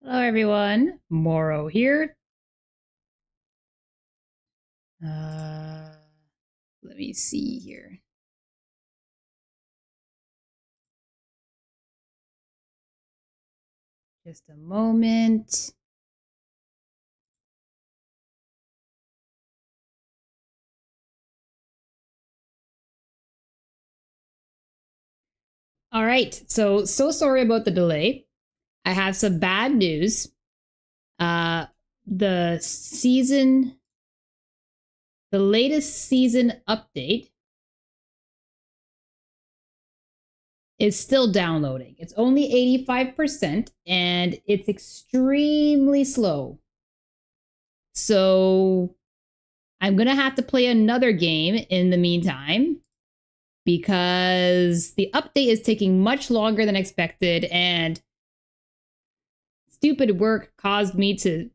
Hello everyone, Moro here. Let me see here. Just a moment. All right, so sorry about the delay. I have some bad news. Uh, the season, the latest season update is still downloading. It's only 85% and it's extremely slow. So I'm going to have to play another game in the meantime because the update is taking much longer than expected and stupid work caused me to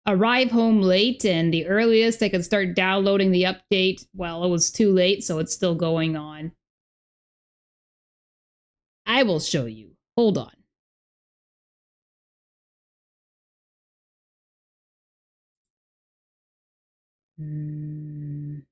arrive home late, and the earliest I could start downloading the update, well, it was too late, so it's still going on. I will show you. Hold on. Hmm.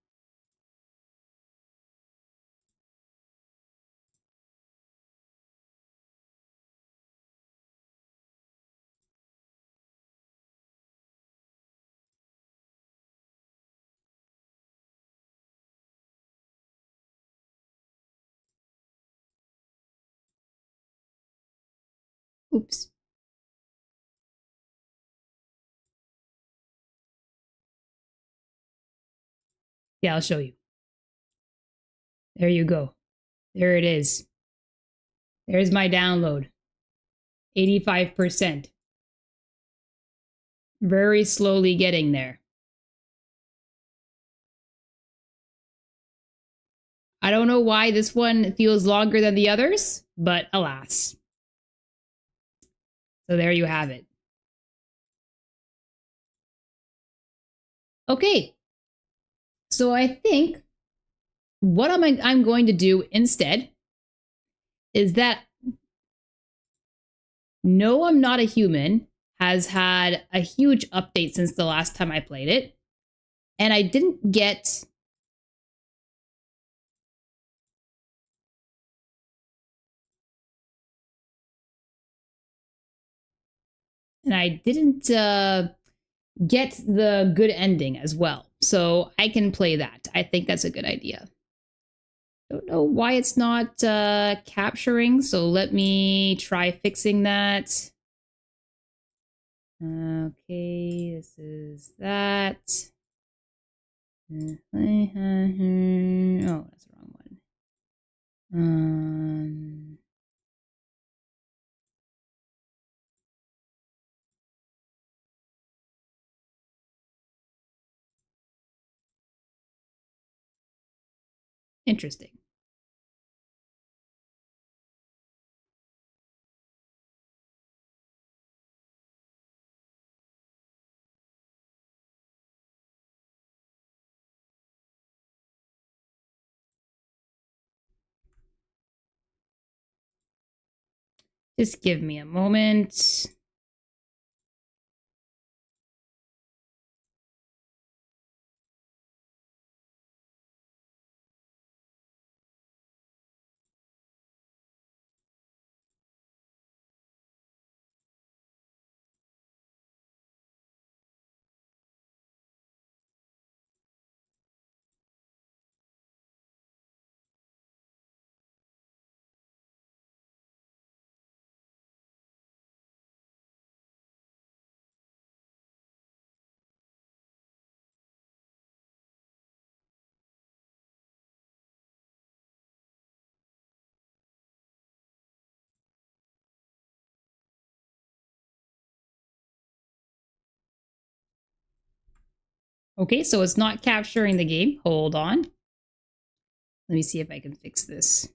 Oops. Yeah, I'll show you. There you go. There it is. There's my download. 85%. Very slowly getting there. I don't know why this one feels longer than the others, but alas. So there you have it. Okay. So I think what I'm going to do instead is that No, I'm Not a Human has had a huge update since the last time I played it. And I didn't get get the good ending as well. So I can play that. I think that's a good idea. Don't know why it's not capturing, so let me try fixing that. Okay, this is that. Oh, that's the wrong one. Interesting. Just give me a moment. Okay, so it's not capturing the game. Hold on. Let me see if I can fix this.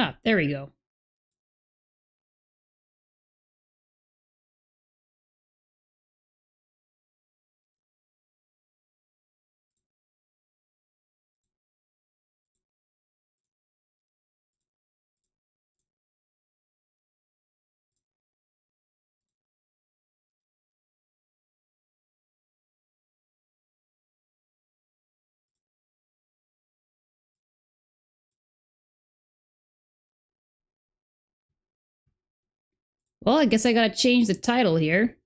Ah, there we go. Well, I guess I gotta change the title here.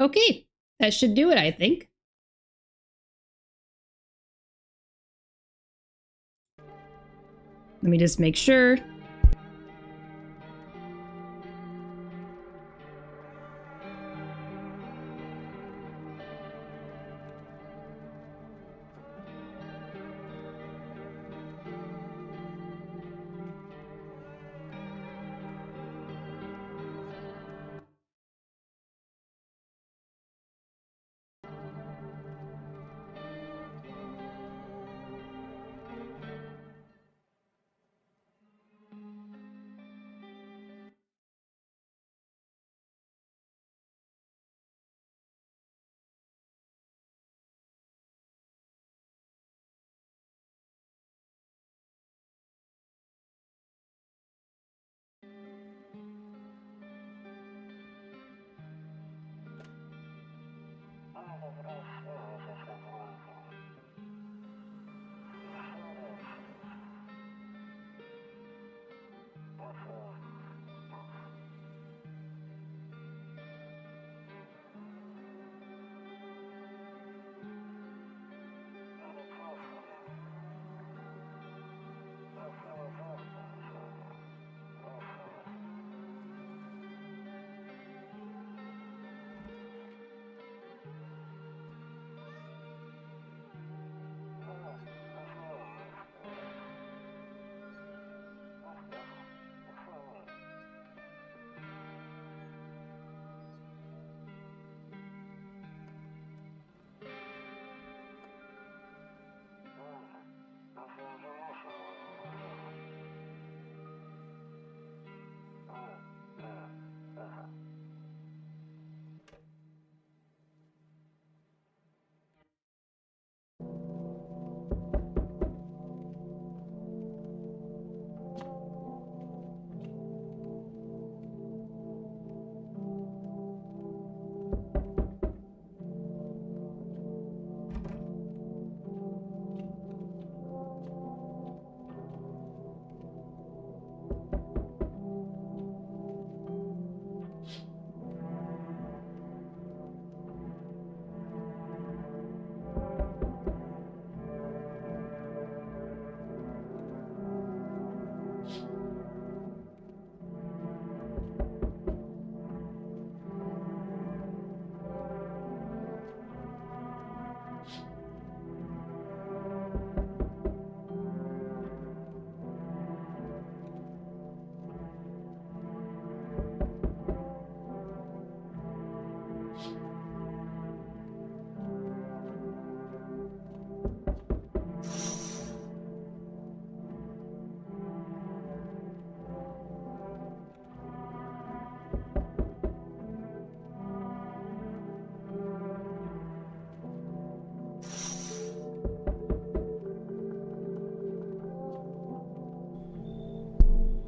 Okay, that should do it, I think. Let me just make sure.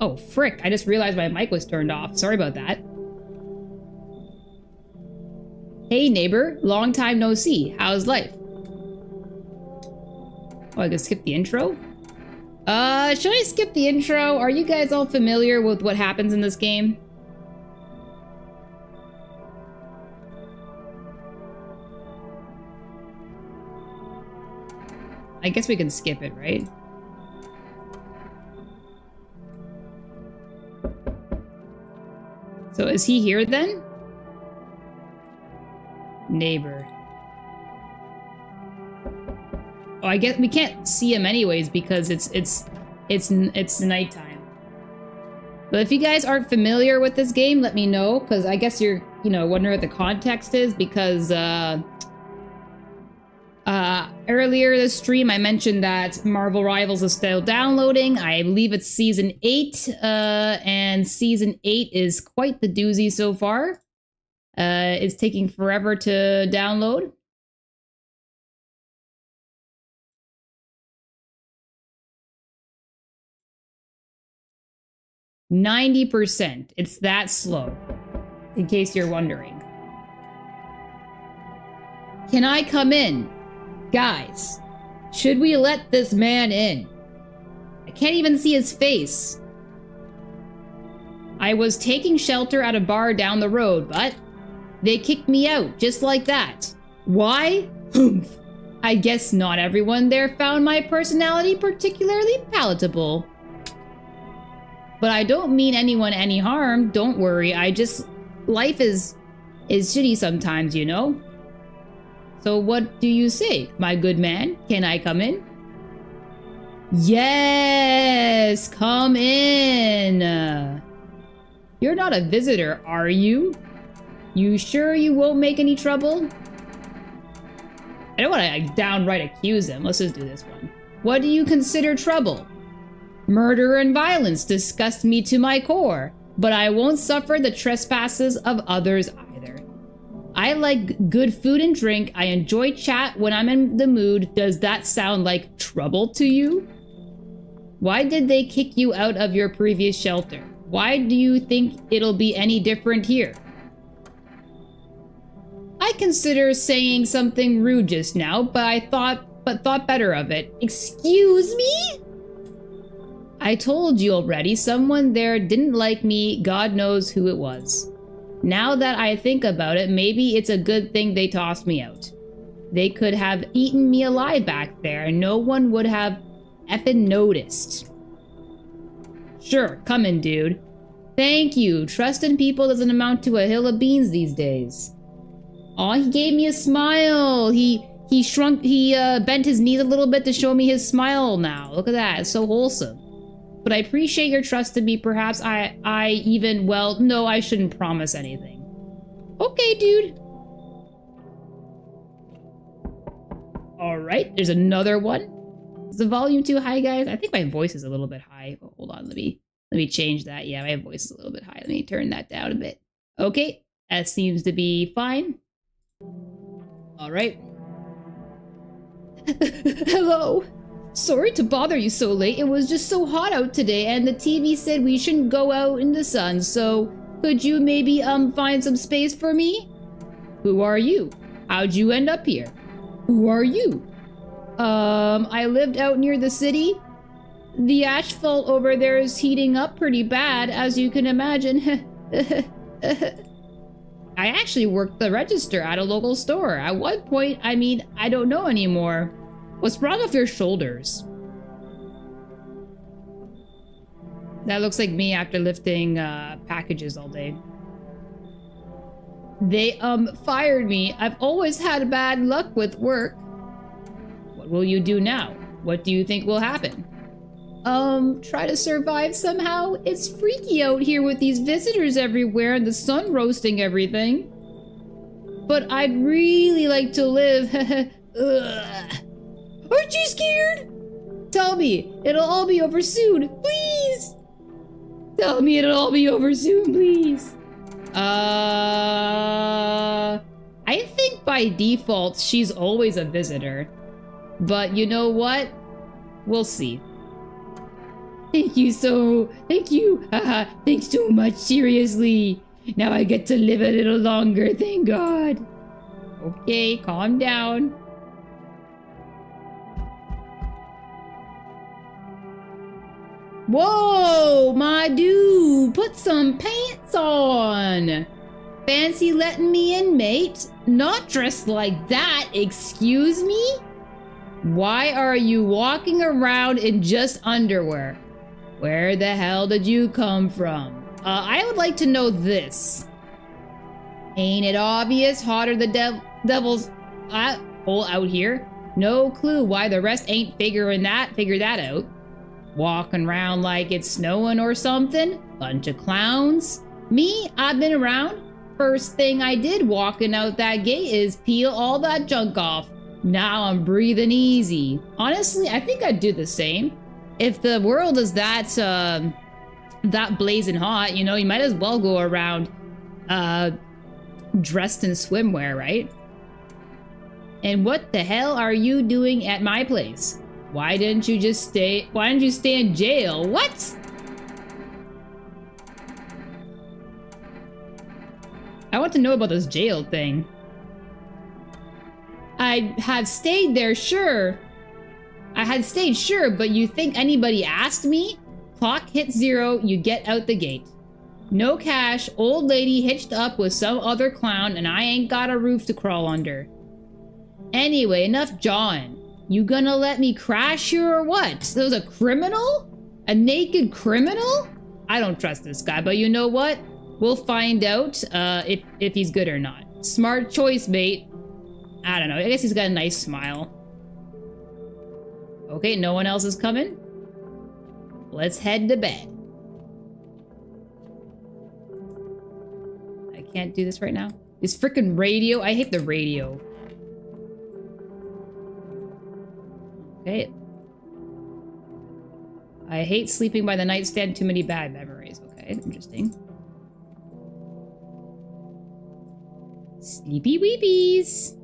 Oh, frick. I just realized my mic was turned off. Sorry about that. Hey, neighbor. Long time no see. How's life? Oh, I can skip the intro? Should I skip the intro? Are you guys all familiar with what happens in this game? I guess we can skip it, right? So is he here then? Neighbor. Oh, I guess we can't see him anyways because it's nighttime. But if you guys aren't familiar with this game, let me know, because I guess you're, wondering what the context is, because earlier this stream I mentioned that Marvel Rivals is still downloading. I believe it's Season 8, and Season 8 is quite the doozy so far. It's taking forever to download. %. It's that slow, in case you're wondering. Can I come in? Guys, should we let this man in? I can't even see his face. I was taking shelter at a bar down the road, but they kicked me out just like that. Why? Humph. I guess not everyone there found my personality particularly palatable. But I don't mean anyone any harm. Don't worry. Life is shitty sometimes, So what do you say, my good man? Can I come in? Yes, come in. You're not a visitor, are you? You sure you won't make any trouble? I don't want to downright accuse him. Let's just do this one. What do you consider trouble? Murder and violence disgust me to my core, but I won't suffer the trespasses of others either. I like good food and drink. I enjoy chat when I'm in the mood. Does that sound like trouble to you? Why did they kick you out of your previous shelter? Why do you think it'll be any different here? I consider saying something rude just now, but thought better of it. Excuse me? I told you already, someone there didn't like me, God knows who it was. Now that I think about it, maybe it's a good thing they tossed me out. They could have eaten me alive back there, and no one would have effing noticed. Sure, come in, dude. Thank you. Trust in people doesn't amount to a hill of beans these days. Aw, he gave me a smile. He bent his knees a little bit to show me his smile now. Look at that, it's so wholesome. But I appreciate your trust in me. Perhaps no, I shouldn't promise anything. Okay, dude. All right, there's another one. Is the volume too high, guys? I think my voice is a little bit high. Oh, hold on, let me change that. Yeah, my voice is a little bit high. Let me turn that down a bit. Okay, that seems to be fine. All right. Hello. Sorry to bother you so late. It was just so hot out today, and the TV said we shouldn't go out in the sun, so could you maybe find some space for me? Who are you? How'd you end up here? Who are you? I lived out near the city. The asphalt over there is heating up pretty bad, as you can imagine. I actually worked the register at a local store. At one point, I don't know anymore. What's wrong with your shoulders? That looks like me after lifting packages all day. They fired me. I've always had bad luck with work. What will you do now? What do you think will happen? Try to survive somehow. It's freaky out here with these visitors everywhere and the sun roasting everything. But I'd really like to live. Ugh. Aren't you scared? Tell me, it'll all be over soon, please. Tell me it'll all be over soon, please. I think by default, she's always a visitor. But you know what? We'll see. Thank you so... Thank you. Thanks so much, seriously. Now I get to live a little longer, thank God. Okay, calm down. Whoa, my dude, put some pants on. Fancy letting me in, mate? Not dressed like that, excuse me? Why are you walking around in just underwear? Where the hell did you come from? I would like to know this. Ain't it obvious? Hotter the devil's hole out here. No clue why the rest ain't figured that out. Walking around like it's snowing or something? Bunch of clowns. Me, I've been around. First thing I did walking out that gate is peel all that junk off. Now I'm breathing easy. Honestly, I think I'd do the same. If the world is that blazing hot, you know, you might as well go around dressed in swimwear, right? And what the hell are you doing at my place? Why didn't you stay in jail? What? I want to know about this jail thing. I had stayed there, sure. I had stayed, sure, but you think anybody asked me? Clock hits 0, you get out the gate. No cash, old lady hitched up with some other clown, and I ain't got a roof to crawl under. Anyway, enough jawing. You gonna let me crash here or what? There was a criminal? A naked criminal? I don't trust this guy, but you know what? We'll find out if he's good or not. Smart choice, mate. I don't know. I guess he's got a nice smile. Okay, no one else is coming. Let's head to bed. I can't do this right now. This freaking radio. I hate the radio. Okay. I hate sleeping by the nightstand. Too many bad memories. Okay, interesting. Sleepy weepies.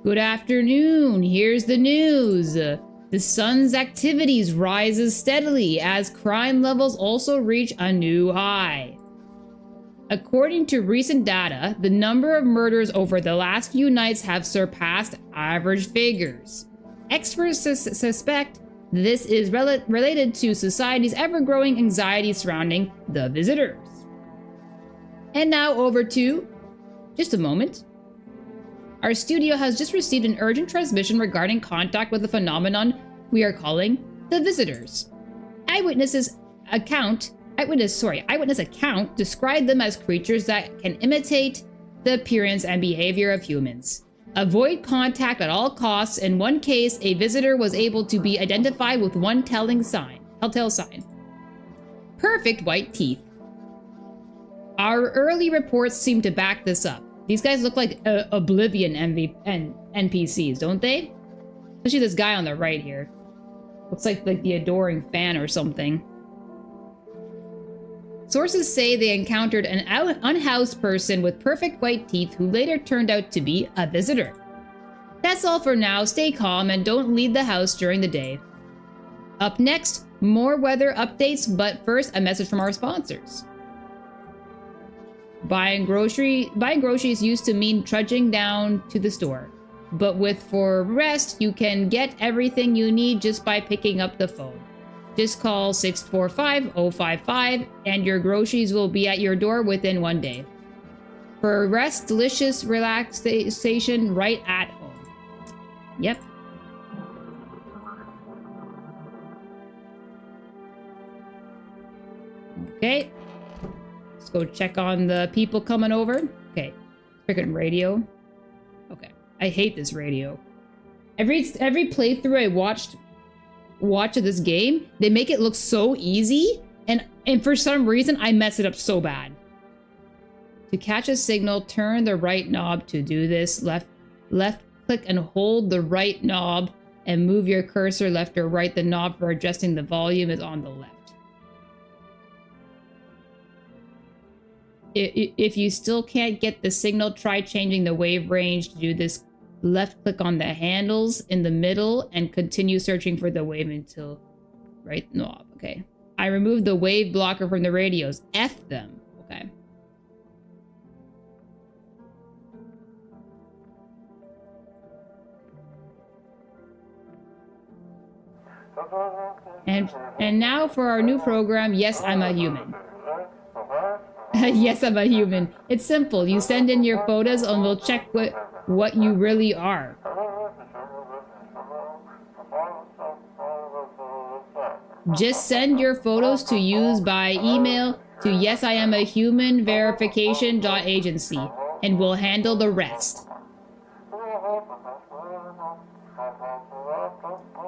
Good afternoon. Here's the news. The sun's activities rises steadily as crime levels also reach a new high. According to recent data, the number of murders over the last few nights have surpassed average figures. Experts suspect this is related to society's ever-growing anxiety surrounding the visitors. And now over to... just a moment. Our studio has just received an urgent transmission regarding contact with a phenomenon we are calling the visitors. Eyewitness account described them as creatures that can imitate the appearance and behavior of humans. Avoid contact at all costs. In one case, a visitor was able to be identified with one telltale sign. Perfect white teeth. Our early reports seem to back this up. These guys look like Oblivion NPCs, don't they? Especially this guy on the right here. Looks like the adoring fan or something. Sources say they encountered an unhoused person with perfect white teeth who later turned out to be a visitor. That's all for now. Stay calm and don't leave the house during the day. Up next, more weather updates, but first a message from our sponsors. Buying groceries used to mean trudging down to the store. But with For Rest, you can get everything you need just by picking up the phone. Just call 645-055 and your groceries will be at your door within 1 day. For Rest, delicious relaxation right at home. Yep. Okay. Let's go check on the people coming over. Okay. Freaking radio. Okay. I hate this radio. Every playthrough I watch of this game, they make it look so easy, and for some reason I mess it up so bad. To catch a signal, turn the right knob to do this. Left click and hold the right knob and move your cursor left or right. The knob for adjusting the volume is on the left. If you still can't get the signal, try changing the wave range to do this Left click on the handles in the middle and continue searching for the wave until right knob. Okay. I removed the wave blocker from the radios. F them. Okay. And now for our new program, Yes, I'm a Human. Yes, I'm a human. It's simple. You send in your photos and we'll check what you really are. Just send your photos to use by email to yesiamahuman.verification.agency and we'll handle the rest.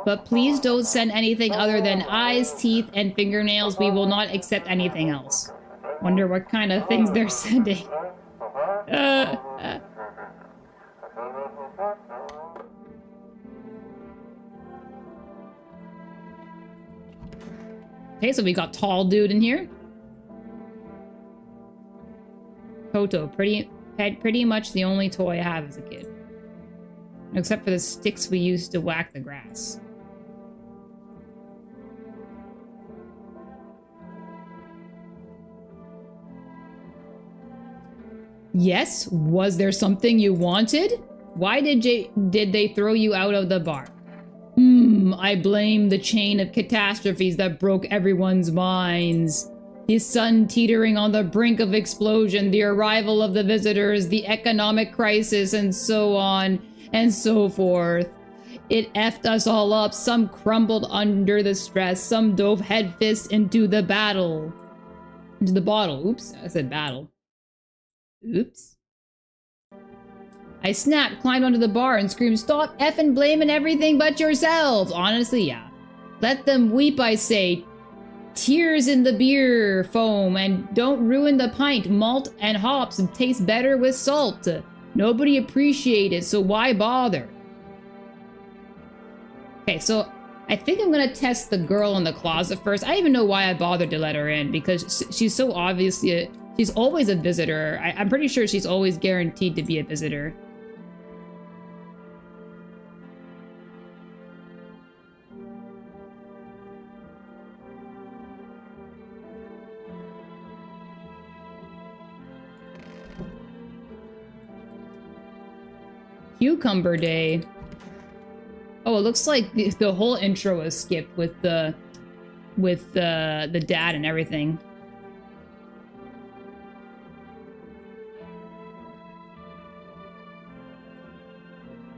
But please don't send anything other than eyes, teeth, and fingernails. We will not accept anything else. Wonder what kind of things they're sending. Okay, so we got tall dude in here. Toto, pretty much the only toy I have as a kid. Except for the sticks we used to whack the grass. Yes, was there something you wanted? Why did they throw you out of the bar? I blame the chain of catastrophes that broke everyone's minds. The sun teetering on the brink of explosion, the arrival of the visitors, the economic crisis, and so on and so forth. It effed us all up. Some crumbled under the stress. Some dove headfirst into the battle. Into the bottle. Oops, I said battle. Oops. I snapped, climbed onto the bar, and screamed, "Stop effing blaming everything but yourselves!" Honestly, yeah. Let them weep, I say. Tears in the beer foam, and don't ruin the pint. Malt and hops taste better with salt. Nobody appreciate it, so why bother? Okay, so I think I'm gonna test the girl in the closet first. I don't even know why I bothered to let her in, because she's so obviously she's always a visitor. I'm pretty sure she's always guaranteed to be a visitor. Cucumber Day. Oh, it looks like the whole intro was skipped with the dad and everything.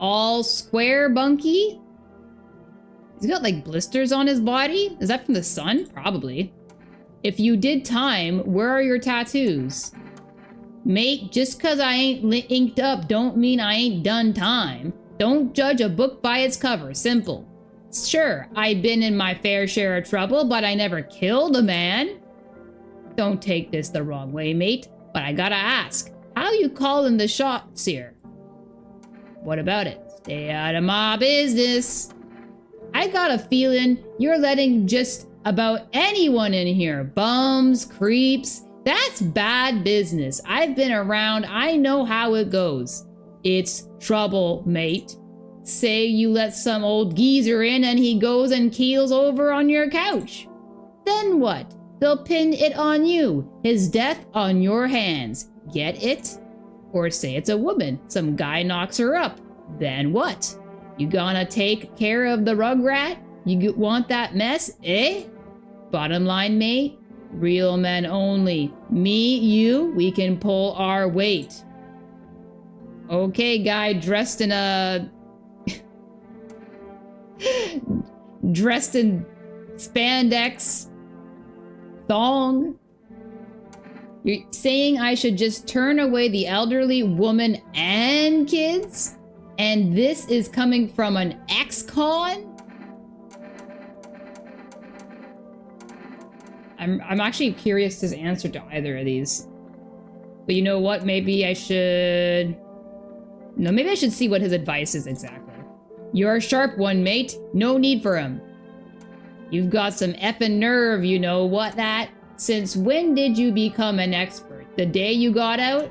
All square, Bunky? He's got like blisters on his body? Is that from the sun? Probably. If you did time, where are your tattoos? Mate, just cause I ain't inked up don't mean I ain't done time. Don't judge a book by its cover. Simple. Sure, I've been in my fair share of trouble, but I never killed a man. Don't take this the wrong way, mate, but I gotta ask, how you calling the shots here? What about it? Stay out of my business. I got a feeling you're letting just about anyone in here. Bums, creeps. That's bad business. I've been around. I know how it goes. It's trouble, mate. Say you let some old geezer in and he goes and keels over on your couch. Then what? They'll pin it on you. His death on your hands. Get it? Or say it's a woman. Some guy knocks her up. Then what? You gonna take care of the rugrat? You want that mess, eh? Bottom line, mate. Real men only. Me, you, we can pull our weight. Okay, guy dressed in a... dressed in spandex thong. You're saying I should just turn away the elderly woman and kids? And this is coming from an ex-con? I'm actually curious his answer to either of these. But you know what? Maybe I should... No, maybe I should see what his advice is exactly. You're a sharp one, mate. No need for him. You've got some effing nerve, you know what that? Since when did you become an expert? The day you got out?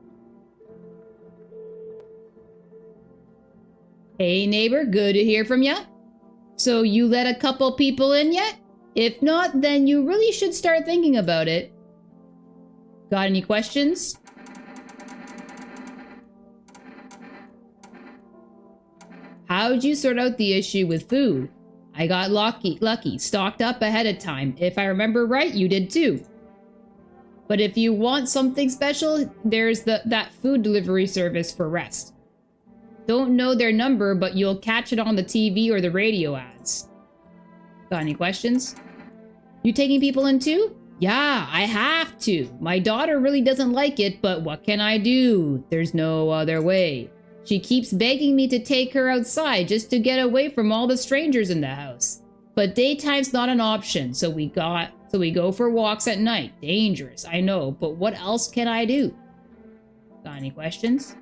Hey neighbor, good to hear from ya. So you let a couple people in yet? If not, then you really should start thinking about it. Got any questions? How'd you sort out the issue with food? I got lucky, stocked up ahead of time. If I remember right, you did too. But if you want something special, there's that food delivery service for rest. Don't know their number, but you'll catch it on the TV or the radio ads. Got any questions? You taking people in too? Yeah, I have to. My daughter really doesn't like it, but what can I do? There's no other way. She keeps begging me to take her outside just to get away from all the strangers in the house. But daytime's not an option, so we go for walks at night. Dangerous, I know, but what else can I do? Got any questions?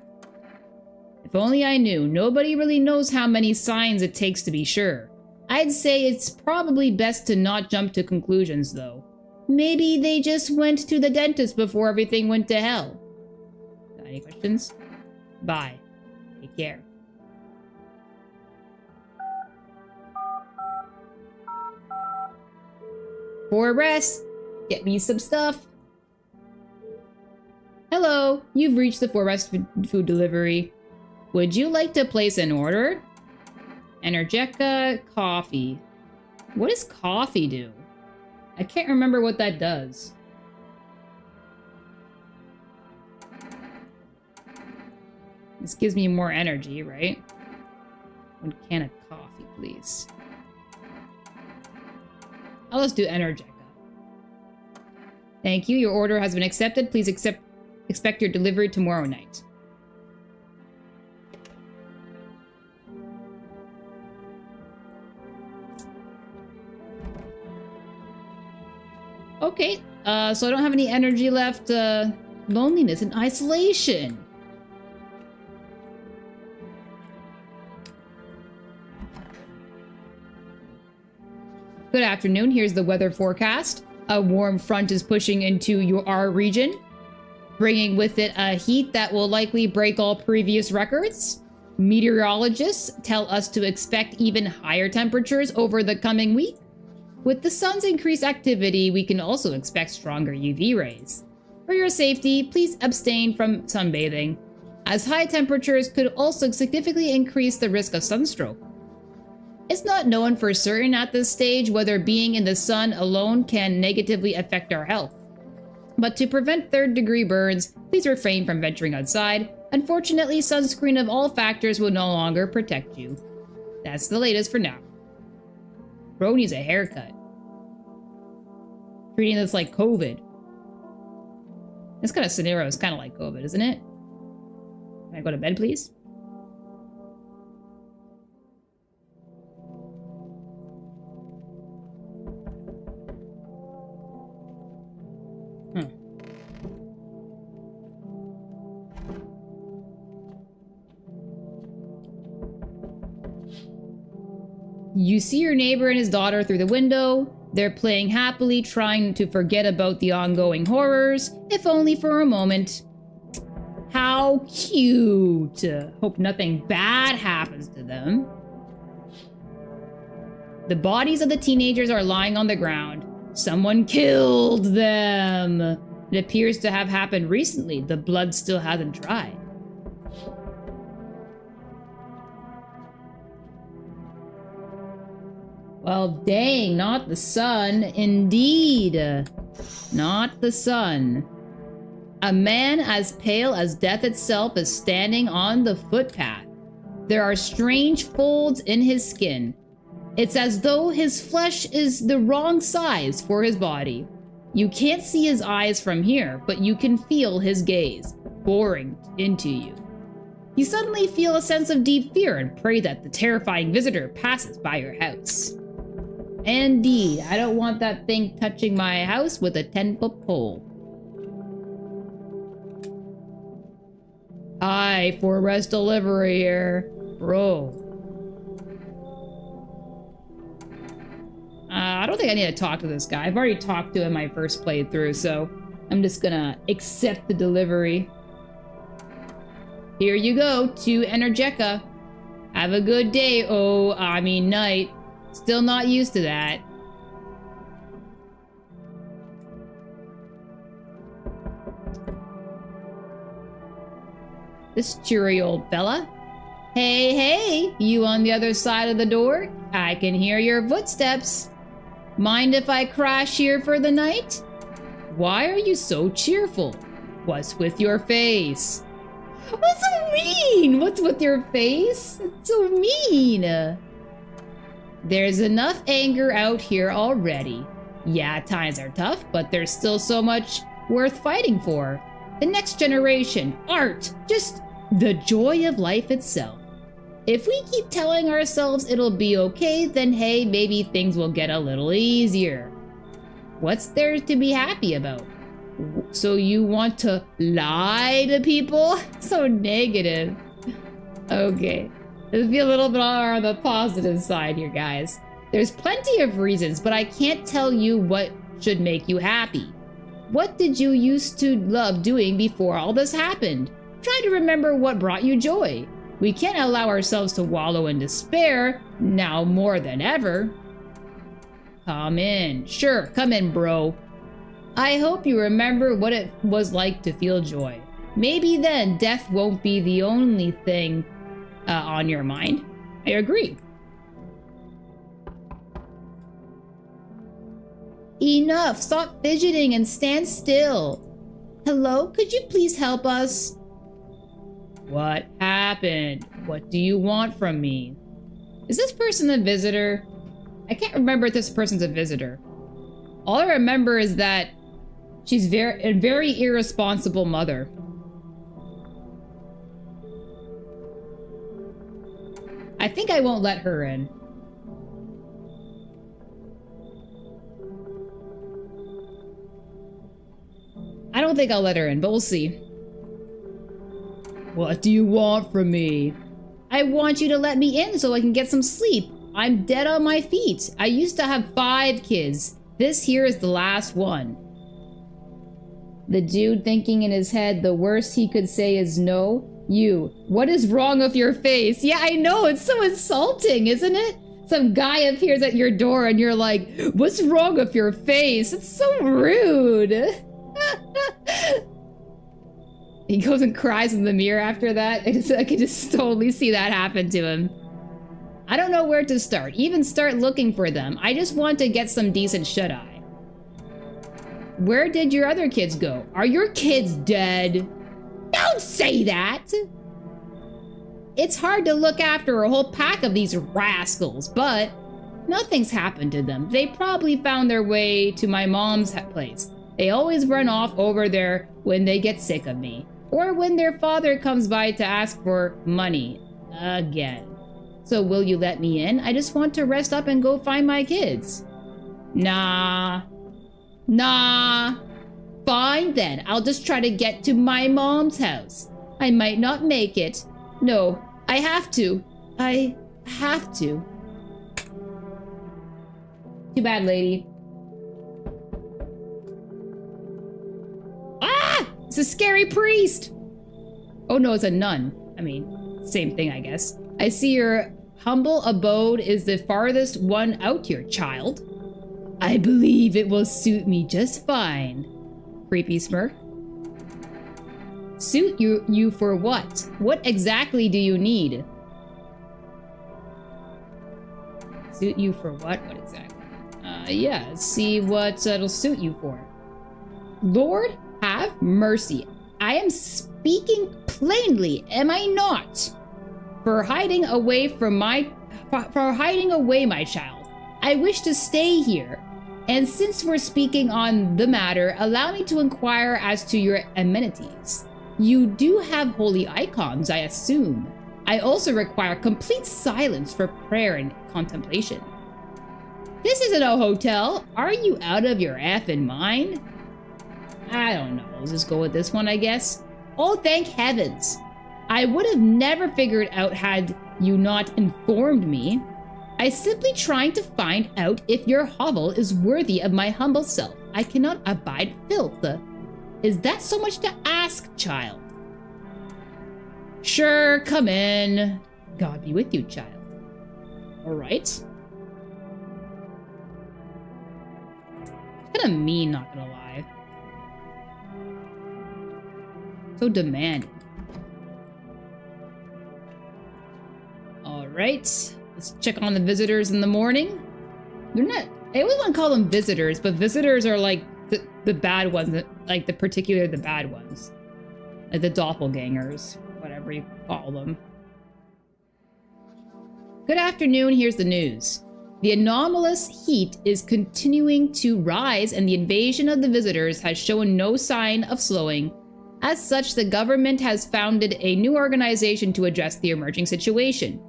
If only I knew. Nobody really knows how many signs it takes to be sure. I'd say it's probably best to not jump to conclusions, though. Maybe they just went to the dentist before everything went to hell. Got any questions? Bye. Take care. For rest, get me some stuff. Hello, you've reached the Forest food delivery. Would you like to place an order? Energetica coffee. What does coffee do? I can't remember what that does. This gives me more energy, right? 1 can of coffee, please. I'll just do Energetica. Thank you. Your order has been accepted. Please expect your delivery tomorrow night. Okay, so I don't have any energy left. Loneliness and isolation. Good afternoon, here's the weather forecast. A warm front is pushing into our region, bringing with it a heat that will likely break all previous records. Meteorologists tell us to expect even higher temperatures over the coming week. With the sun's increased activity, we can also expect stronger UV rays. For your safety, please abstain from sunbathing, as high temperatures could also significantly increase the risk of sunstroke. It's not known for certain at this stage whether being in the sun alone can negatively affect our health. But to prevent third-degree burns, please refrain from venturing outside. Unfortunately, sunscreen of all factors will no longer protect you. That's the latest for now. Bro needs a haircut. Treating this like COVID. This kind of scenario is kind of like COVID, isn't it? Can I go to bed, please? You see your neighbor and his daughter through the window. They're playing happily, trying to forget about the ongoing horrors, if only for a moment. How cute. Hope nothing bad happens to them. The bodies of the teenagers are lying on the ground. Someone killed them. It appears to have happened recently. The blood still hasn't dried. Well, dang, not the sun. Indeed. Not the sun. A man as pale as death itself is standing on the footpath. There are strange folds in his skin. It's as though his flesh is the wrong size for his body. You can't see his eyes from here, but you can feel his gaze, boring into you. You suddenly feel a sense of deep fear and pray that the terrifying visitor passes by your house. Indeed, I don't want that thing touching my house with a 10-foot pole. Hi, for rest delivery here. Bro. I don't think I need to talk to this guy. I've already talked to him my first playthrough, so I'm just gonna accept the delivery. Here you go, to Energetica. Have a good day, night. Still not used to that. This cheery old fella. Hey, hey, you on the other side of the door? I can hear your footsteps. Mind if I crash here for the night? Why are you so cheerful? What's with your face? What's so mean? What's with your face? It's so mean. There's enough anger out here already. Yeah, times are tough, but there's still so much worth fighting for. The next generation, art, just the joy of life itself. If we keep telling ourselves it'll be okay, then hey, maybe things will get a little easier. What's there to be happy about? So you want to lie to people? So negative. Okay, let's be a little bit on the positive side here, guys. There's plenty of reasons, but I can't tell you what should make you happy. What did you used to love doing before all this happened? Try to remember what brought you joy. We can't allow ourselves to wallow in despair, now more than ever. Come in. Sure, come in, bro. I hope you remember what it was like to feel joy. Maybe then death won't be the only thing on your mind. I agree. Enough! Stop fidgeting and stand still. Hello, could you please help us? What happened? What do you want from me? Is this person a visitor? I can't remember if this person's a visitor. All I remember is that she's a very irresponsible mother. I think I won't let her in. I don't think I'll let her in, but we'll see. What do you want from me? I want you to let me in so I can get some sleep. I'm dead on my feet. I used to have 5 kids. This here is the last one. The dude thinking in his head the worst he could say is no. You, what is wrong with your face? Yeah, I know, it's so insulting, isn't it? Some guy appears at your door and you're like, what's wrong with your face? It's so rude. He goes and cries in the mirror after that. I can just totally see that happen to him. I don't know where to start. Even start looking for them. I just want to get some decent shut-eye. Where did your other kids go? Are your kids dead? Don't say that! It's hard to look after a whole pack of these rascals, but nothing's happened to them. They probably found their way to my mom's place. They always run off over there when they get sick of me. Or when their father comes by to ask for money. Again. So will you let me in? I just want to rest up and go find my kids. Nah. Nah. Fine then. I'll just try to get to my mom's house. I might not make it. No, I have to. I have to. Too bad, lady. Ah! It's a scary priest! Oh no, it's a nun. I mean, same thing, I guess. I see your humble abode is the farthest one out here, child. I believe it will suit me just fine. Creepy smirk. Suit you for what? What exactly do you need? Suit you for what? What exactly? Yeah, let's see what it'll suit you for. Lord, have mercy. I am speaking plainly, am I not? For hiding away my child. I wish to stay here. And since we're speaking on the matter, allow me to inquire as to your amenities. You do have holy icons, I assume. I also require complete silence for prayer and contemplation. This isn't a hotel. Are you out of your effing mind? I don't know. Let's just go with this one, I guess. Oh, thank heavens. I would have never figured out had you not informed me. I simply trying to find out if your hovel is worthy of my humble self. I cannot abide filth. Is that so much to ask, child? Sure, come in. God be with you, child. Alright. Kinda mean, not gonna lie. So demanding. Alright. Let's check on the visitors in the morning. They're not... I always want to call them visitors, but visitors are like the bad ones, like the bad ones. Like the doppelgangers, whatever you call them. Good afternoon, here's the news. The anomalous heat is continuing to rise and the invasion of the visitors has shown no sign of slowing. As such, the government has founded a new organization to address the emerging situation.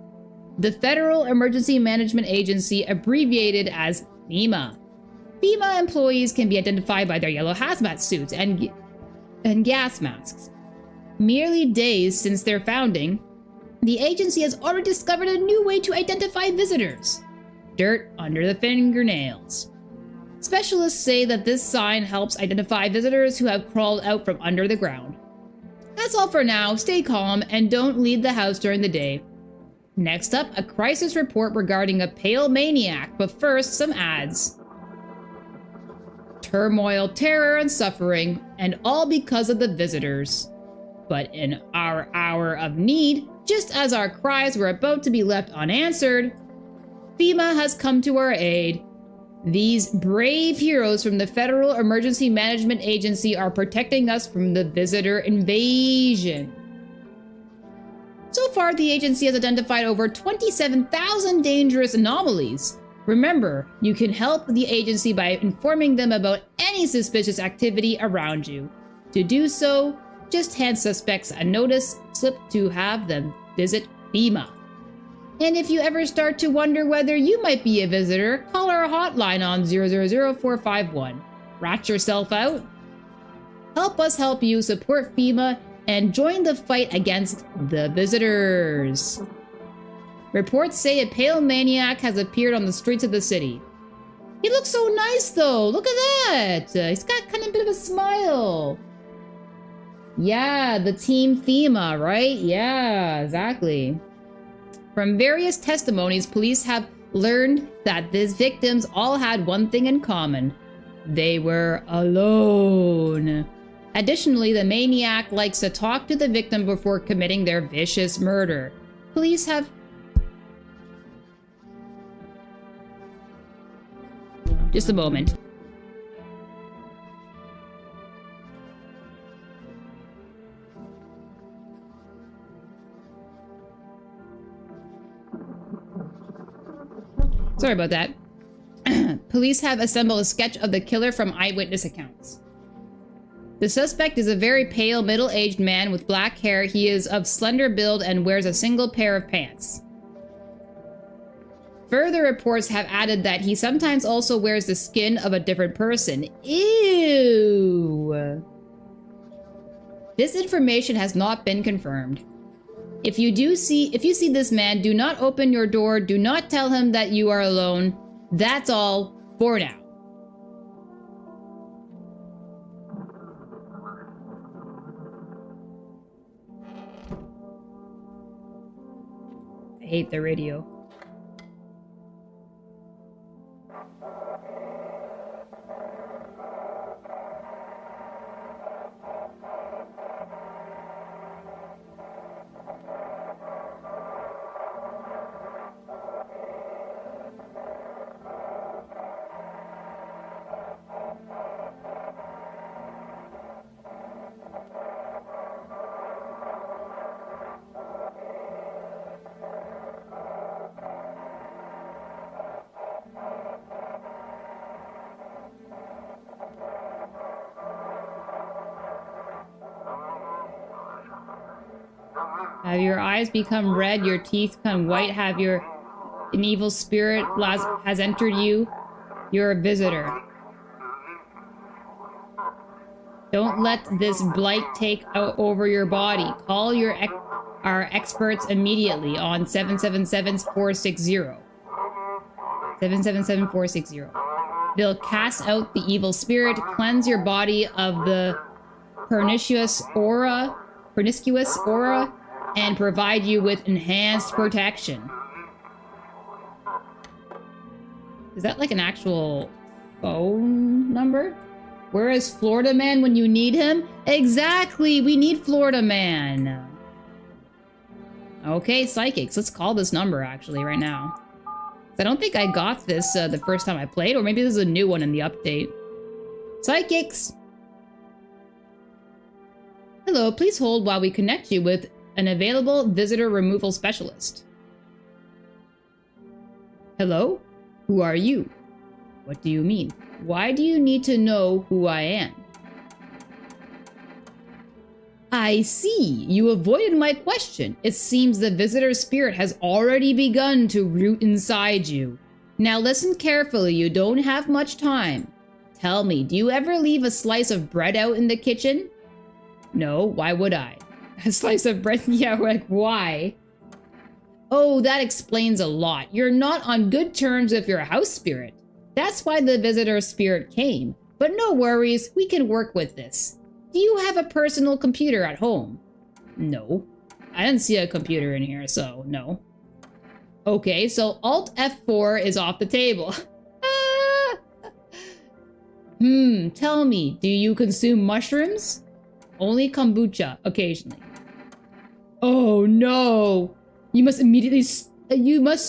The Federal Emergency Management Agency, abbreviated as FEMA. FEMA employees can be identified by their yellow hazmat suits and gas masks. Merely days since their founding, the agency has already discovered a new way to identify visitors. Dirt under the fingernails. Specialists say that this sign helps identify visitors who have crawled out from under the ground. That's all for now. Stay calm and don't leave the house during the day. Next up, a crisis report regarding a pale maniac, but first, some ads. Turmoil, terror, and suffering, and all because of the visitors. But in our hour of need, just as our cries were about to be left unanswered, FEMA has come to our aid. These brave heroes from the Federal Emergency Management Agency are protecting us from the visitor invasion. So far, the agency has identified over 27,000 dangerous anomalies. Remember, you can help the agency by informing them about any suspicious activity around you. To do so, just hand suspects a notice slip to have them visit FEMA. And if you ever start to wonder whether you might be a visitor, call our hotline on 000451. Rat yourself out. Help us help you, support FEMA, and join the fight against the visitors. Reports say a pale maniac has appeared on the streets of the city. He looks so nice though, look at that! He's got kind of a bit of a smile. Yeah, the team FEMA, right? Yeah, exactly. From various testimonies, police have learned that these victims all had one thing in common. They were alone. Additionally, the maniac likes to talk to the victim before committing their vicious murder. Police have... Just a moment. Sorry about that. Police have assembled a sketch of the killer from eyewitness accounts. The suspect is a very pale, middle-aged man with black hair. He is of slender build and wears a single pair of pants. Further reports have added that he sometimes also wears the skin of a different person. Ew. This information has not been confirmed. If you see this man, do not open your door. Do not tell him that you are alone. That's all for now. I hate the radio. Have your eyes become red, your teeth become white, an evil spirit has entered you? You're a visitor. Don't let this blight take over your body. Call our experts immediately on 777-460. 777-460. They'll cast out the evil spirit, cleanse your body of the pernicious aura, and provide you with enhanced protection. Is that like an actual phone number? Where is Florida Man when you need him? Exactly, we need Florida Man. Okay, Psychics, let's call this number actually right now. I don't think I got this the first time I played, or maybe this is a new one in the update. Psychics! Hello, please hold while we connect you with an available visitor removal specialist. Hello? Who are you? What do you mean? Why do you need to know who I am? I see. You avoided my question. It seems the visitor spirit has already begun to root inside you. Now listen carefully, you don't have much time. Tell me, do you ever leave a slice of bread out in the kitchen? No, why would I? A slice of bread? Yeah, like, why? Oh, that explains a lot. You're not on good terms with your house spirit. That's why the visitor spirit came. But no worries, we can work with this. Do you have a personal computer at home? No. I didn't see a computer in here, so no. Okay, so Alt F4 is off the table. Tell me, do you consume mushrooms? Only kombucha, occasionally. Oh no! You must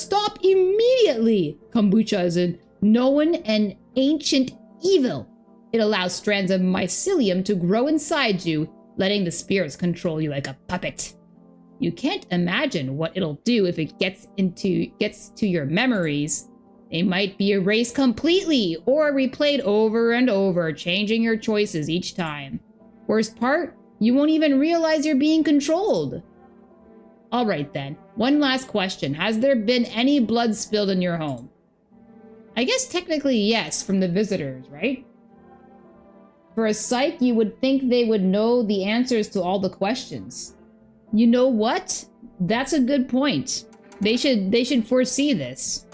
stop immediately! Kombucha is a known and ancient evil. It allows strands of mycelium to grow inside you, letting the spirits control you like a puppet. You can't imagine what it'll do if it gets to your memories. They might be erased completely or replayed over and over, changing your choices each time. Worst part, you won't even realize you're being controlled. All right then, one last question. Has there been any blood spilled in your home? I guess technically yes, from the visitors, right? For a psych, you would think they would know the answers to all the questions. You know what? That's a good point. They should foresee this.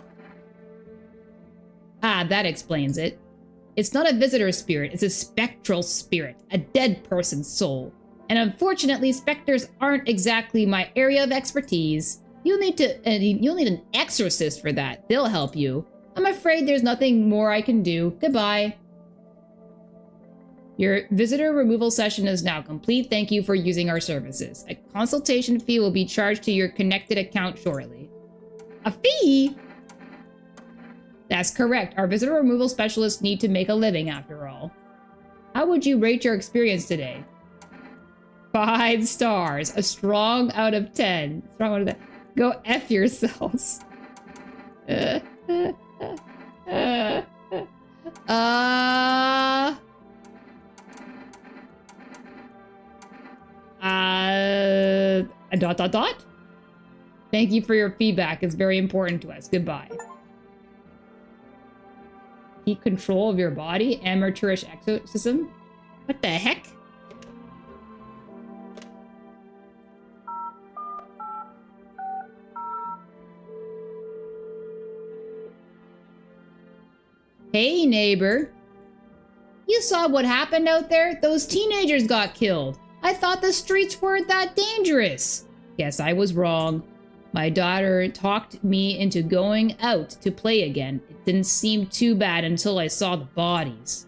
Ah, that explains it. It's not a visitor spirit, it's a spectral spirit, a dead person's soul. And unfortunately, specters aren't exactly my area of expertise. You'll need an exorcist for that. They'll help you. I'm afraid there's nothing more I can do. Goodbye. Your visitor removal session is now complete. Thank you for using our services. A consultation fee will be charged to your connected account shortly. A fee? That's correct. Our visitor removal specialists need to make a living after all. How would you rate your experience today? 5 stars. A strong out of 10. Strong out of 10. Go F yourselves. Dot. Thank you for your feedback. It's very important to us. Goodbye. Keep control of your body. Amateurish exorcism. What the heck? Hey, neighbor. You saw what happened out there? Those teenagers got killed. I thought the streets weren't that dangerous. Guess I was wrong. My daughter talked me into going out to play again. It didn't seem too bad until I saw the bodies.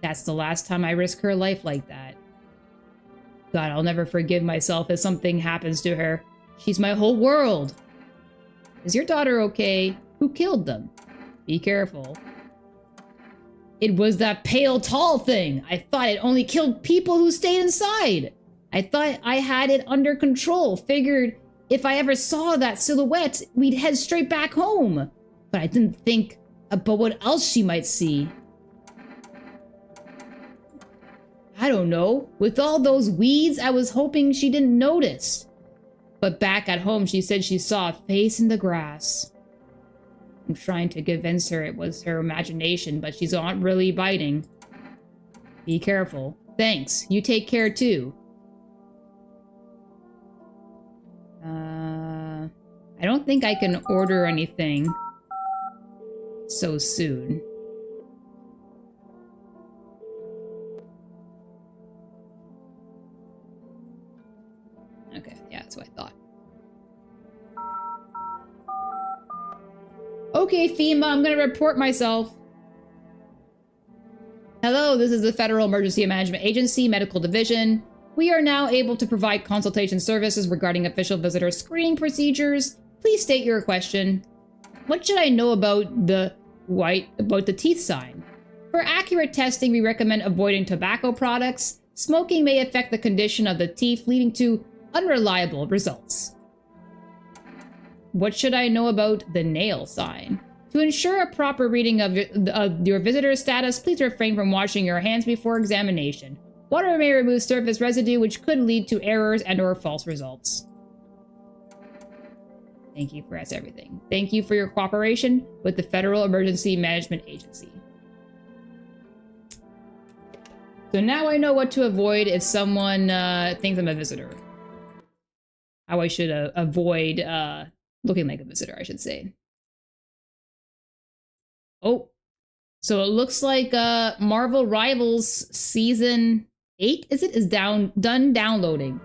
That's the last time I risk her life like that. God, I'll never forgive myself if something happens to her. She's my whole world. Is your daughter okay? Who killed them? Be careful. It was that pale, tall thing. I thought it only killed people who stayed inside. I thought I had it under control. Figured if I ever saw that silhouette, we'd head straight back home. But I didn't think about what else she might see. I don't know. With all those weeds, I was hoping she didn't notice. But back at home, she said she saw a face in the grass. I'm trying to convince her it was her imagination, but she's not really biting. Be careful. Thanks. You take care too. I don't think I can order anything so soon. Okay, yeah, that's what I Okay, FEMA, I'm gonna report myself. Hello, this is the Federal Emergency Management Agency Medical Division. We are now able to provide consultation services regarding official visitor screening procedures. Please state your question. What should I know about the teeth sign? For accurate testing, we recommend avoiding tobacco products. Smoking may affect the condition of the teeth, leading to unreliable results. What should I know about the nail sign? To ensure a proper reading of your visitor status, please refrain from washing your hands before examination. Water may remove surface residue, which could lead to errors and/or false results. Thank you for everything. Thank you for your cooperation with the Federal Emergency Management Agency. So now I know what to avoid if someone thinks I'm a visitor. How I should avoid looking like a visitor, I should say. Oh, so it looks like Marvel Rivals Season 8, is done downloading.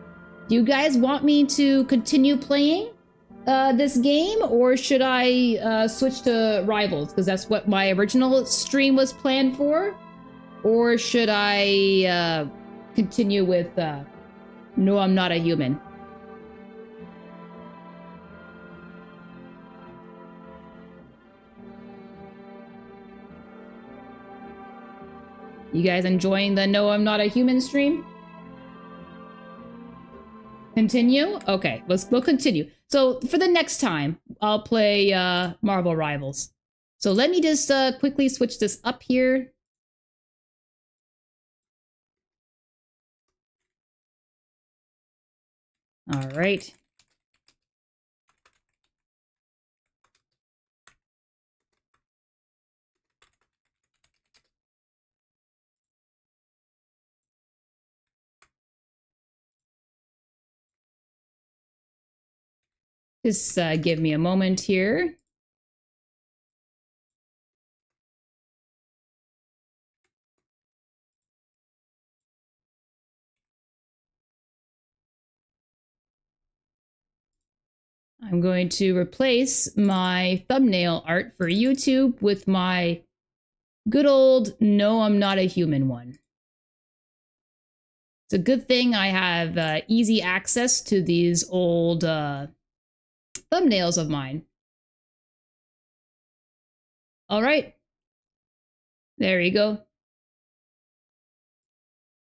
Do you guys want me to continue playing this game, or should I switch to Rivals? Because that's what my original stream was planned for. Or should I continue with No, I'm Not a Human? You guys enjoying the No, I'm Not a Human stream? Continue? Okay, we'll continue. So for the next time, I'll play Marvel Rivals. So let me just quickly switch this up here. All right. Just give me a moment here. I'm going to replace my thumbnail art for YouTube with my good old No, I'm Not a Human one. It's a good thing I have easy access to these old thumbnails of mine. All right. There you go.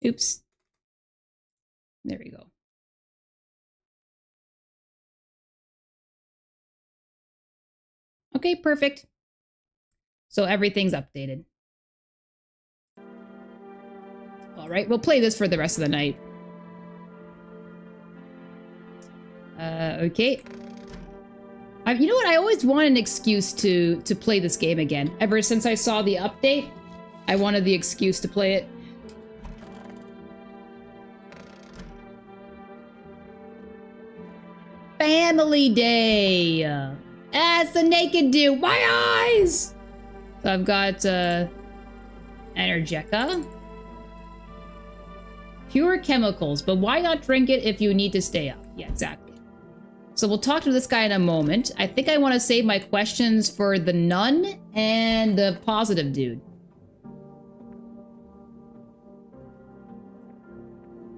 Oops. There we go. Okay, perfect. So everything's updated. All right, we'll play this for the rest of the night. Okay. You know what? I always want an excuse to play this game again. Ever since I saw the update, I wanted the excuse to play it. Family Day! It's the naked dude! My eyes! So I've got, Energeca. Pure chemicals, but why not drink it if you need to stay up? Yeah, exactly. So we'll talk to this guy in a moment. I think I want to save my questions for the nun and the positive dude.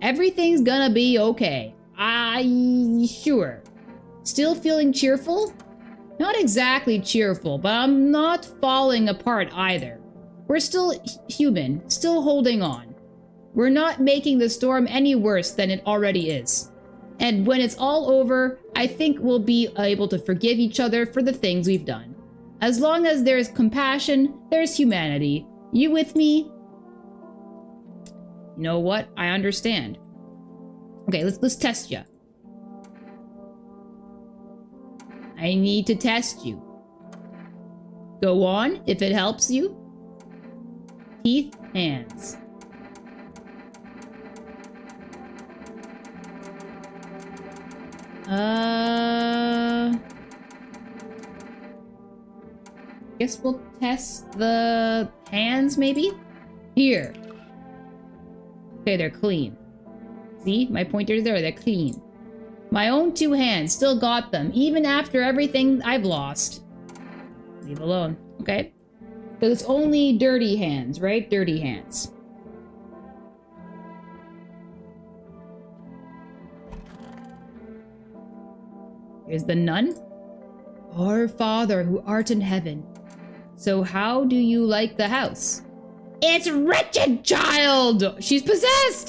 Everything's gonna be okay. Sure. Still feeling cheerful? Not exactly cheerful, but I'm not falling apart either. We're still human, still holding on. We're not making the storm any worse than it already is. And when it's all over, I think we'll be able to forgive each other for the things we've done. As long as there's compassion, there's humanity. You with me? You know what? I understand. Okay, let's test you. I need to test you. Go on, if it helps you. Teeth, hands. Guess we'll test the hands, maybe? Here. Okay, they're clean. See? My pointer's there, they're clean. My own two hands, still got them, even after everything I've lost. Leave alone. Okay. Because it's only dirty hands, right? Dirty hands. Here's the nun. Our Father who art in heaven. So how do you like the house? It's wretched, child! She's possessed!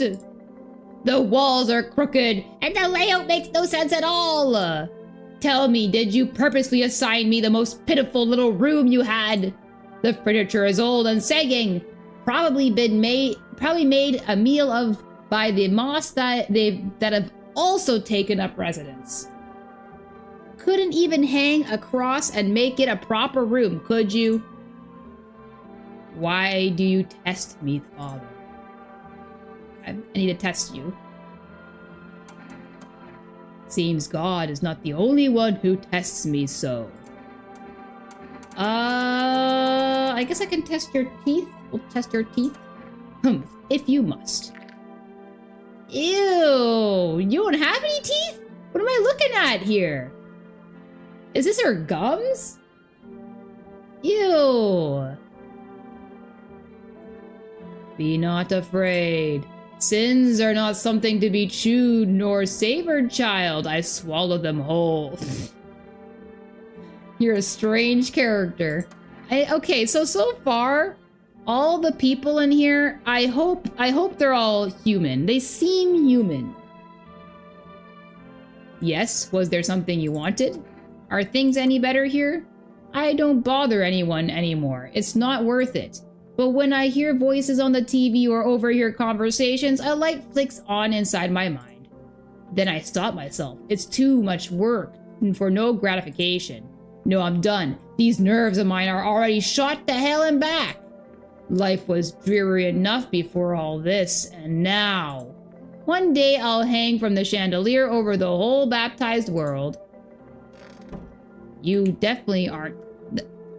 The walls are crooked, and the layout makes no sense at all! Tell me, did you purposely assign me the most pitiful little room you had? The furniture is old and sagging, probably made a meal of by the moths that have also taken up residence. Couldn't even hang a cross and make it a proper room, could you? Why do you test me, Father? I need to test you. Seems God is not the only one who tests me so. I guess I can test your teeth. We'll test your teeth. If you must. Ew, you don't have any teeth? What am I looking at here? Is this her gums? Ew. Be not afraid. Sins are not something to be chewed nor savored, child. I swallow them whole. You're a strange character. Okay, so far, all the people in here, I hope they're all human. They seem human. Yes, was there something you wanted? Are things any better here? I don't bother anyone anymore. It's not worth it. But when I hear voices on the TV or overhear conversations, a light flicks on inside my mind. Then I stop myself. It's too much work and for no gratification. No, I'm done. These nerves of mine are already shot to hell and back. Life was dreary enough before all this, and now. One day I'll hang from the chandelier over the whole baptized world. You definitely aren't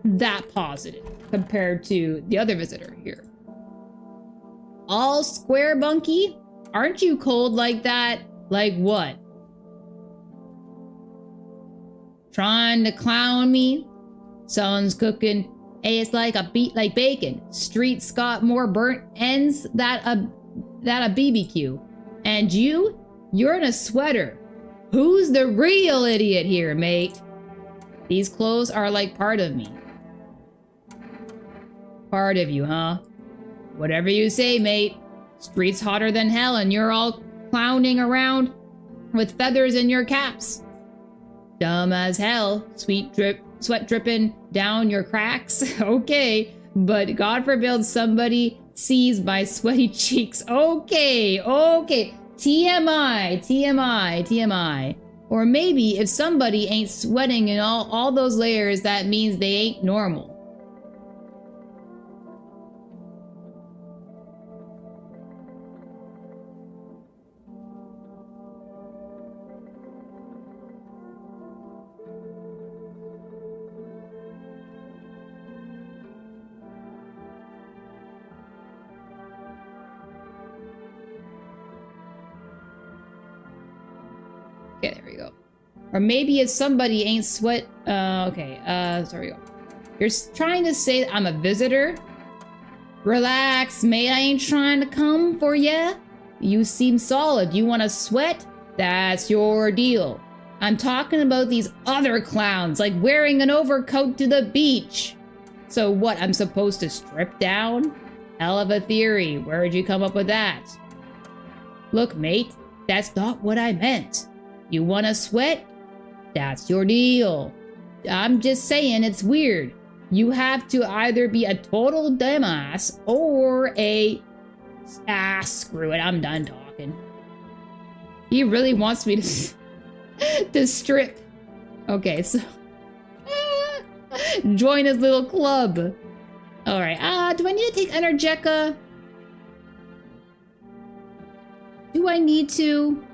that positive compared to the other visitor here. All square, Bunky? Aren't you cold like that? Like what? Trying to clown me? Sun's cooking. Hey, it's like like bacon. Streets got more burnt ends than a BBQ. And you're in a sweater. Who's the real idiot here, mate? These clothes are like part of me. Part of you, huh? Whatever you say, mate. Street's hotter than hell and you're all clowning around with feathers in your caps. Dumb as hell. Sweat dripping down your cracks. Okay, but God forbid somebody sees my sweaty cheeks. Okay. TMI. Or maybe if somebody ain't sweating in all those layers, that means they ain't normal. Okay, there we go. Or maybe if somebody ain't sorry, go. You're trying to say I'm a visitor? Relax, mate, I ain't trying to come for ya. You seem solid. You want to sweat? That's your deal. I'm talking about these other clowns, like wearing an overcoat to the beach. So what, I'm supposed to strip down? Hell of a theory. Where'd you come up with that? Look, mate, that's not what I meant. You want to sweat? That's your deal. I'm just saying it's weird. You have to either be a total dumbass or a... screw it, I'm done talking. He really wants me to, to strip. Okay, so... join his little club. Alright, do I need to take Energeca? Do I need to?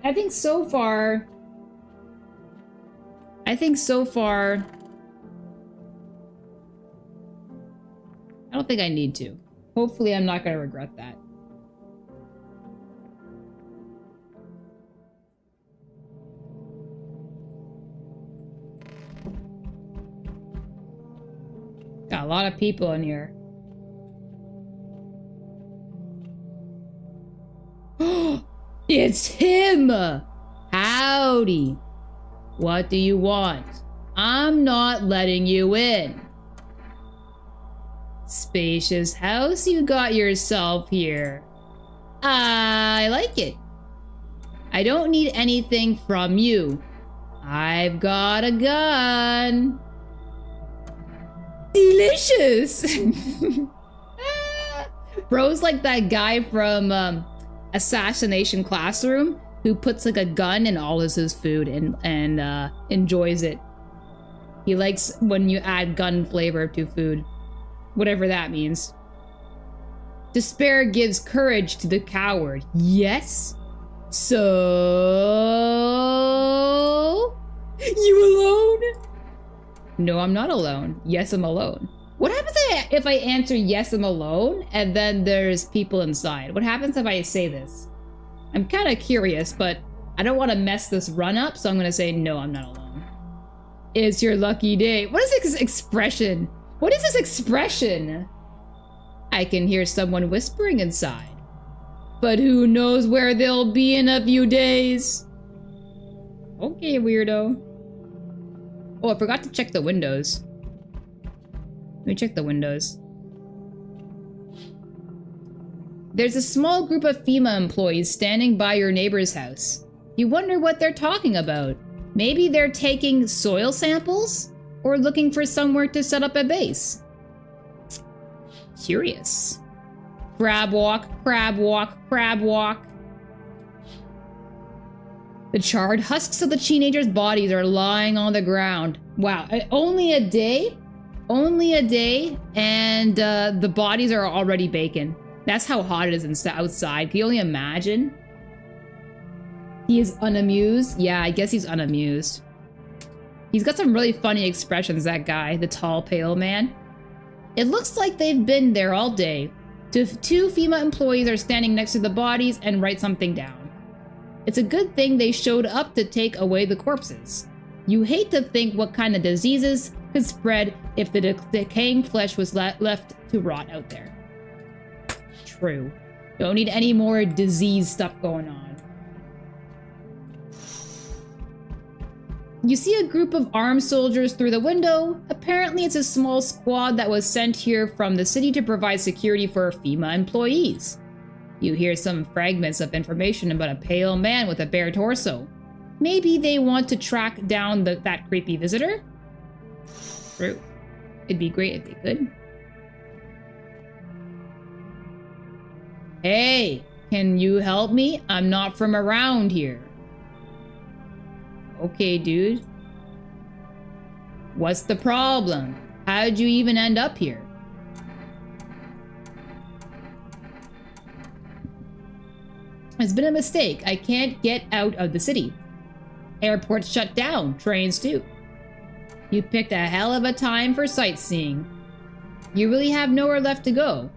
I think so far, I don't think I need to. Hopefully I'm not going to regret that. got a lot of people in here. It's him! Howdy. What do you want? I'm not letting you in. Spacious house you got yourself here. I like it. I don't need anything from you. I've got a gun. Delicious! Bro's like that guy from Assassination Classroom who puts like a gun in all of his food and enjoys it. He likes when you add gun flavor to food. Whatever that means. Despair gives courage to the coward. Yes? So... You alone? No, I'm not alone. Yes, I'm alone. What happens if I answer yes, I'm alone, and then there's people inside? What happens if I say this? I'm kind of curious, but I don't want to mess this run up, so I'm going to say no, I'm not alone. It's your lucky day. What is this expression? What is this expression? I can hear someone whispering inside. But who knows where they'll be in a few days? Okay, weirdo. Oh, I forgot to check the windows. Let me check the windows. There's a small group of FEMA employees standing by your neighbor's house. You wonder what they're talking about. Maybe they're taking soil samples? Or looking for somewhere to set up a base? Curious. Crab walk, crab walk, crab walk. The charred husks of the teenagers' bodies are lying on the ground. Wow, only a day? Only a day, and the bodies are already bacon. That's how hot it is outside. Can you only imagine? He is unamused? Yeah, I guess he's unamused. He's got some really funny expressions, that guy, the tall, pale man. It looks like they've been there all day. Two FEMA employees are standing next to the bodies and write something down. It's a good thing they showed up to take away the corpses. You hate to think what kind of diseases could spread if the decaying flesh was left to rot out there. True. Don't need any more disease stuff going on. You see a group of armed soldiers through the window. Apparently it's a small squad that was sent here from the city to provide security for FEMA employees. You hear some fragments of information about a pale man with a bare torso. Maybe they want to track down that creepy visitor? True. It'd be great if they could. Hey, can you help me? I'm not from around here. Okay, dude. What's the problem? How'd you even end up here? It's been a mistake. I can't get out of the city. Airports shut down. Trains too. You picked a hell of a time for sightseeing. You really have nowhere left to go.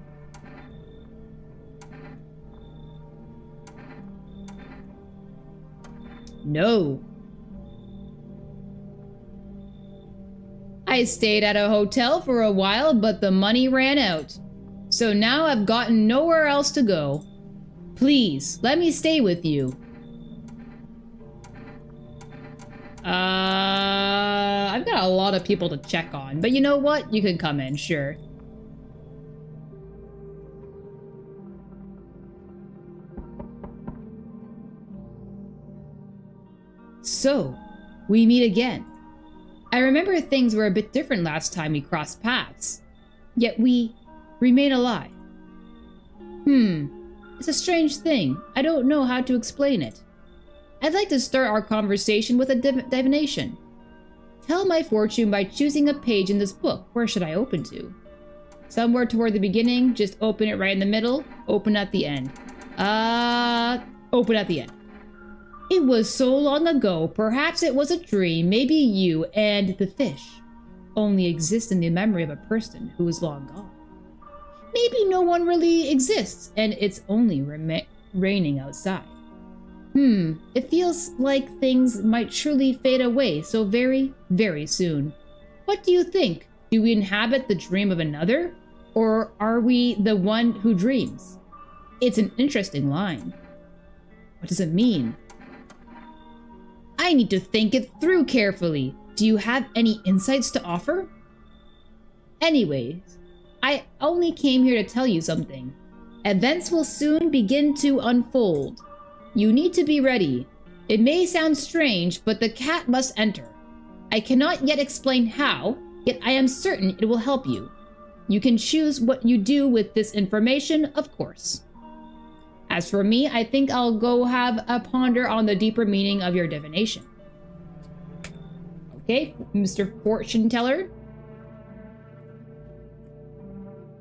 No. I stayed at a hotel for a while, but the money ran out. So now I've gotten nowhere else to go. Please, let me stay with you. I've got a lot of people to check on, but you know what? You can come in, sure. So, we meet again. I remember things were a bit different last time we crossed paths. Yet we remain alive. It's a strange thing. I don't know how to explain it. I'd like to start our conversation with a divination. Tell my fortune by choosing a page in this book. Where should I open to? Somewhere toward the beginning, just open it right in the middle, open at the end. Open at the end. It was so long ago, perhaps it was a dream, maybe you and the fish only exist in the memory of a person who is long gone. Maybe no one really exists, and it's only raining outside. It feels like things might surely fade away so very, very soon. What do you think? Do we inhabit the dream of another? Or are we the one who dreams? It's an interesting line. What does it mean? I need to think it through carefully. Do you have any insights to offer? Anyways, I only came here to tell you something. Events will soon begin to unfold. You need to be ready. It may sound strange, but the cat must enter. I cannot yet explain how, yet I am certain it will help you. You can choose what you do with this information, of course. As for me, I think I'll go have a ponder on the deeper meaning of your divination. Okay, Mr. Fortune Teller.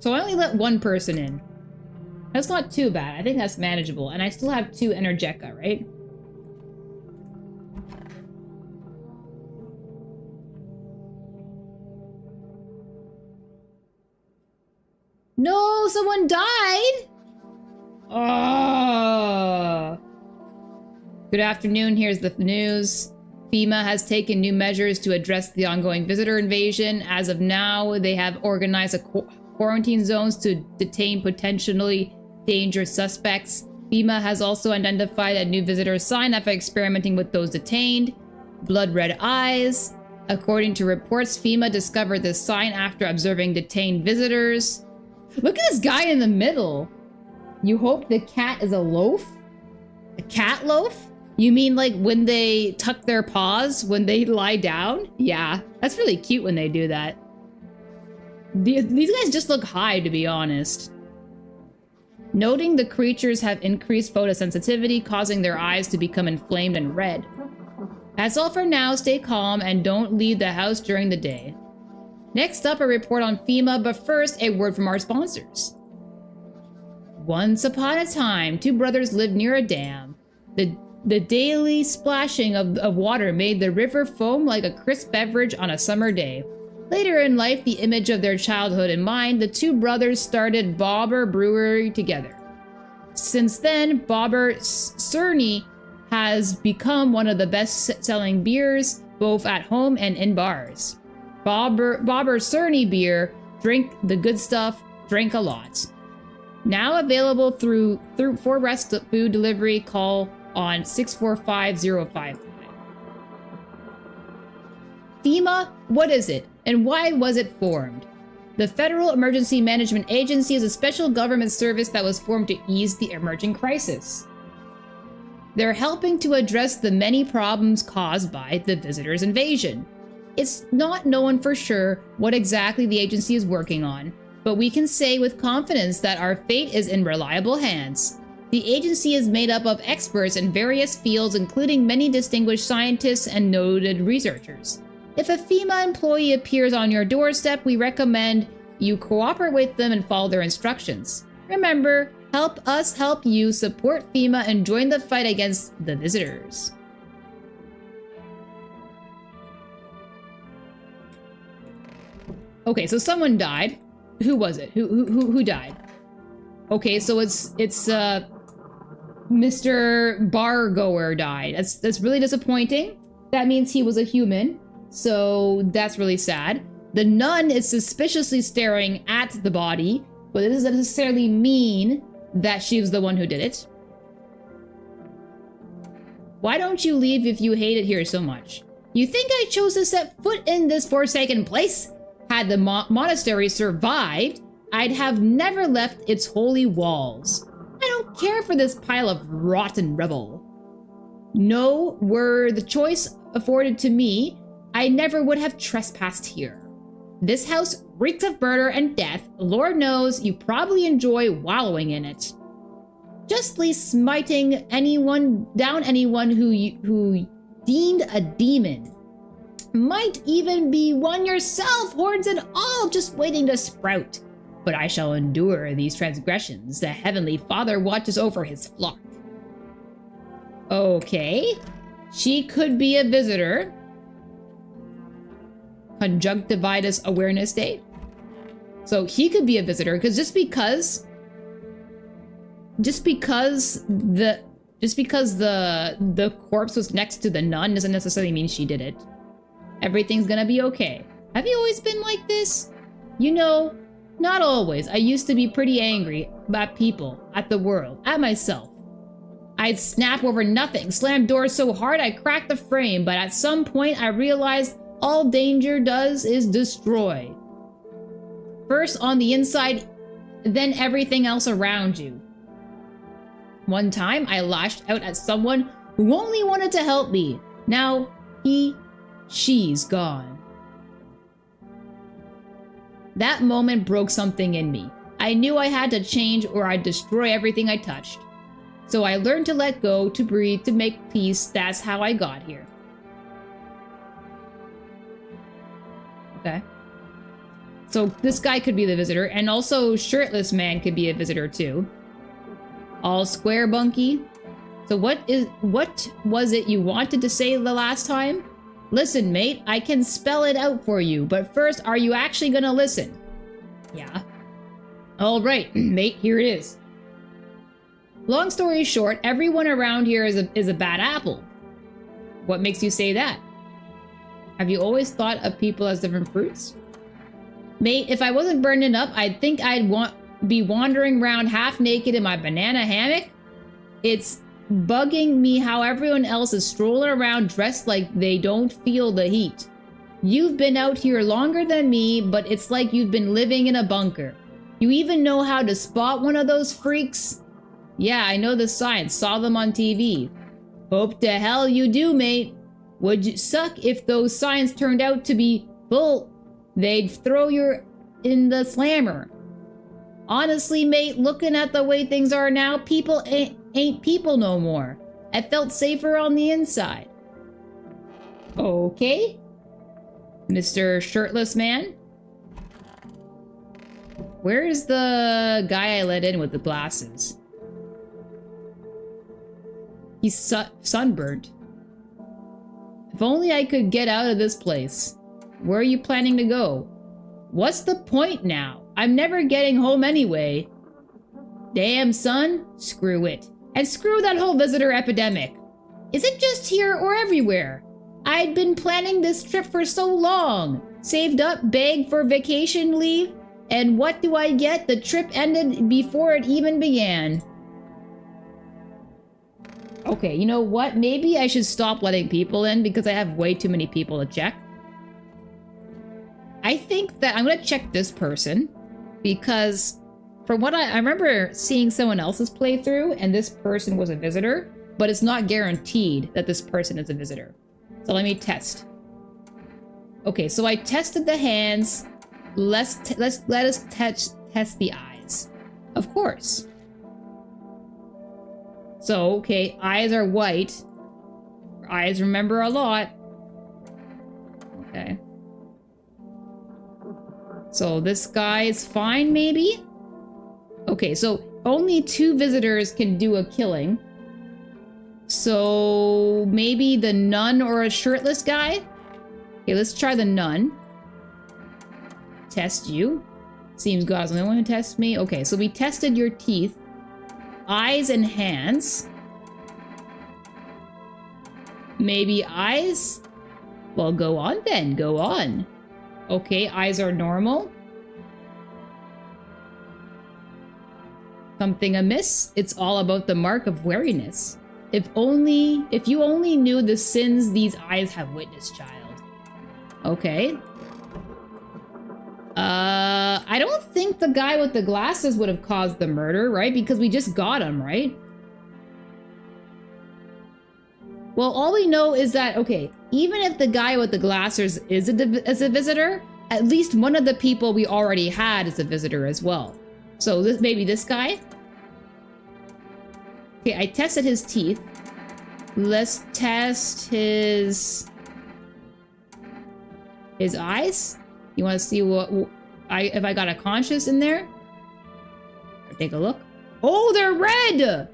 So I only let one person in. That's not too bad. I think that's manageable. And I still have 2 Energeca, right? No, someone died! Oh. Good afternoon, here's the news. FEMA has taken new measures to address the ongoing visitor invasion. As of now, they have organized quarantine zones to detain potentially dangerous suspects. FEMA has also identified a new visitor sign after experimenting with those detained. Blood red eyes. According to reports, FEMA discovered this sign after observing detained visitors. Look at this guy in the middle. You hope the cat is a loaf? A cat loaf? You mean like when they tuck their paws when they lie down? Yeah, that's really cute when they do that. These guys just look high, to be honest. Noting the creatures have increased photosensitivity, causing their eyes to become inflamed and red. That's all for now. Stay calm and don't leave the house during the day. Next up, a report on FEMA, but first, a word from our sponsors. Once upon a time, 2 brothers lived near a dam. The daily splashing of water made the river foam like a crisp beverage on a summer day. Later in life, the image of their childhood in mind, the 2 brothers started Bobber Brewery together. Since then, Bobber Cerny has become one of the best-selling beers, both at home and in bars. Bobber Cerny beer, drink the good stuff, drink a lot. Now available through 4 Rest Food Delivery. Call on 645-055. FEMA, what is it, and why was it formed? The Federal Emergency Management Agency is a special government service that was formed to ease the emerging crisis. They're helping to address the many problems caused by the visitors' invasion. It's not known for sure what exactly the agency is working on, but we can say with confidence that our fate is in reliable hands. The agency is made up of experts in various fields, including many distinguished scientists and noted researchers. If a FEMA employee appears on your doorstep, we recommend you cooperate with them and follow their instructions. Remember, help us help you, support FEMA, and join the fight against the visitors. Okay, so someone died. Who was it? Who died? Okay, so it's Mr. Bargoer died. That's really disappointing. That means he was a human, so that's really sad. The nun is suspiciously staring at the body, but it doesn't necessarily mean that she was the one who did it. Why don't you leave if you hate it here so much? You think I chose to set foot in this forsaken place? Had the monastery survived, I'd have never left its holy walls. I don't care for this pile of rotten rubble. No, were the choice afforded to me, I never would have trespassed here. This house reeks of murder and death. Lord knows you probably enjoy wallowing in it. Justly smiting anyone who deemed a demon. Might even be one yourself, horns and all, just waiting to sprout. But I shall endure these transgressions. The Heavenly Father watches over his flock. Okay. She could be a visitor. Conjunctivitis Awareness Day. So he could be a visitor, because just because the corpse was next to the nun doesn't necessarily mean she did it. Everything's gonna be okay. Have you always been like this? You know, not always. I used to be pretty angry at people, at the world, at myself. I'd snap over nothing, slam doors so hard I cracked the frame, but at some point I realized all danger does is destroy. First on the inside, then everything else around you. One time I lashed out at someone who only wanted to help me. Now she's gone. That moment broke something in me. I knew I had to change or I'd destroy everything I touched. So I learned to let go, to breathe, to make peace. That's how I got here. Okay. So this guy could be the visitor, and also shirtless man could be a visitor too. All square, Bunky. So what was it you wanted to say the last time? Listen, mate, I can spell it out for you, but first, are you actually gonna listen? Yeah. All right, mate, here it is. Long story short, everyone around here is a bad apple. What makes you say that? Have you always thought of people as different fruits? Mate, if I wasn't burning up, I'd think I'd be wandering around half naked in my banana hammock. It's bugging me how everyone else is strolling around dressed like they don't feel the heat. You've been out here longer than me, but it's like you've been living in a bunker. You even know how to spot one of those freaks? Yeah, I know the signs. Saw them on TV. Hope to hell you do, mate. Would you suck if those signs turned out to be bull? They'd throw you in the slammer. Honestly, mate, looking at the way things are now, people ain't people no more. I felt safer on the inside. Okay. Mr. Shirtless Man? Where's the guy I let in with the glasses? He's sunburnt. If only I could get out of this place. Where are you planning to go? What's the point now? I'm never getting home anyway. Damn, son. Screw it. And screw that whole visitor epidemic. Is it just here or everywhere? I'd been planning this trip for so long. Saved up, begged for vacation leave. And what do I get? The trip ended before it even began. Okay, you know what? Maybe I should stop letting people in because I have way too many people to check. I think that I'm gonna check this person because from what I remember seeing someone else's playthrough and this person was a visitor, but it's not guaranteed that this person is a visitor. So let me test. Okay, so I tested the hands. Let us test the eyes. Of course. So, okay, eyes are white. Eyes remember a lot. Okay. So this guy is fine, maybe? Okay, so only 2 visitors can do a killing. So maybe the nun or a shirtless guy? Okay, let's try the nun. Test you. Seems God's the only one who tests me. Okay, so we tested your teeth. Eyes and hands. Maybe eyes? Well, go on then. Go on. Okay, eyes are normal. Something amiss? It's all about the mark of wariness. If you only knew the sins these eyes have witnessed, child. Okay. I don't think the guy with the glasses would have caused the murder, right? Because we just got him, right? Well, all we know is that, okay, even if the guy with the glasses is a visitor, at least one of the people we already had is a visitor as well. So maybe this guy? Okay, I tested his teeth. Let's test his eyes. You want to see if I got a conscious in there? Take a look. Oh, they're red!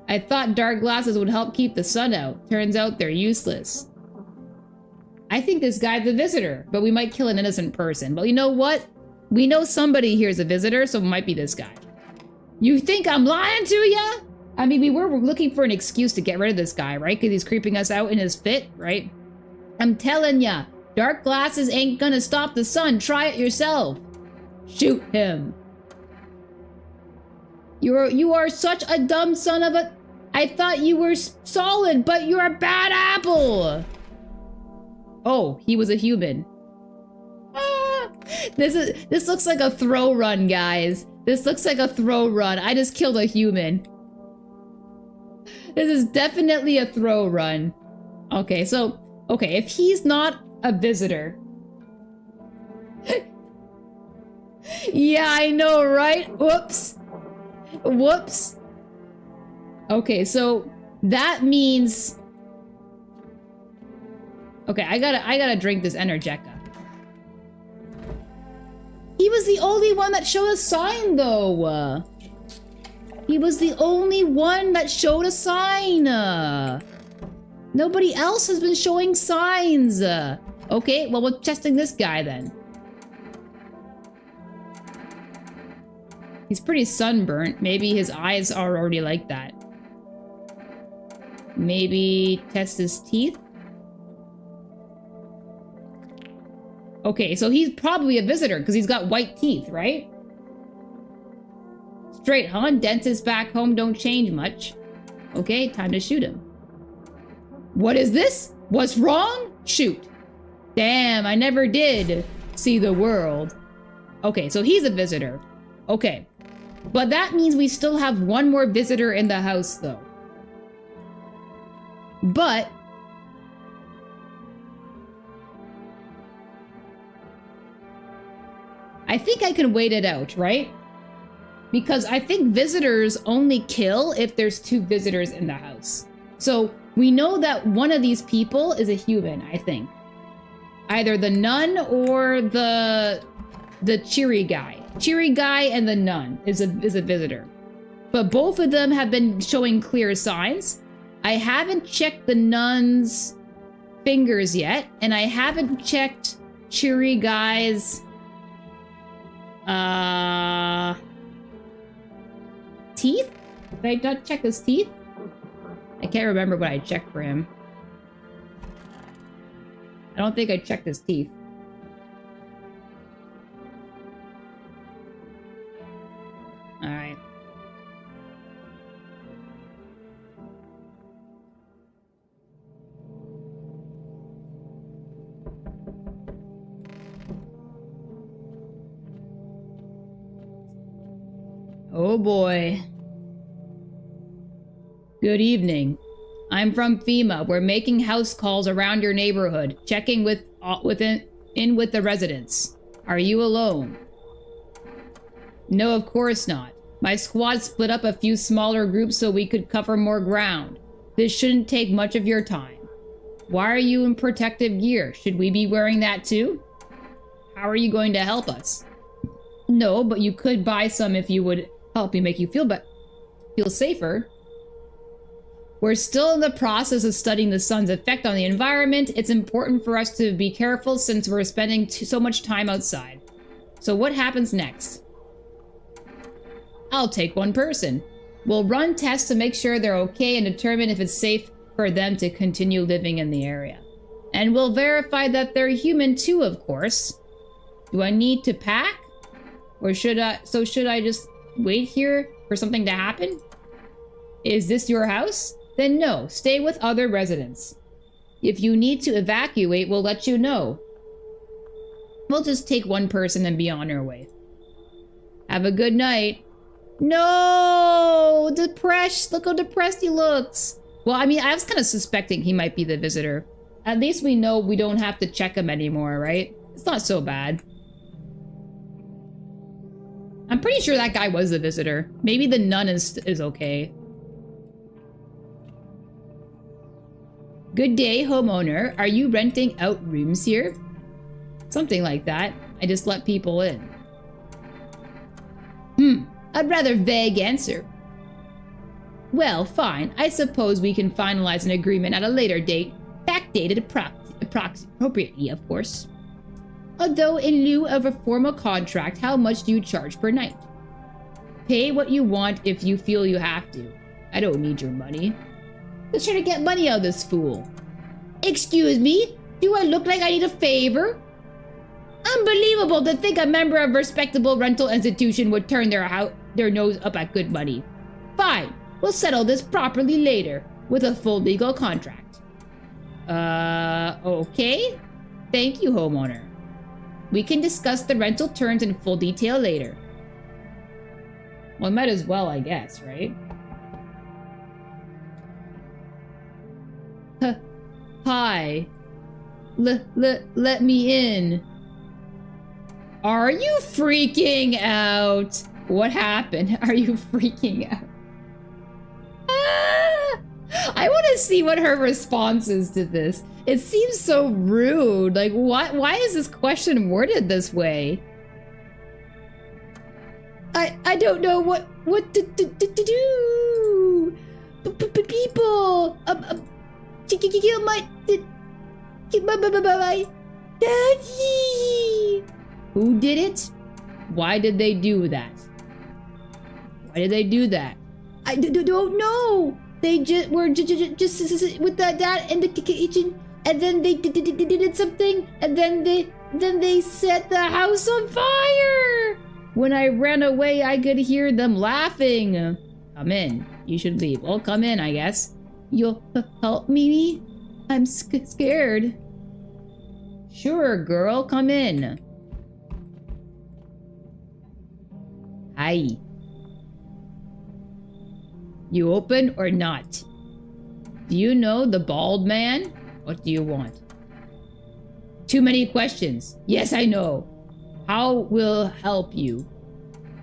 I thought dark glasses would help keep the sun out. Turns out they're useless. I think this guy's a visitor, but we might kill an innocent person. But you know what? We know somebody here is a visitor, so it might be this guy. You think I'm lying to ya? I mean, we were looking for an excuse to get rid of this guy, right? Because he's creeping us out in his fit, right? I'm telling ya, dark glasses ain't gonna stop the sun. Try it yourself. Shoot him. You are such a dumb son of a... I thought you were solid, but you're a bad apple. Oh, he was a human. Ah, this looks like a throw run, guys. This looks like a throw run. I just killed a human. This is definitely a throw run. Okay, so... Okay, if he's not a visitor... Yeah, I know, right? Whoops. Whoops. Okay, so that means... Okay, I gotta drink this Energeca. He was the only one that showed a sign, though. He was the only one that showed a sign. Nobody else has been showing signs. Okay, well, we're testing this guy then. He's pretty sunburnt. Maybe his eyes are already like that. Maybe test his teeth. Okay, so he's probably a visitor because he's got white teeth, right? Straight, huh? Dentists back home don't change much. Okay, time to shoot him. What is this? What's wrong? Shoot. Damn, I never did see the world. Okay, so he's a visitor. Okay. But that means we still have one more visitor in the house, though. But... I think I can wait it out, right? Because I think visitors only kill if there's 2 visitors in the house. So we know that one of these people is a human, I think. Either the nun or the cheery guy. Cheery guy and the nun is a visitor. But both of them have been showing clear signs. I haven't checked the nun's fingers yet, and I haven't checked cheery guy's teeth? Did I not check his teeth? I can't remember what I checked for him. I don't think I checked his teeth. Alright. Oh boy. Good evening. I'm from FEMA. We're making house calls around your neighborhood, checking with the residents. Are you alone? No, of course not. My squad split up a few smaller groups so we could cover more ground. This shouldn't take much of your time. Why are you in protective gear? Should we be wearing that too? How are you going to help us? No, but you could buy some if you would help me make you feel safer. We're still in the process of studying the sun's effect on the environment. It's important for us to be careful since we're spending so much time outside. So what happens next? I'll take one person. We'll run tests to make sure they're okay and determine if it's safe for them to continue living in the area. And we'll verify that they're human too, of course. Do I need to pack? Or should I just wait here for something to happen? Is this your house? Then no, stay with other residents. If you need to evacuate, we'll let you know. We'll just take one person and be on our way. Have a good night. No! Depressed! Look how depressed he looks! Well, I mean, I was kind of suspecting he might be the visitor. At least we know we don't have to check him anymore, right? It's not so bad. I'm pretty sure that guy was the visitor. Maybe the nun is okay. Good day, homeowner. Are you renting out rooms here? Something like that. I just let people in. I'd rather vague answer. Well, fine. I suppose we can finalize an agreement at a later date. Backdated appropriately, of course. Although, in lieu of a formal contract, how much do you charge per night? Pay what you want if you feel you have to. I don't need your money. Let's try to get money out of this fool. Excuse me? Do I look like I need a favor? Unbelievable to think a member of a respectable rental institution would turn their nose up at good money. Fine, we'll settle this properly later, with a full legal contract. Okay? Thank you, homeowner. We can discuss the rental terms in full detail later. Well, might as well, I guess, right? Hi. Let me in. Are you freaking out? What happened? Are you freaking out? Ah! I want to see what her response is to this. It seems so rude. Like, what? Why is this question worded this way? I don't know what to do. People, kill my daddy. Who did it? Why did they do that? Why did they do that? I don't know. They just were just with that dad in the kitchen, and then they did something, and then they set the house on fire. When I ran away, I could hear them laughing. Come in. You should leave. Well, come in, I guess. You'll help me? I'm scared. Sure, girl. Come in. Hi. You open or not? Do you know the bald man? What do you want? Too many questions. Yes, I know. How will help you?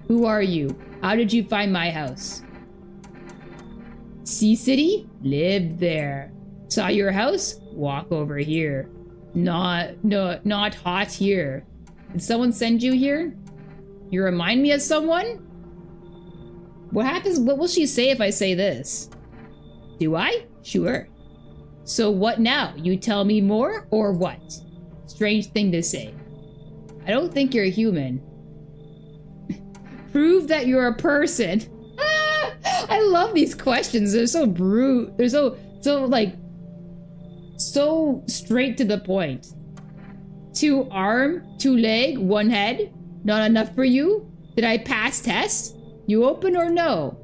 Who are you? How did you find my house? Sea City? Lived there. Saw your house? Walk over here. Not hot here. Did someone send you here? You remind me of someone? What happens? What will she say if I say this? Do I? Sure. So what now? You tell me more or what? Strange thing to say. I don't think you're human. Prove that you're a person. Ah, I love these questions. They're so brute. They're so straight to the point. 2 arm, 2 leg, 1 head. Not enough for you? Did I pass test? You open or no?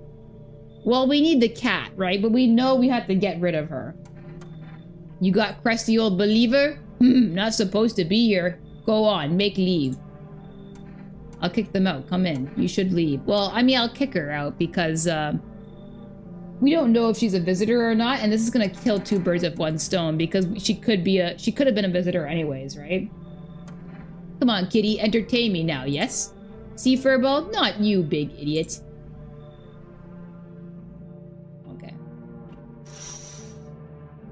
Well, we need the cat, right? But we know we have to get rid of her. You got crusty old believer? Not supposed to be here. Go on, make leave. I'll kick them out. Come in. You should leave. Well, I mean, I'll kick her out because we don't know if she's a visitor or not, and this is gonna kill 2 birds with 1 stone because she could have been a visitor anyways, right? Come on, kitty, entertain me now, yes? See, Furball? Not you, big idiot. Okay.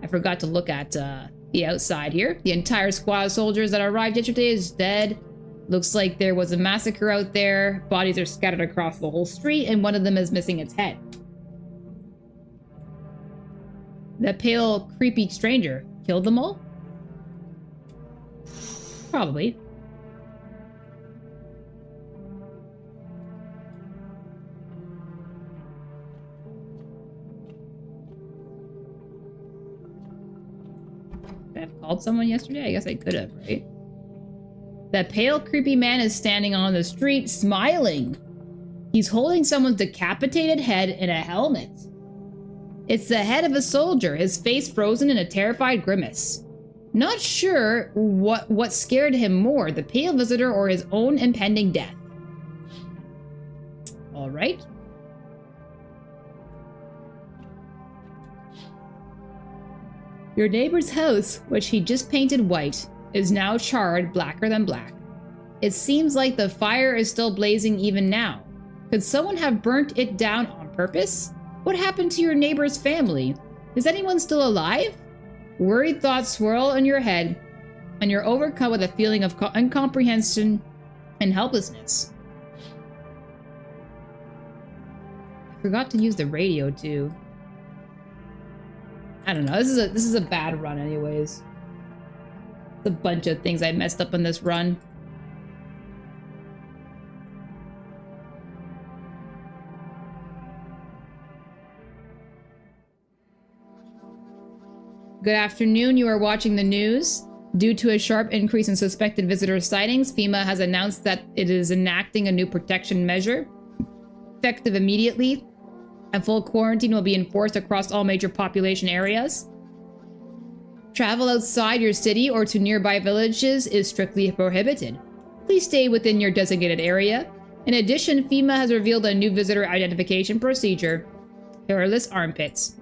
I forgot to look at the outside here. The entire squad of soldiers that arrived yesterday is dead. Looks like there was a massacre out there. Bodies are scattered across the whole street, and one of them is missing its head. That pale, creepy stranger killed them all? Probably. Could I have called someone yesterday? I guess I could have, right? That pale, creepy man is standing on the street, smiling. He's holding someone's decapitated head in a helmet. It's the head of a soldier, his face frozen in a terrified grimace. Not sure what scared him more, the pale visitor or his own impending death. All right. Your neighbor's house, which he just painted white, is now charred blacker than black. It seems like the fire is still blazing even now. Could someone have burnt it down on purpose? What happened to your neighbor's family? Is anyone still alive? Worried thoughts swirl in your head, and you're overcome with a feeling of incomprehension and helplessness. I forgot to use the radio too. I don't know. This is a bad run, anyways. It's a bunch of things I messed up on this run. Good afternoon. You are watching the news. Due to a sharp increase in suspected visitor sightings, FEMA has announced that it is enacting a new protection measure. Effective immediately, a full quarantine will be enforced across all major population areas. Travel outside your city or to nearby villages is strictly prohibited. Please stay within your designated area. In addition, FEMA has revealed a new visitor identification procedure: hairless armpits.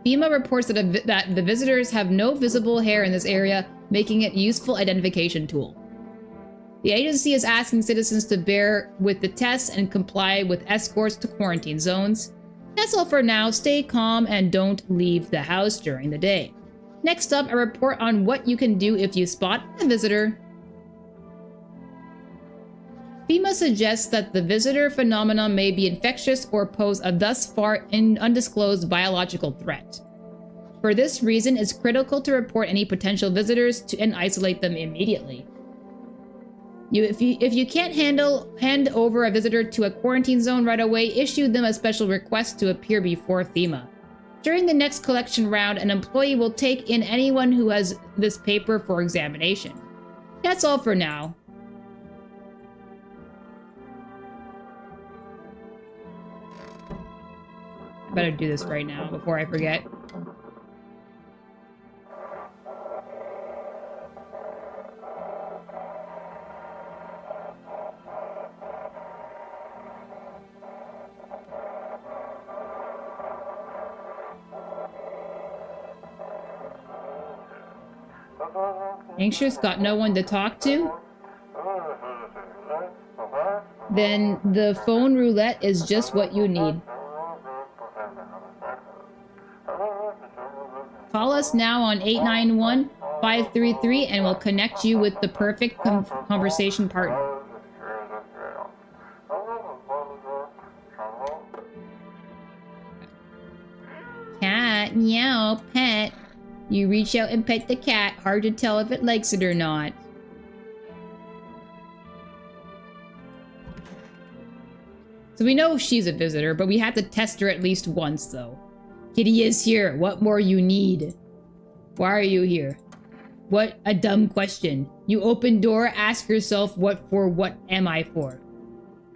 FEMA reports that the visitors have no visible hair in this area, making it a useful identification tool. The agency is asking citizens to bear with the tests and comply with escorts to quarantine zones. That's all for now. Stay calm and don't leave the house during the day. Next up, a report on what you can do if you spot a visitor. FEMA suggests that the visitor phenomenon may be infectious or pose a thus far undisclosed biological threat. For this reason, it's critical to report any potential visitors and isolate them immediately. If you can't hand over a visitor to a quarantine zone right away, issue them a special request to appear before FEMA. During the next collection round, an employee will take in anyone who has this paper for examination. That's all for now. I better do this right now before I forget. Anxious, got no one to talk to? Then the phone roulette is just what you need. Call us now on 891-533 and we'll connect you with the perfect conversation partner. Cat, meow, pet. You reach out and pet the cat. Hard to tell if it likes it or not. So we know she's a visitor, but we have to test her at least once, though. Kitty is here. What more you need? Why are you here? What a dumb question. You open door, ask yourself what am I for?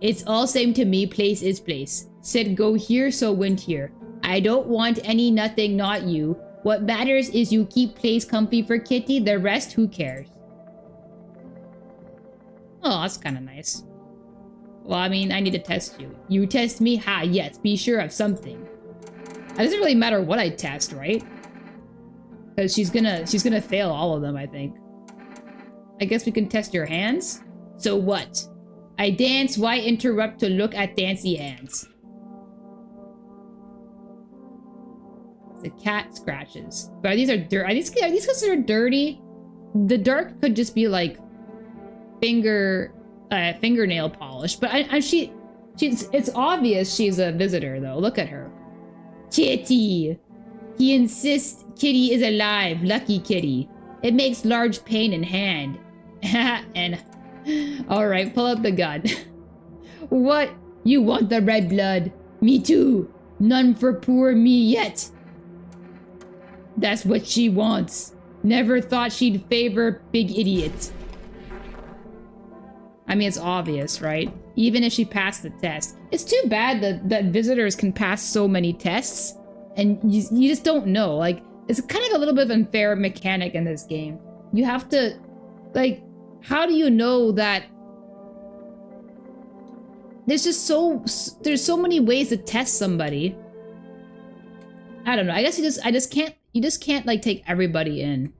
It's all same to me, place is place. Said go here, so went here. I don't want any nothing, not you. What matters is you keep place comfy for Kitty, the rest who cares? Oh, that's kind of nice. Well, I mean, I need to test you. You test me? Ha, yes, be sure of something. It doesn't really matter what I test, right? Because she's gonna fail all of them, I think. I guess we can test your hands? So what? I dance, why interrupt to look at dancy hands? The cat scratches. But are these considered dirty? The dark could just be like fingernail polish. But it's obvious she's a visitor though. Look at her. Kitty. He insists Kitty is alive. Lucky Kitty. It makes large pain in hand. And all right, pull out the gun. What? You want the red blood? Me too. None for poor me yet. That's what she wants. Never thought she'd favor big idiot. I mean, it's obvious, right? Even if she passed the test. It's too bad that visitors can pass so many tests. And you just don't know. Like, it's kind of a little bit of unfair mechanic in this game. You have to... Like, how do you know that... There's so many ways to test somebody. I don't know. I guess you just can't like take everybody in.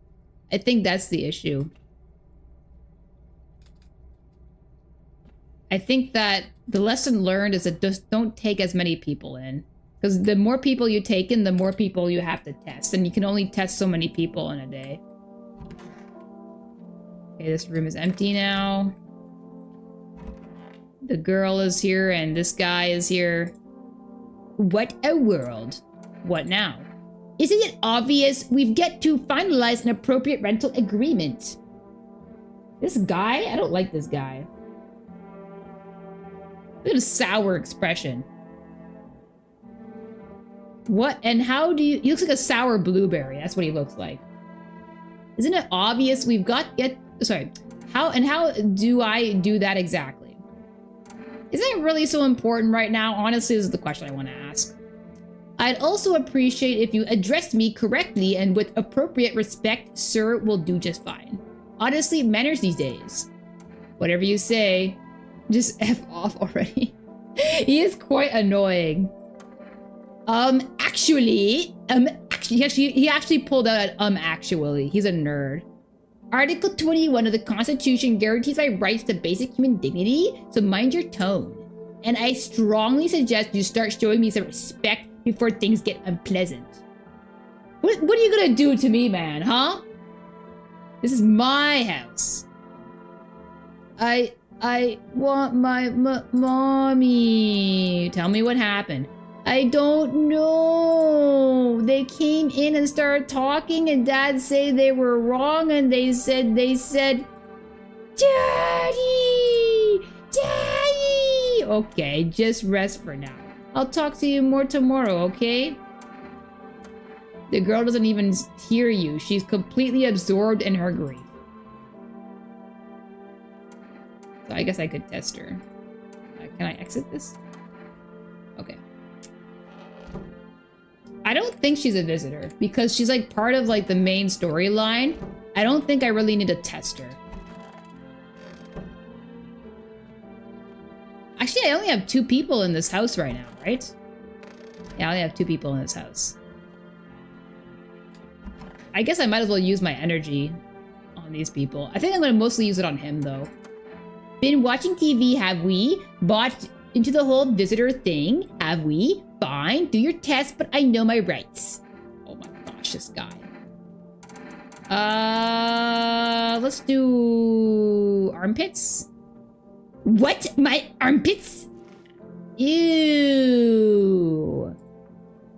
I think that's the issue. I think that the lesson learned is that just don't take as many people in. Because the more people you take in, the more people you have to test. And you can only test so many people in a day. Okay, this room is empty now. The girl is here and this guy is here. What a world. What now? Isn't it obvious? We've got to finalize an appropriate rental agreement. This guy? I don't like this guy. Look at a sour expression. What? And how do you... He looks like a sour blueberry. That's what he looks like. Isn't it obvious we've got sorry. How do I do that exactly? Isn't it really so important right now? Honestly, this is the question I want to ask. I'd also appreciate if you addressed me correctly and with appropriate respect, sir will do just fine. Honestly, manners these days. Whatever you say, just F off already. He is quite annoying. Actually, he actually pulled out an actually. He's a nerd. Article 21 of the Constitution guarantees my rights to basic human dignity, so mind your tone. And I strongly suggest you start showing me some respect before things get unpleasant. What are you gonna do to me, man, huh? This is my house. I want my mommy. Tell me what happened. I don't know. They came in and started talking and Dad said they were wrong and they said, Daddy! Daddy! Okay, just rest for now. I'll talk to you more tomorrow, okay? The girl doesn't even hear you. She's completely absorbed in her grief. So I guess I could test her. Can I exit this? Okay. I don't think she's a visitor because she's like part of like the main storyline. I don't think I really need to test her. Actually, I only have 2 people in this house right now, right? Yeah, I only have 2 people in this house. I guess I might as well use my energy on these people. I think I'm going to mostly use it on him, though. Been watching TV, have we? Bought into the whole visitor thing, have we? Fine, do your test, but I know my rights. Oh my gosh, this guy. Let's do armpits. What? My armpits? Ew.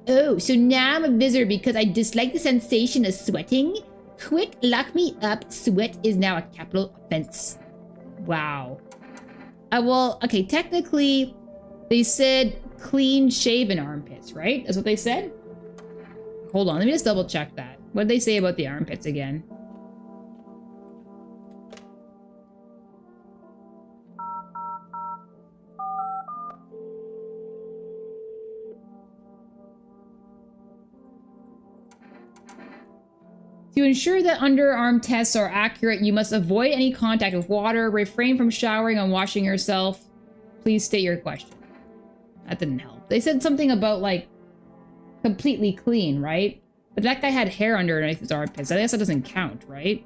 Oh, so now I'm a visitor because I dislike the sensation of sweating? Quick, lock me up. Sweat is now a capital offense. Wow. Well, okay, technically, they said clean-shaven armpits, right? That's what they said? Hold on, let me just double-check that. What did they say about the armpits again? To ensure that underarm tests are accurate, you must avoid any contact with water, refrain from showering and washing yourself. Please state your question. That didn't help. They said something about, like, completely clean, right? But that guy had hair underneath his armpits. I guess that doesn't count, right?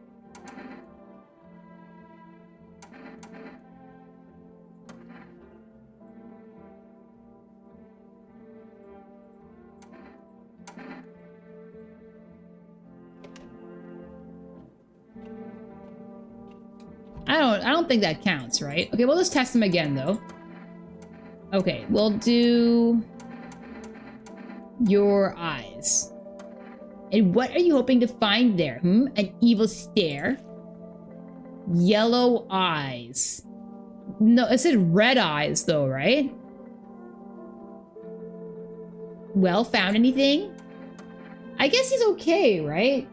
I don't think that counts, right? Okay, we'll just test them again, though. Okay, we'll do your eyes. And what are you hoping to find there? An evil stare? Yellow eyes. No, it said red eyes, though, right? Well, found anything? I guess he's okay, right?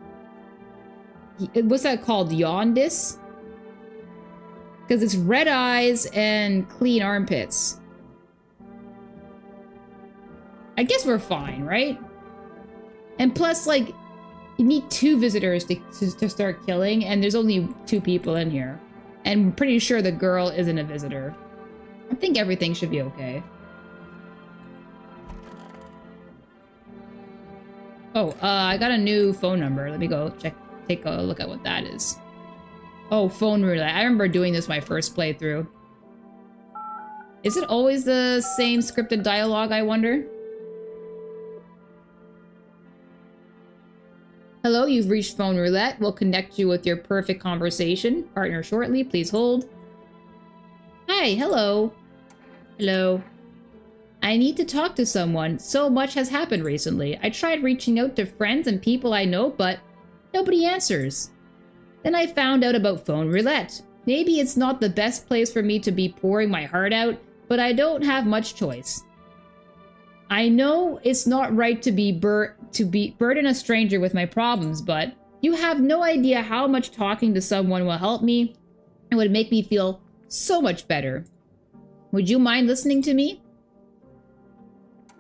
What's that called? Jaundice? Because it's red eyes and clean armpits. I guess we're fine, right? And plus, like, you need 2 visitors to start killing, and there's only 2 people in here. And I'm pretty sure the girl isn't a visitor. I think everything should be okay. Oh, I got a new phone number. Let me go take a look at what that is. Oh, phone roulette. I remember doing this my first playthrough. Is it always the same scripted dialogue, I wonder? Hello, you've reached phone roulette. We'll connect you with your perfect conversation partner shortly. Please hold. Hi, hello. Hello. I need to talk to someone. So much has happened recently. I tried reaching out to friends and people I know, but nobody answers. Then I found out about phone roulette. Maybe it's not the best place for me to be pouring my heart out, but I don't have much choice. I know it's not right to burden a stranger with my problems, but You have no idea how much talking to someone will help me and would make me feel so much better. Would you mind listening to me?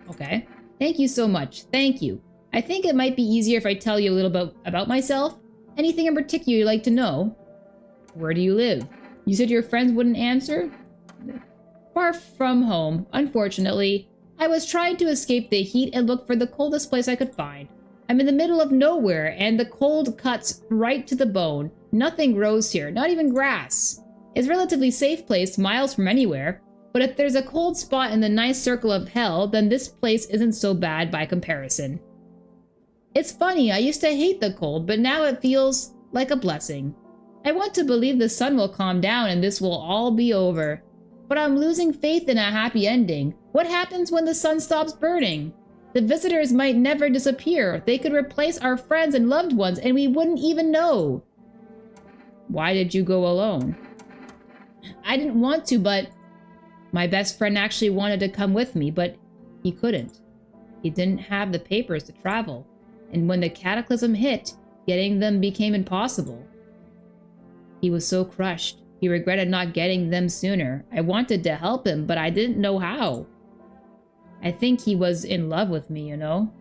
Okay. Thank you so much. Thank you. I think it might be easier if I tell you a little bit about myself. Anything in particular you'd like to know? Where do you live? You said your friends wouldn't answer? Far from home, unfortunately. I was trying to escape the heat and look for the coldest place I could find. I'm in the middle of nowhere, and the cold cuts right to the bone. Nothing grows here, not even grass. It's a relatively safe place, miles from anywhere. But if there's a cold spot in the nice circle of hell, then this place isn't so bad by comparison. It's funny, I used to hate the cold, but now it feels like a blessing. I want to believe the sun will calm down and this will all be over. But I'm losing faith in a happy ending. What happens when the sun stops burning? The visitors might never disappear. They could replace our friends and loved ones and we wouldn't even know. Why did you go alone? I didn't want to, but my best friend actually wanted to come with me, but he couldn't. He didn't have the papers to travel, and when the cataclysm hit, getting them became impossible. He was so crushed. He regretted not getting them sooner. I wanted to help him, but I didn't know how. I think he was in love with me, you know?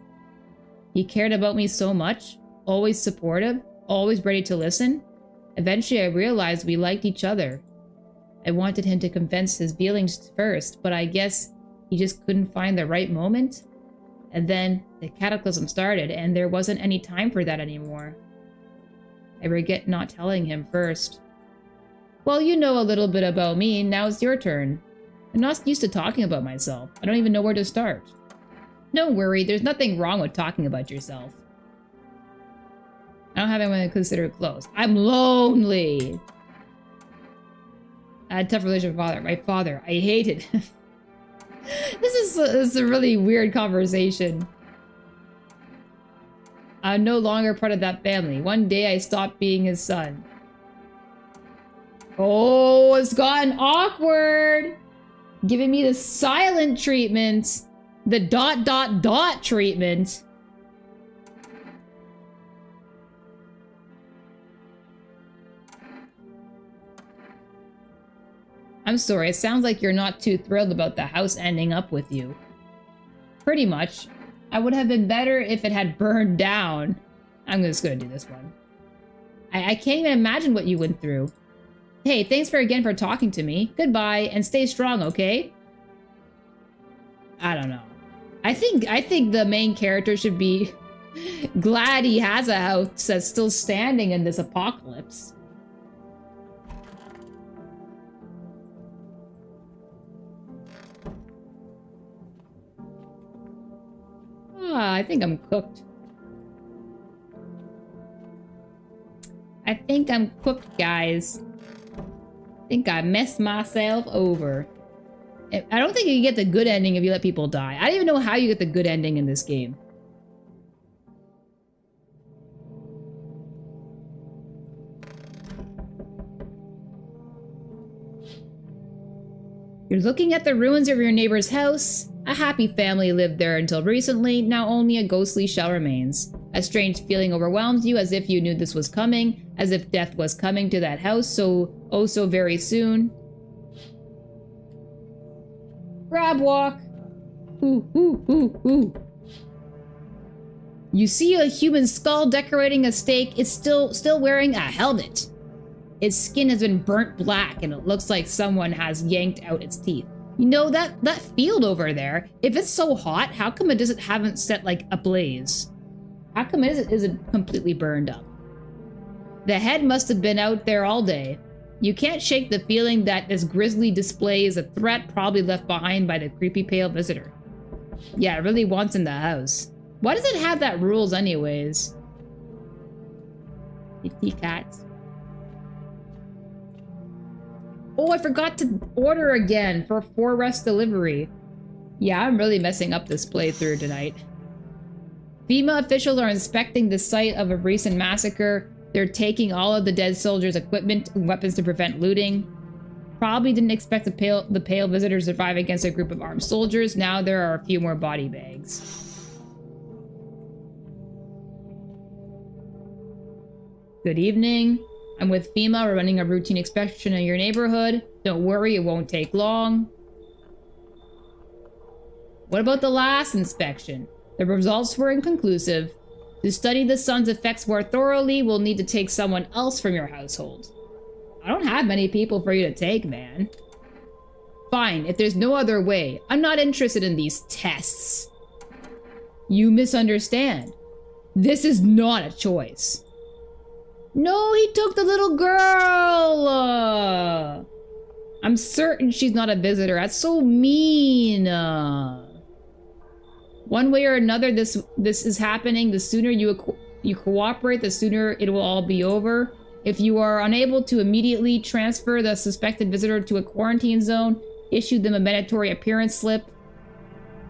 He cared about me so much, always supportive, always ready to listen. Eventually I realized we liked each other. I wanted him to confess his feelings first, but I guess he just couldn't find the right moment. And then the cataclysm started, and there wasn't any time for that anymore. I regret not telling him first. Well, you know a little bit about me, now it's your turn. I'm not used to talking about myself. I don't even know where to start. Don't worry, there's nothing wrong with talking about yourself. I don't have anyone to consider close. I'm lonely! I had a tough relationship with my father. I hated him. This is a really weird conversation. I'm no longer part of that family. One day I stopped being his son. Oh, it's gotten awkward. Giving me the silent treatment. The ... treatment. I'm sorry, it sounds like you're not too thrilled about the house ending up with you. Pretty much. I would have been better if it had burned down. I'm just gonna do this one. I can't even imagine what you went through. Hey, thanks again for talking to me. Goodbye, and stay strong, okay? I don't know. I think the main character should be glad he has a house that's still standing in this apocalypse. Ah, I think I'm cooked. I think I'm cooked, guys. I think I messed myself over. I don't think you get the good ending if you let people die. I don't even know how you get the good ending in this game. You're looking at the ruins of your neighbor's house. A happy family lived there until recently. Now only a ghostly shell remains. A strange feeling overwhelms you, as if you knew this was coming, as if death was coming to that house so very soon. Grab walk. Ooh, ooh, ooh, ooh. You see a human skull decorating a stake. It's still wearing a helmet. Its skin has been burnt black, and it looks like someone has yanked out its teeth. You know, that field over there, if it's so hot, how come it haven't set like ablaze? How come it isn't completely burned up? The head must have been out there all day. You can't shake the feeling that this grisly display is a threat probably left behind by the creepy pale visitor. Yeah, it really wants in the house. Why does it have that rules anyways? Kitty cats. Oh, I forgot to order again for 4 rest delivery. Yeah, I'm really messing up this playthrough tonight. FEMA officials are inspecting the site of a recent massacre. They're taking all of the dead soldiers' equipment and weapons to prevent looting. Probably didn't expect the pale visitor to survive against a group of armed soldiers. Now there are a few more body bags. Good evening. I'm with FEMA. We're running a routine inspection in your neighborhood. Don't worry, it won't take long. What about the last inspection? The results were inconclusive. To study the sun's effects more thoroughly, we'll need to take someone else from your household. I don't have many people for you to take, man. Fine, if there's no other way. I'm not interested in these tests. You misunderstand. This is not a choice. No, he took the little girl! I'm certain she's not a visitor. That's so mean. One way or another, this is happening. The sooner you cooperate, the sooner it will all be over. If you are unable to immediately transfer the suspected visitor to a quarantine zone, issue them a mandatory appearance slip.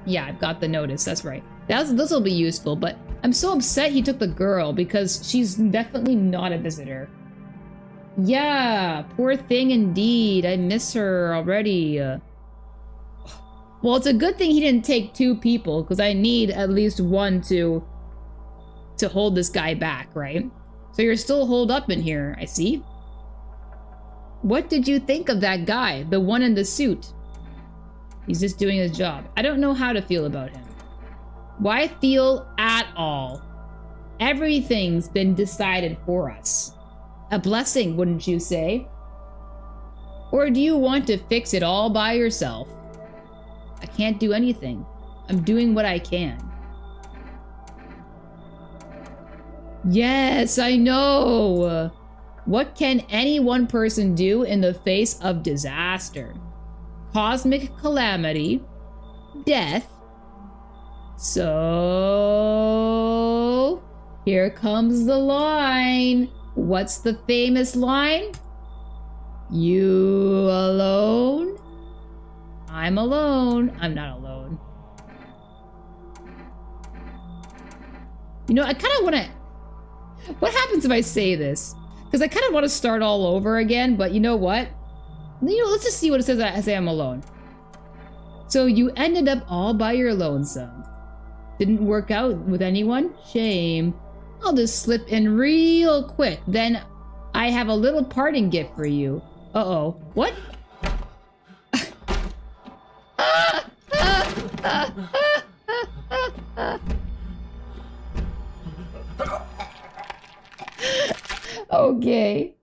Yeah, I've got the notice. That's right. This will be useful, but I'm so upset he took the girl because she's definitely not a visitor. Yeah, poor thing indeed. I miss her already. Well, it's a good thing he didn't take 2 people, because I need at least one to hold this guy back, right? So you're still holed up in here, I see. What did you think of that guy, the one in the suit? He's just doing his job. I don't know how to feel about him. Why feel at all? Everything's been decided for us. A blessing, wouldn't you say? Or do you want to fix it all by yourself? I can't do anything. I'm doing what I can. Yes, I know. What can any one person do in the face of disaster? Cosmic calamity, death. So, here comes the line. What's the famous line? You alone? I'm alone. I'm not alone. You know, I kind of want to... What happens if I say this? Because I kind of want to start all over again, but you know what? You know, let's just see what it says I say I'm alone. So you ended up all by your lonesome. Didn't work out with anyone? Shame. I'll just slip in real quick. Then I have a little parting gift for you. Uh-oh. What? Okay.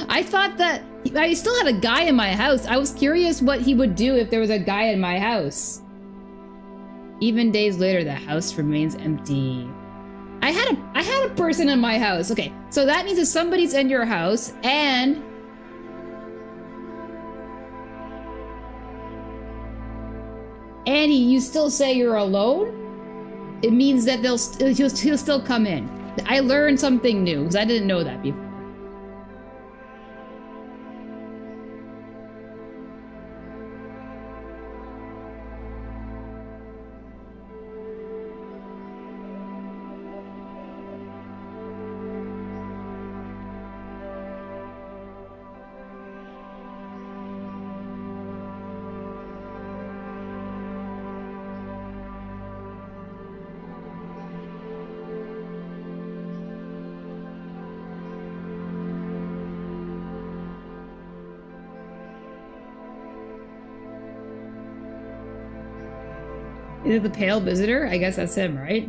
I thought that I still had a guy in my house. I was curious what he would do if there was a guy in my house. Even days later, the house remains empty. I had a person in my house. Okay, so that means if somebody's in your house and you still say you're alone, it means that he'll still come in. I learned something new because I didn't know that before. Is it the pale visitor? I guess that's him, right?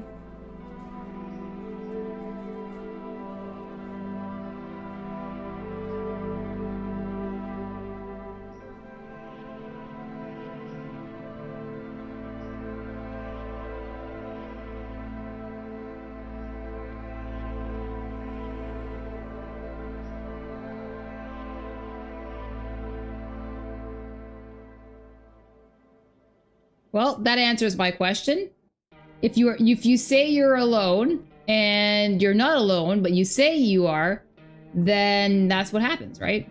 Well, that answers my question. If you say you're alone and you're not alone, but you say you are, then that's what happens, right?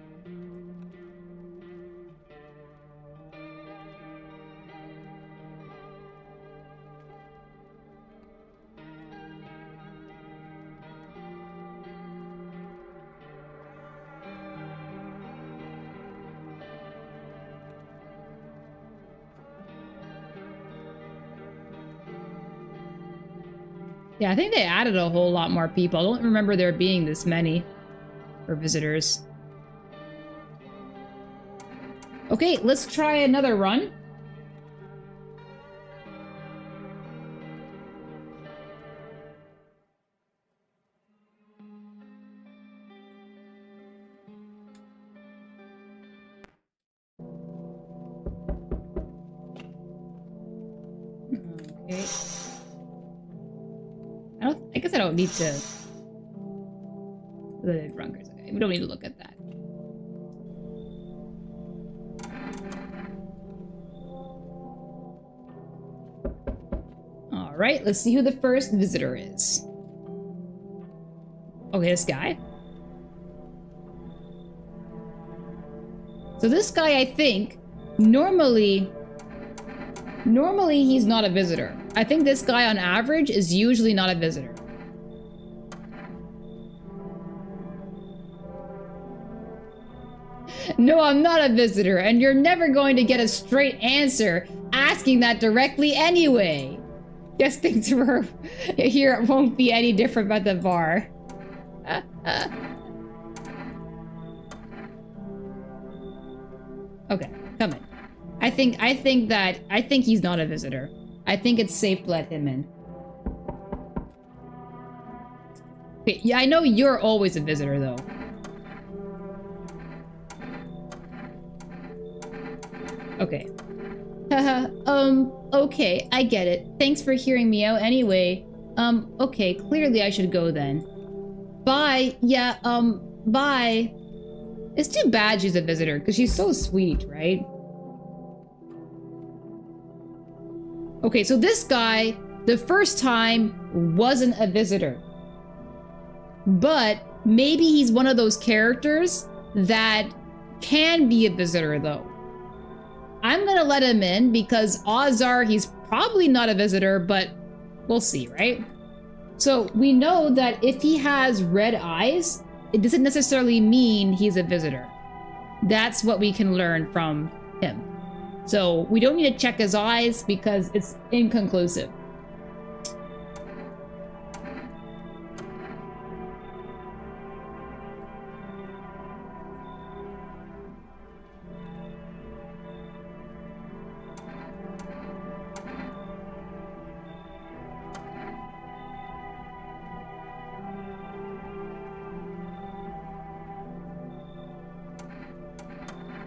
Yeah, I think they added a whole lot more people. I don't remember there being this many for visitors. Okay, let's try another run. Okay. I guess I don't need to. The drunkards. Okay, we don't need to look at that. All right, let's see who the first visitor is. Okay, this guy. So this guy, I think, normally he's not a visitor. I think this guy on average is usually not a visitor. No, I'm not a visitor, and you're never going to get a straight answer asking that directly anyway. Guess things were here won't be any different at the bar. Okay, come in. I think he's not a visitor. I think it's safe to let him in. Okay, yeah, I know you're always a visitor though. Okay. Haha, okay, I get it. Thanks for hearing me out anyway. Okay, clearly I should go then. Bye. Yeah, bye. It's too bad she's a visitor, because she's so sweet, right? Okay, so this guy, the first time, wasn't a visitor. But maybe he's one of those characters that can be a visitor, though. I'm gonna let him in because odds are he's probably not a visitor, but we'll see, right? So we know that if he has red eyes, it doesn't necessarily mean he's a visitor. That's what we can learn from him. So we don't need to check his eyes because it's inconclusive.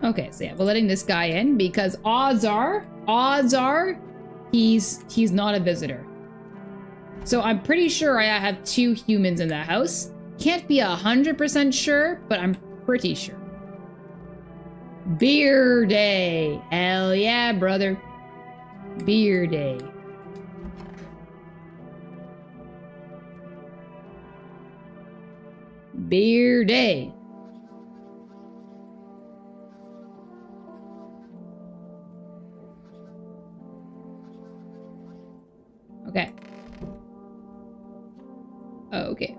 Okay, so yeah, we're letting this guy in because odds are he's not a visitor. So I'm pretty sure I have 2 humans in the house. Can't be 100% sure, but I'm pretty sure. Beer day. Hell yeah, brother. Beer day. Beer day. Okay. Oh, okay.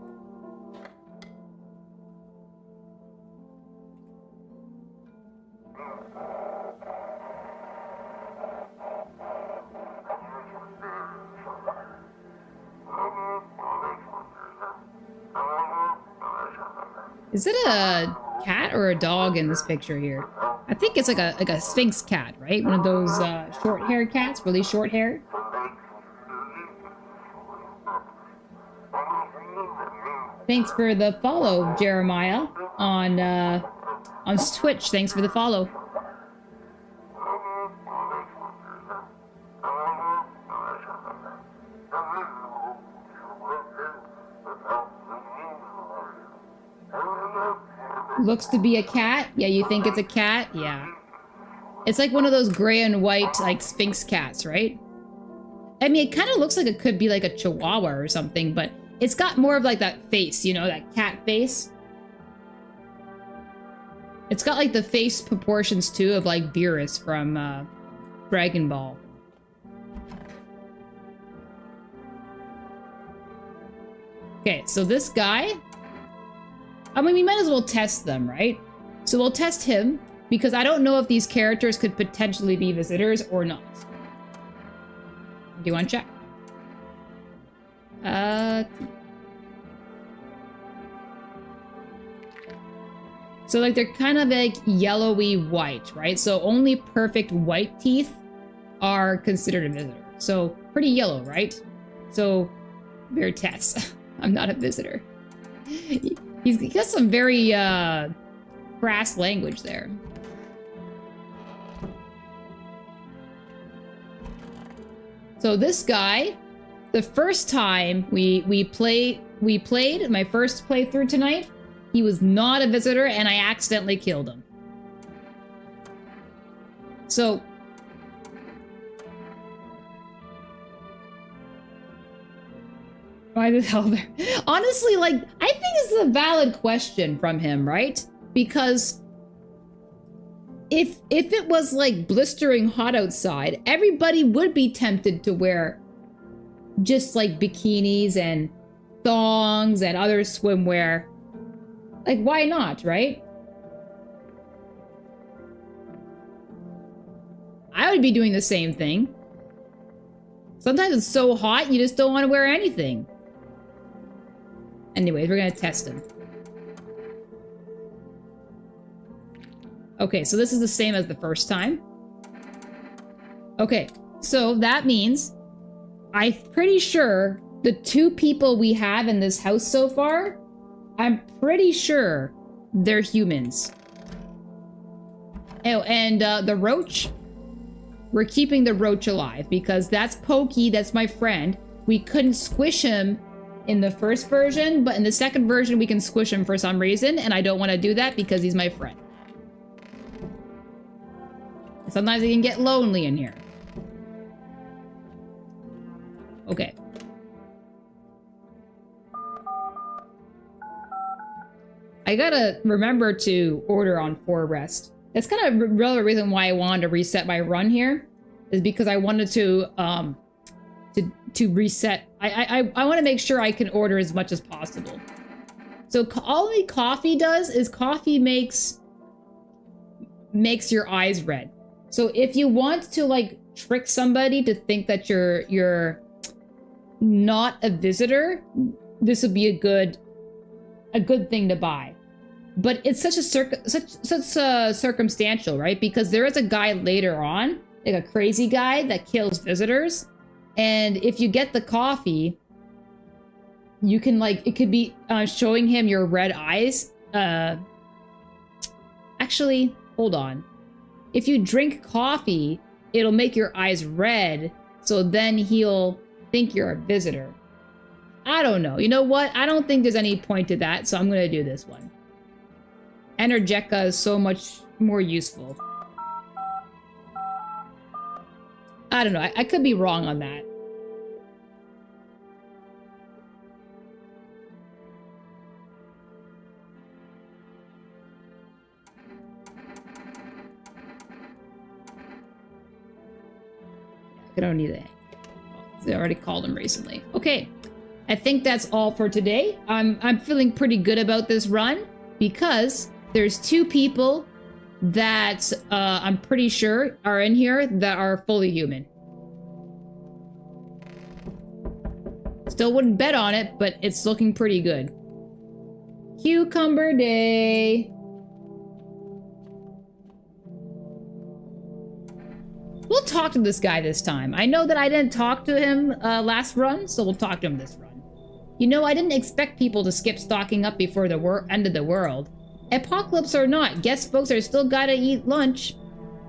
Is it a cat or a dog in this picture here? I think it's like a Sphinx cat, right? One of those short-haired cats, really short hair. Thanks for the follow, Jeremiah, on Twitch. Thanks for the follow. Looks to be a cat. Yeah, you think it's a cat? Yeah. It's like one of those gray and white, like, Sphinx cats, right? I mean, it kind of looks like it could be like a Chihuahua or something, but it's got more of like that face, you know, that cat face. It's got like the face proportions too of like Beerus from Dragon Ball. Okay, so this guy, I mean, we might as well test them, right? So we'll test him because I don't know if these characters could potentially be visitors or not. Do you want to check? So like they're kind of like yellowy white, right? So only perfect white teeth are considered a visitor. So pretty yellow, right? So Aretes, I'm not a visitor. He's got some very crass language there. So this guy, the first time we played my first playthrough tonight, he was not a visitor and I accidentally killed him. So why the hell there? Honestly, like, I think this is a valid question from him, right? Because if it was like blistering hot outside, everybody would be tempted to wear just like bikinis and thongs and other swimwear. Like, why not, right? I would be doing the same thing. Sometimes it's so hot, you just don't want to wear anything. Anyways, we're gonna test him. Okay, so this is the same as the first time. Okay, so that means I'm pretty sure the 2 people we have in this house so far, I'm pretty sure they're humans. Oh, and the roach, we're keeping the roach alive because that's Pokey, that's my friend. We couldn't squish him in the first version, but in the second version we can squish him for some reason, and I don't want to do that because he's my friend. Sometimes it can get lonely in here. Okay. I gotta remember to order on 4 rest. That's kind of the reason why I wanted to reset my run here, is because I wanted to reset. I want to make sure I can order as much as possible. So all coffee does is coffee makes your eyes red. So if you want to like trick somebody to think that you're not a visitor, this would be a good thing to buy. But it's such circumstantial, right? Because there is a guy later on, like a crazy guy that kills visitors, and if you get the coffee, you can like, it could be showing him your red eyes. Actually, hold on. If you drink coffee, it'll make your eyes red, so then he'll think you're a visitor. I don't know. You know what? I don't think there's any point to that, so I'm going to do this one. Energetica is so much more useful. I don't know. I could be wrong on that. I don't need that. I already called him recently. Okay, I think that's all for today. I'm feeling pretty good about this run because there's 2 people that I'm pretty sure are in here that are fully human. Still wouldn't bet on it, but it's looking pretty good. Cucumber day. We'll talk to this guy this time. I know that I didn't talk to him last run, so we'll talk to him this run. You know, I didn't expect people to skip stocking up before the end of the world. Apocalypse or not, guess folks are still gotta eat lunch.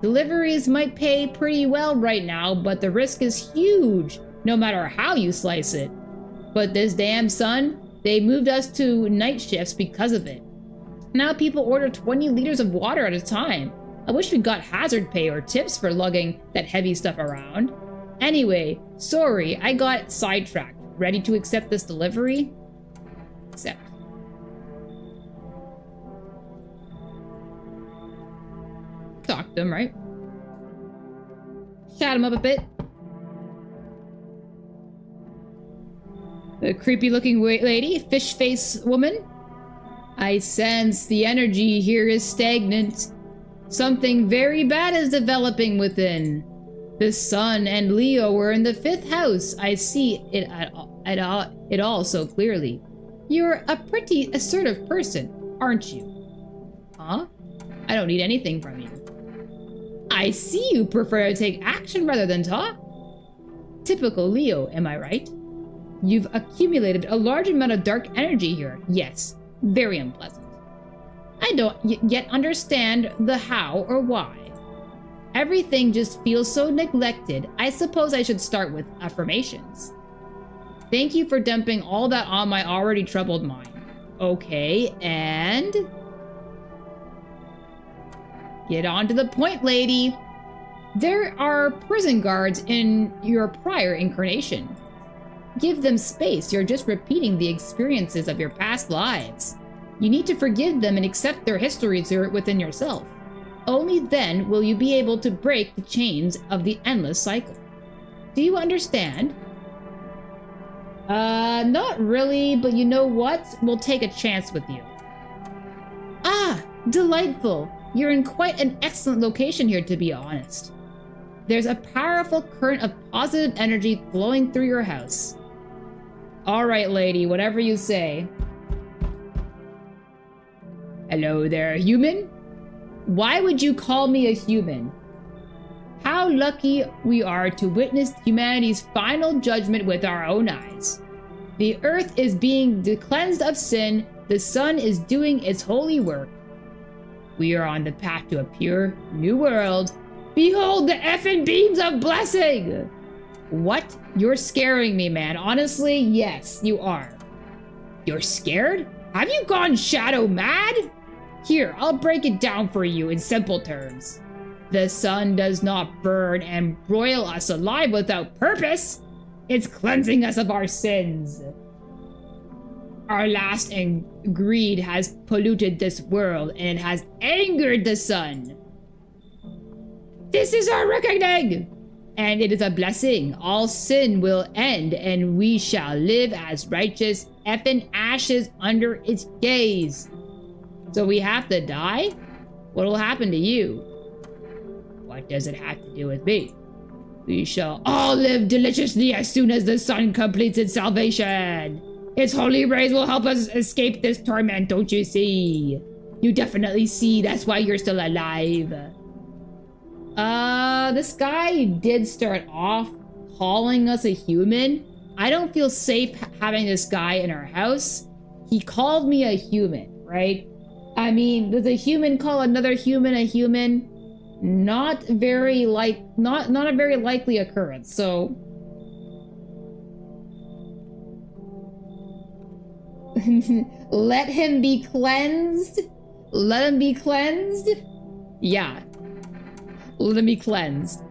Deliveries might pay pretty well right now, but the risk is huge, no matter how you slice it. But this damn sun, they moved us to night shifts because of it. Now people order 20 liters of water at a time. I wish we got hazard pay or tips for lugging that heavy stuff around. Anyway, sorry, I got sidetracked. Ready to accept this delivery? Accept. Talk to him, right? Chat him up a bit. The creepy looking lady, fish face woman. I sense the energy here is stagnant. Something very bad is developing within. The sun and Leo were in the 5th house. I see it it all so clearly. You're a pretty assertive person, aren't you? Huh? I don't need anything from you. I see you prefer to take action rather than talk. Typical Leo, am I right? You've accumulated a large amount of dark energy here. Yes, very unpleasant. I don't yet understand the how or why. Everything just feels so neglected. I suppose I should start with affirmations. Thank you for dumping all that on my already troubled mind. Okay, and... Get on to the point, lady. There are prison guards in your prior incarnation. Give them space. You're just repeating the experiences of your past lives. You need to forgive them and accept their histories within yourself. Only then will you be able to break the chains of the endless cycle. Do you understand? Not really, but you know what? We'll take a chance with you. Ah, delightful. You're in quite an excellent location here, to be honest. There's a powerful current of positive energy flowing through your house. All right, lady, whatever you say. Hello there, human? Why would you call me a human? How lucky we are to witness humanity's final judgment with our own eyes. The earth is being cleansed of sin, the sun is doing its holy work. We are on the path to a pure, new world. Behold the effing beams of blessing! What? You're scaring me, man. Honestly, yes, you are. You're scared? Have you gone shadow mad? Here, I'll break it down for you in simple terms. The sun does not burn and broil us alive without purpose. It's cleansing us of our sins. Our lust and greed has polluted this world, and it has angered the sun. This is our reckoning, and it is a blessing. All sin will end, and we shall live as righteous effing ashes under its gaze. So we have to die? What will happen to you? What does it have to do with me? We shall all live deliciously as soon as the sun completes its salvation. Its holy rays will help us escape this torment, don't you see? You definitely see, that's why you're still alive. This guy did start off calling us a human. I don't feel safe having this guy in our house. He called me a human, right? I mean, does a human call another human a human? Not a very likely occurrence, so... Let him be cleansed? Let him be cleansed? Yeah. Let him be cleansed.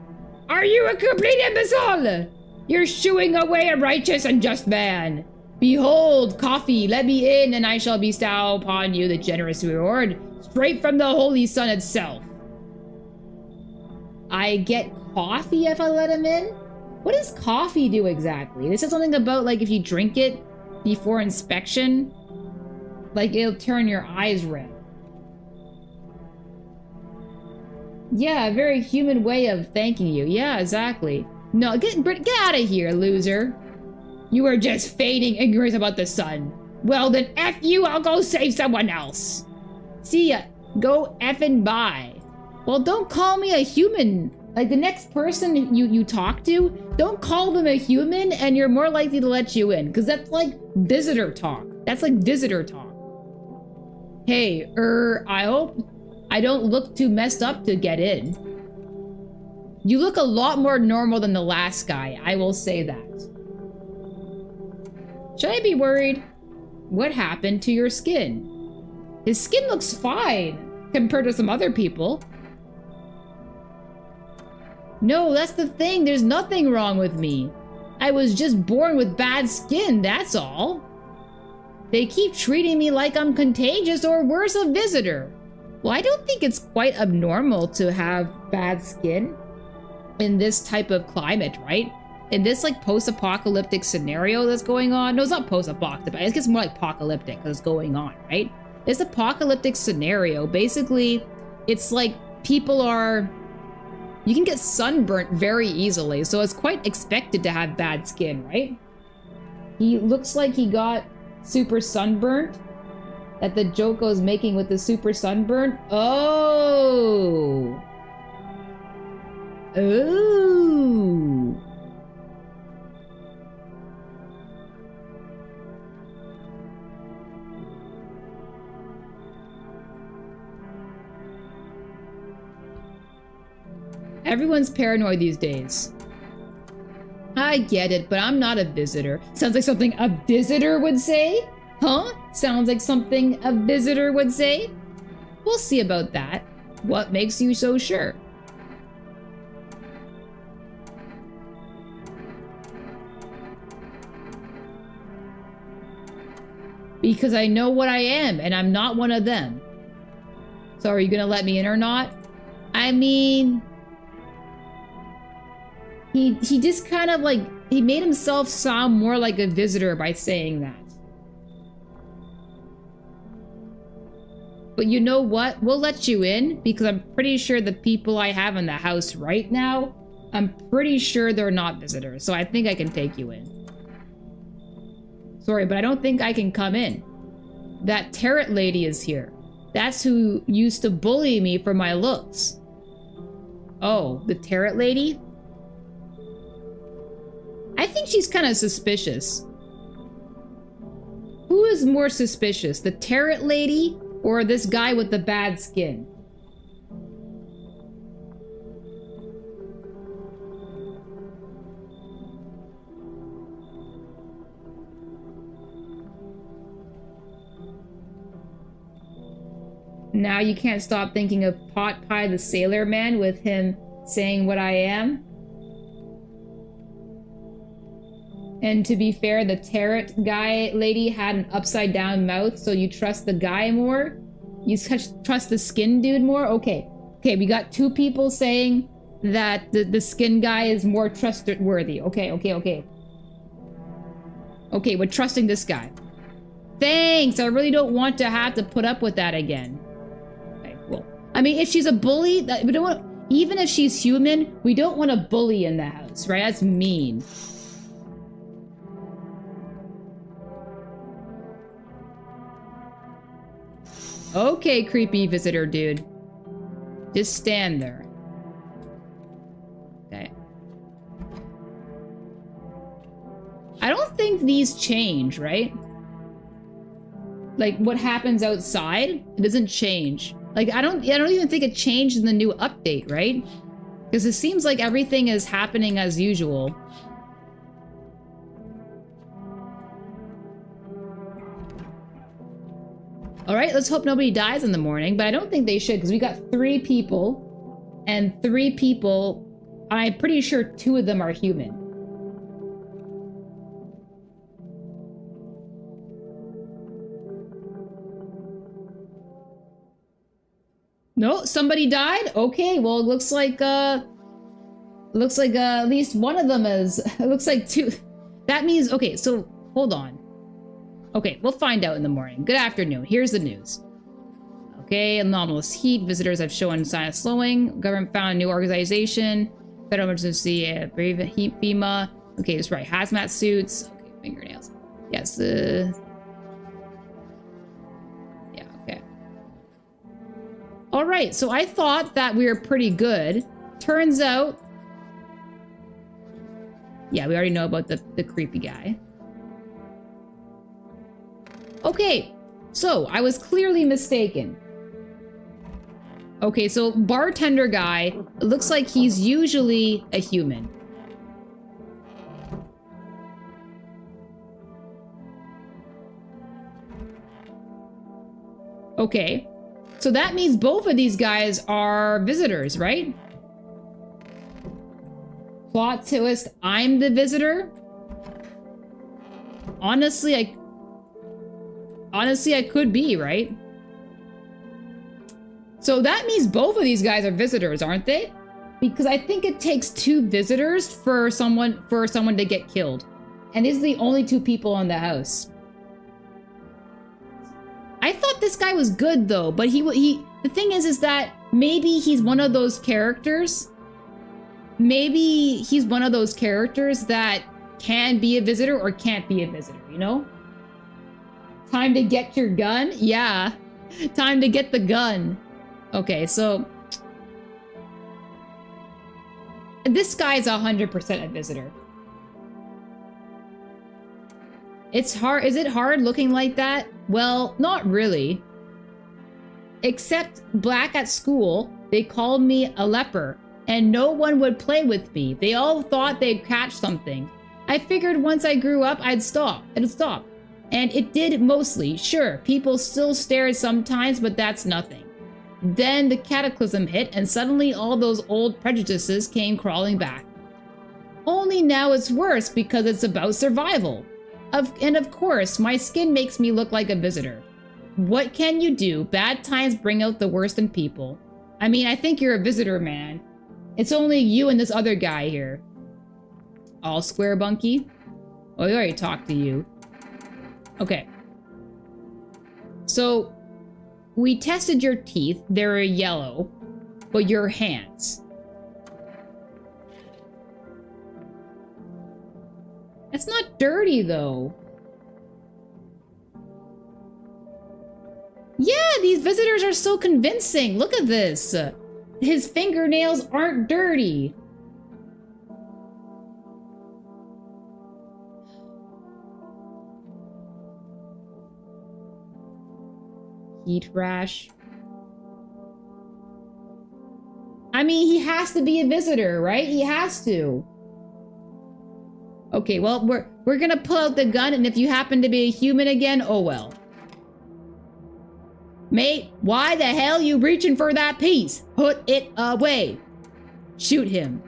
Are you a complete imbecile? You're shooing away a righteous and just man. Behold, coffee, let me in, and I shall bestow upon you the generous reward, straight from the holy sun itself. I get coffee if I let him in? What does coffee do exactly? This is something about, like, if you drink it before inspection, like, it'll turn your eyes red. Yeah, a very human way of thanking you. Yeah, exactly. No, get out of here, loser. You are just feigning ignorance about the sun. Well, then F you, I'll go save someone else. See ya. Go effing bye. Well, don't call me a human. Like, the next person you talk to, don't call them a human, and you're more likely to let you in. Because that's like visitor talk. That's like visitor talk. Hey, I hope I don't look too messed up to get in. You look a lot more normal than the last guy, I will say that. Should I be worried? What happened to your skin? His skin looks fine compared to some other people. No, that's the thing. There's nothing wrong with me. I was just born with bad skin, that's all. They keep treating me like I'm contagious or worse, a visitor. Well, I don't think it's quite abnormal to have bad skin in this type of climate, right? In this, like, post-apocalyptic scenario that's going on. No, it's not post-apocalyptic. It gets more like apocalyptic because it's going on, right? This apocalyptic scenario, basically, it's like people are... You can get sunburnt very easily, so it's quite expected to have bad skin, right? He looks like he got super sunburnt. That the Joko is making with the super sunburn. Oh. Ooh. Everyone's paranoid these days. I get it, but I'm not a visitor. Sounds like something a visitor would say? Huh? Sounds like something a visitor would say? We'll see about that. What makes you so sure? Because I know what I am, and I'm not one of them. So are you gonna let me in or not? I mean... He just kind of like... He made himself sound more like a visitor by saying that. But you know what? We'll let you in, because I'm pretty sure the people I have in the house right now, I'm pretty sure they're not visitors, so I think I can take you in. Sorry, but I don't think I can come in. That Tarot lady is here. That's who used to bully me for my looks. Oh, the Tarot lady? I think she's kind of suspicious. Who is more suspicious, the Tarot lady or this guy with the bad skin? Now you can't stop thinking of Pot Pie the Sailor Man with him saying what I am. And to be fair, the tarot guy lady had an upside down mouth, so you trust the guy more? You trust the skin dude more? Okay. Okay, we got two people saying that the skin guy is more trustworthy. Okay. Okay, we're trusting this guy. Thanks! I really don't want to have to put up with that again. Okay, well. I mean, if she's a bully, we don't want... Even if she's human, we don't want a bully in the house, right? That's mean. Okay, creepy visitor dude. Just stand there. Okay. I don't think these change, right? Like, what happens outside, it doesn't change. Like, I don't even think it changed in the new update, right? Because it seems like everything is happening as usual. All right, let's hope nobody dies in the morning, but I don't think they should, because we got 3 people, and 3 people, I'm pretty sure 2 of them are human. No, somebody died? Okay, well, it looks like at least one of them is, it looks like 2. That means, okay, so, hold on. Okay, we'll find out in the morning. Good afternoon. Here's the news. Okay, anomalous heat. Visitors have shown sign of slowing. Government found a new organization. Federal emergency, brave heat FEMA. Okay, that's right. Hazmat suits. Okay, fingernails. Yes. Yeah. Okay. All right. So I thought that we were pretty good. Turns out. Yeah, we already know about the creepy guy. Okay, so I was clearly mistaken. Okay, so bartender guy, it looks like he's usually a human. Okay, so that means both of these guys are visitors, right? Plot twist, I'm the visitor? Honestly, I could be, right? So that means both of these guys are visitors, aren't they? Because I think it takes 2 visitors for someone to get killed. And these are the only 2 people in the house. I thought this guy was good though, but the thing is that maybe he's one of those characters. Maybe he's one of those characters that can be a visitor or can't be a visitor, you know? Time to get your gun? Yeah. Time to get the gun. Okay, so... this guy's 100% a visitor. It's hard. Is it hard looking like that? Well, not really. Except black at school, they called me a leper, and no one would play with me. They all thought they'd catch something. I figured once I grew up, It'd stop. And it did mostly. Sure, people still stared sometimes, but that's nothing. Then the cataclysm hit, and suddenly all those old prejudices came crawling back. Only now it's worse because it's about survival. And of course, my skin makes me look like a visitor. What can you do? Bad times bring out the worst in people. I mean, I think you're a visitor, man. It's only you and this other guy here. All square, Bunky? Oh, we already talked to you. Okay. So, we tested your teeth. They're yellow. But your hands. It's not dirty, though. Yeah, these visitors are so convincing. Look at this. His fingernails aren't dirty. Heat rash. I mean, he has to be a visitor, right? He has to. Okay, well, we're gonna pull out the gun, and if you happen to be a human again, oh well. Mate, why the hell you reaching for that piece? Put it away. Shoot him.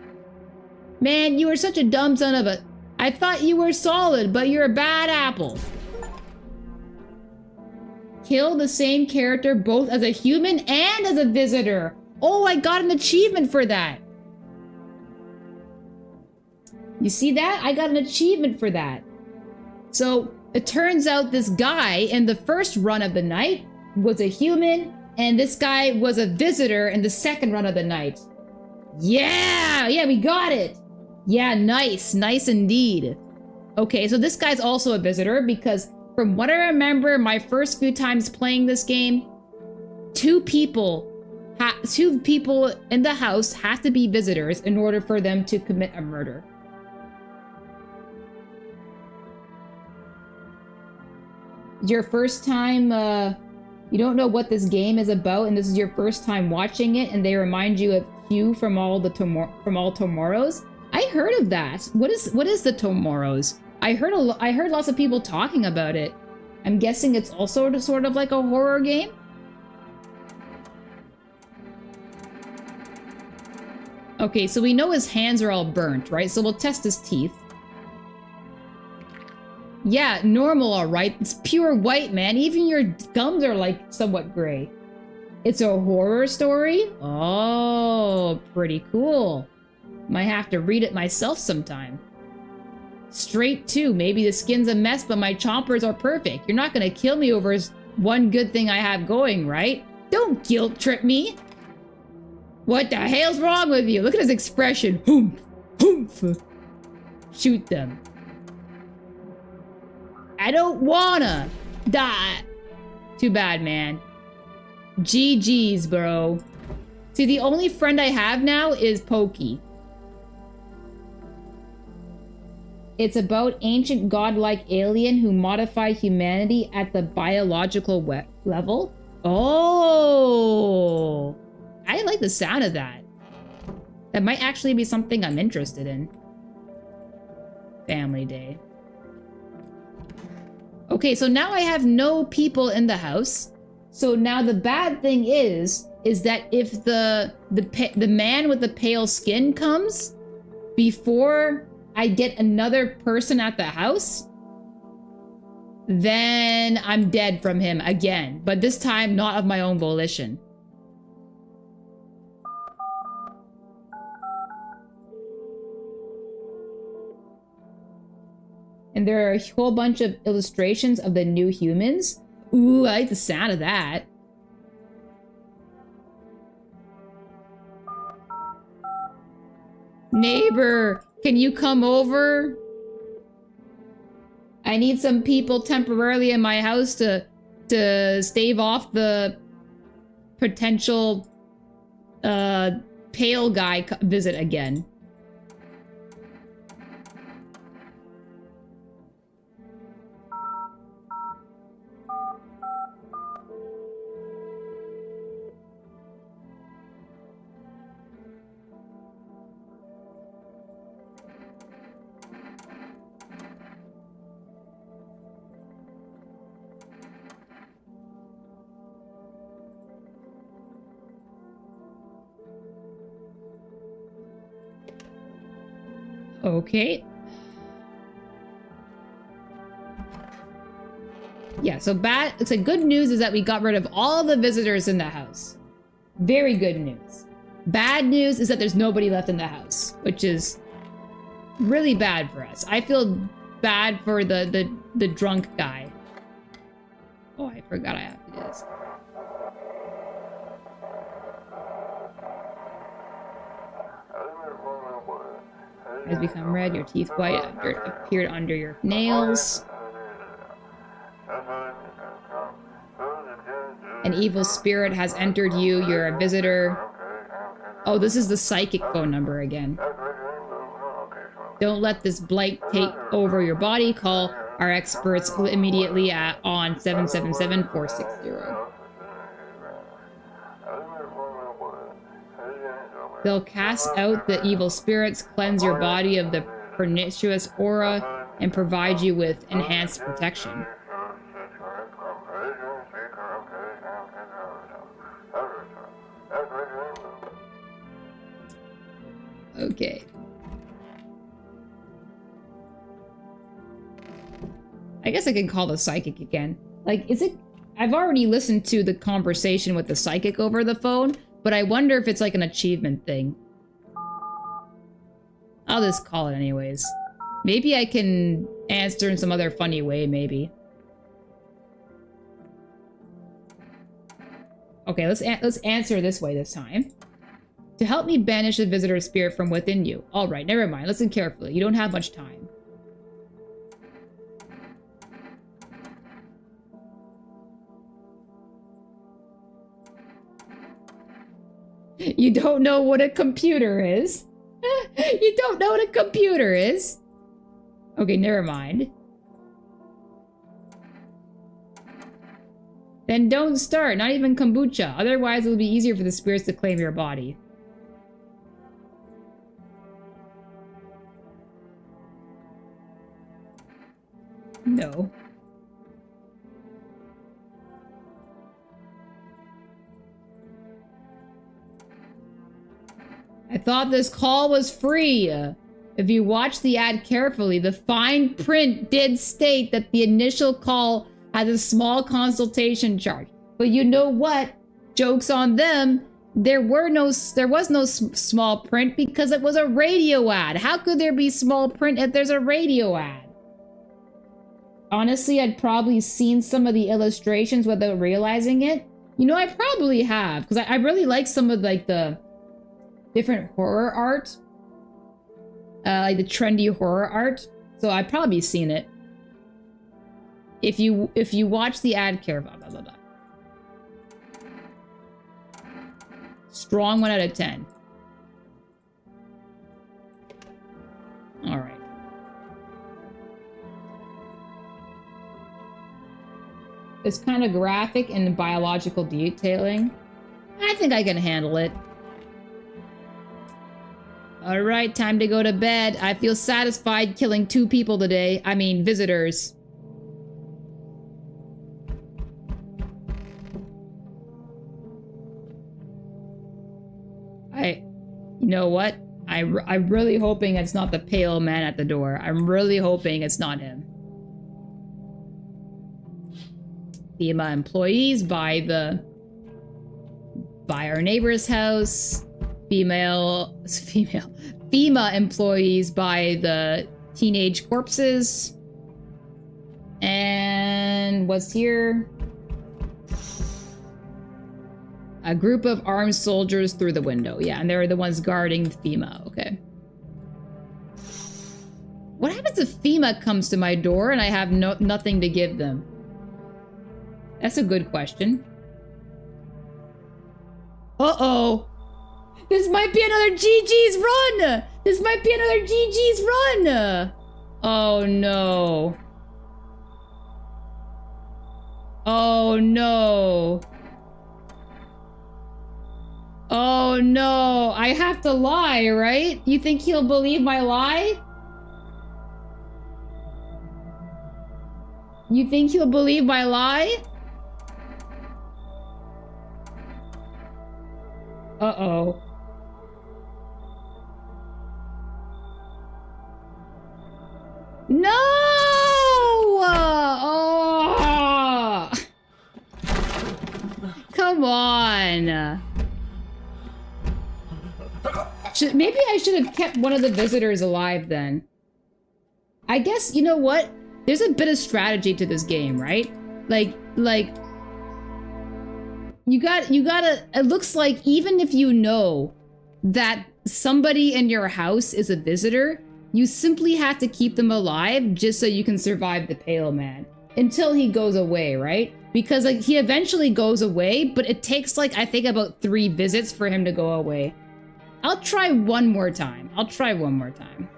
Man, you are such a dumb son of a... I thought you were solid, but you're a bad apple. Kill the same character both as a human and as a visitor. Oh, I got an achievement for that. You see that? I got an achievement for that. So it turns out this guy in the first run of the night was a human, and this guy was a visitor in the second run of the night. Yeah! Yeah, we got it! Yeah, nice. Nice indeed. Okay, so this guy's also a visitor because from what I remember, my first few times playing this game, two people in the house have to be visitors in order for them to commit a murder. Your first time, you don't know what this game is about, and this is your first time watching it, and they remind you of Hugh from All Tomorrows. I heard of that. What is the Tomorrows? I heard lots of people talking about it. I'm guessing it's also sort of like a horror game. Okay, so we know his hands are all burnt, right? So we'll test his teeth. Yeah, normal, all right. It's pure white, man. Even your gums are like somewhat gray. It's a horror story? Oh, pretty cool. Might have to read it myself sometime. Straight too. Maybe the skin's a mess, but my chompers are perfect. You're not gonna kill me over one good thing I have going, right? Don't guilt trip me. What the hell's wrong with you? Look at his expression. Hoomph, hoomph. Shoot them. I don't wanna die. Too bad, man. GG's, bro. See, the only friend I have now is Pokey. It's about ancient godlike alien who modify humanity at the biological level. Oh, I like the sound of that. That might actually be something I'm interested in. Family Day. Okay, so now I have no people in the house. So now the bad thing is that if the man with the pale skin comes before I get another person at the house, then I'm dead from him again. But this time, not of my own volition. And there are a whole bunch of illustrations of the new humans. Ooh, I like the sound of that. Neighbor, can you come over? I need some people temporarily in my house to stave off the potential pale guy visit again. Okay. Yeah, so good news is that we got rid of all the visitors in the house. Very good news. Bad news is that there's nobody left in the house, which is really bad for us. I feel bad for the drunk guy. Oh, I forgot I have to do this. Has become red, your teeth white appeared under your nails. An evil spirit has entered you, you're a visitor. Oh, this is the psychic phone number again. Don't let this blight take over your body. Call our experts immediately on 777-460. They'll cast out the evil spirits, cleanse your body of the pernicious aura, and provide you with enhanced protection. Okay. I guess I can call the psychic again. Like, is it... I've already listened to the conversation with the psychic over the phone, but I wonder if it's like an achievement thing. I'll just call it anyways. Maybe I can answer in some other funny way, maybe. Okay, let's answer this way this time. To help me banish the visitor spirit from within you. Alright, never mind. Listen carefully. You don't have much time. You don't know what a computer is? You don't know what a computer is? Okay, never mind. Then don't start, not even kombucha. Otherwise, it'll be easier for the spirits to claim your body. No. I thought this call was free. If you watch the ad carefully, the fine print did state that the initial call has a small consultation charge. But you know what? Joke's on them. There was no small print because it was a radio ad. How could there be small print if there's a radio ad? Honestly, I'd probably seen some of the illustrations without realizing it. You know, I probably have, because I really like some of like the different horror art. Like the trendy horror art. So I've probably seen it. If you watch the ad carefully, blah, blah, blah. Strong 1 out of 10. All right. It's kind of graphic and biological detailing. I think I can handle it. All right, time to go to bed. I feel satisfied killing 2 people today. I mean, visitors. You know what? I'm really hoping it's not the pale man at the door. I'm really hoping it's not him. FEMA employees by our neighbor's house. FEMA employees by the teenage corpses. And what's here? A group of armed soldiers through the window. Yeah, and they're the ones guarding FEMA. Okay. What happens if FEMA comes to my door and I have nothing to give them? That's a good question. Uh-oh. This might be another GG's run! This might be another GG's run! Oh no. Oh no. Oh no. I have to lie, right? You think he'll believe my lie? You think he'll believe my lie? Uh-oh. No! Oh! Come on. Maybe I should have kept one of the visitors alive then. I guess, you know what? There's a bit of strategy to this game, right? Like, you gotta, it looks like even if you know that somebody in your house is a visitor, you simply have to keep them alive just so you can survive the Pale Man until he goes away, right? Because like he eventually goes away, but it takes like, I think about 3 visits for him to go away. I'll try one more time. I'll try one more time.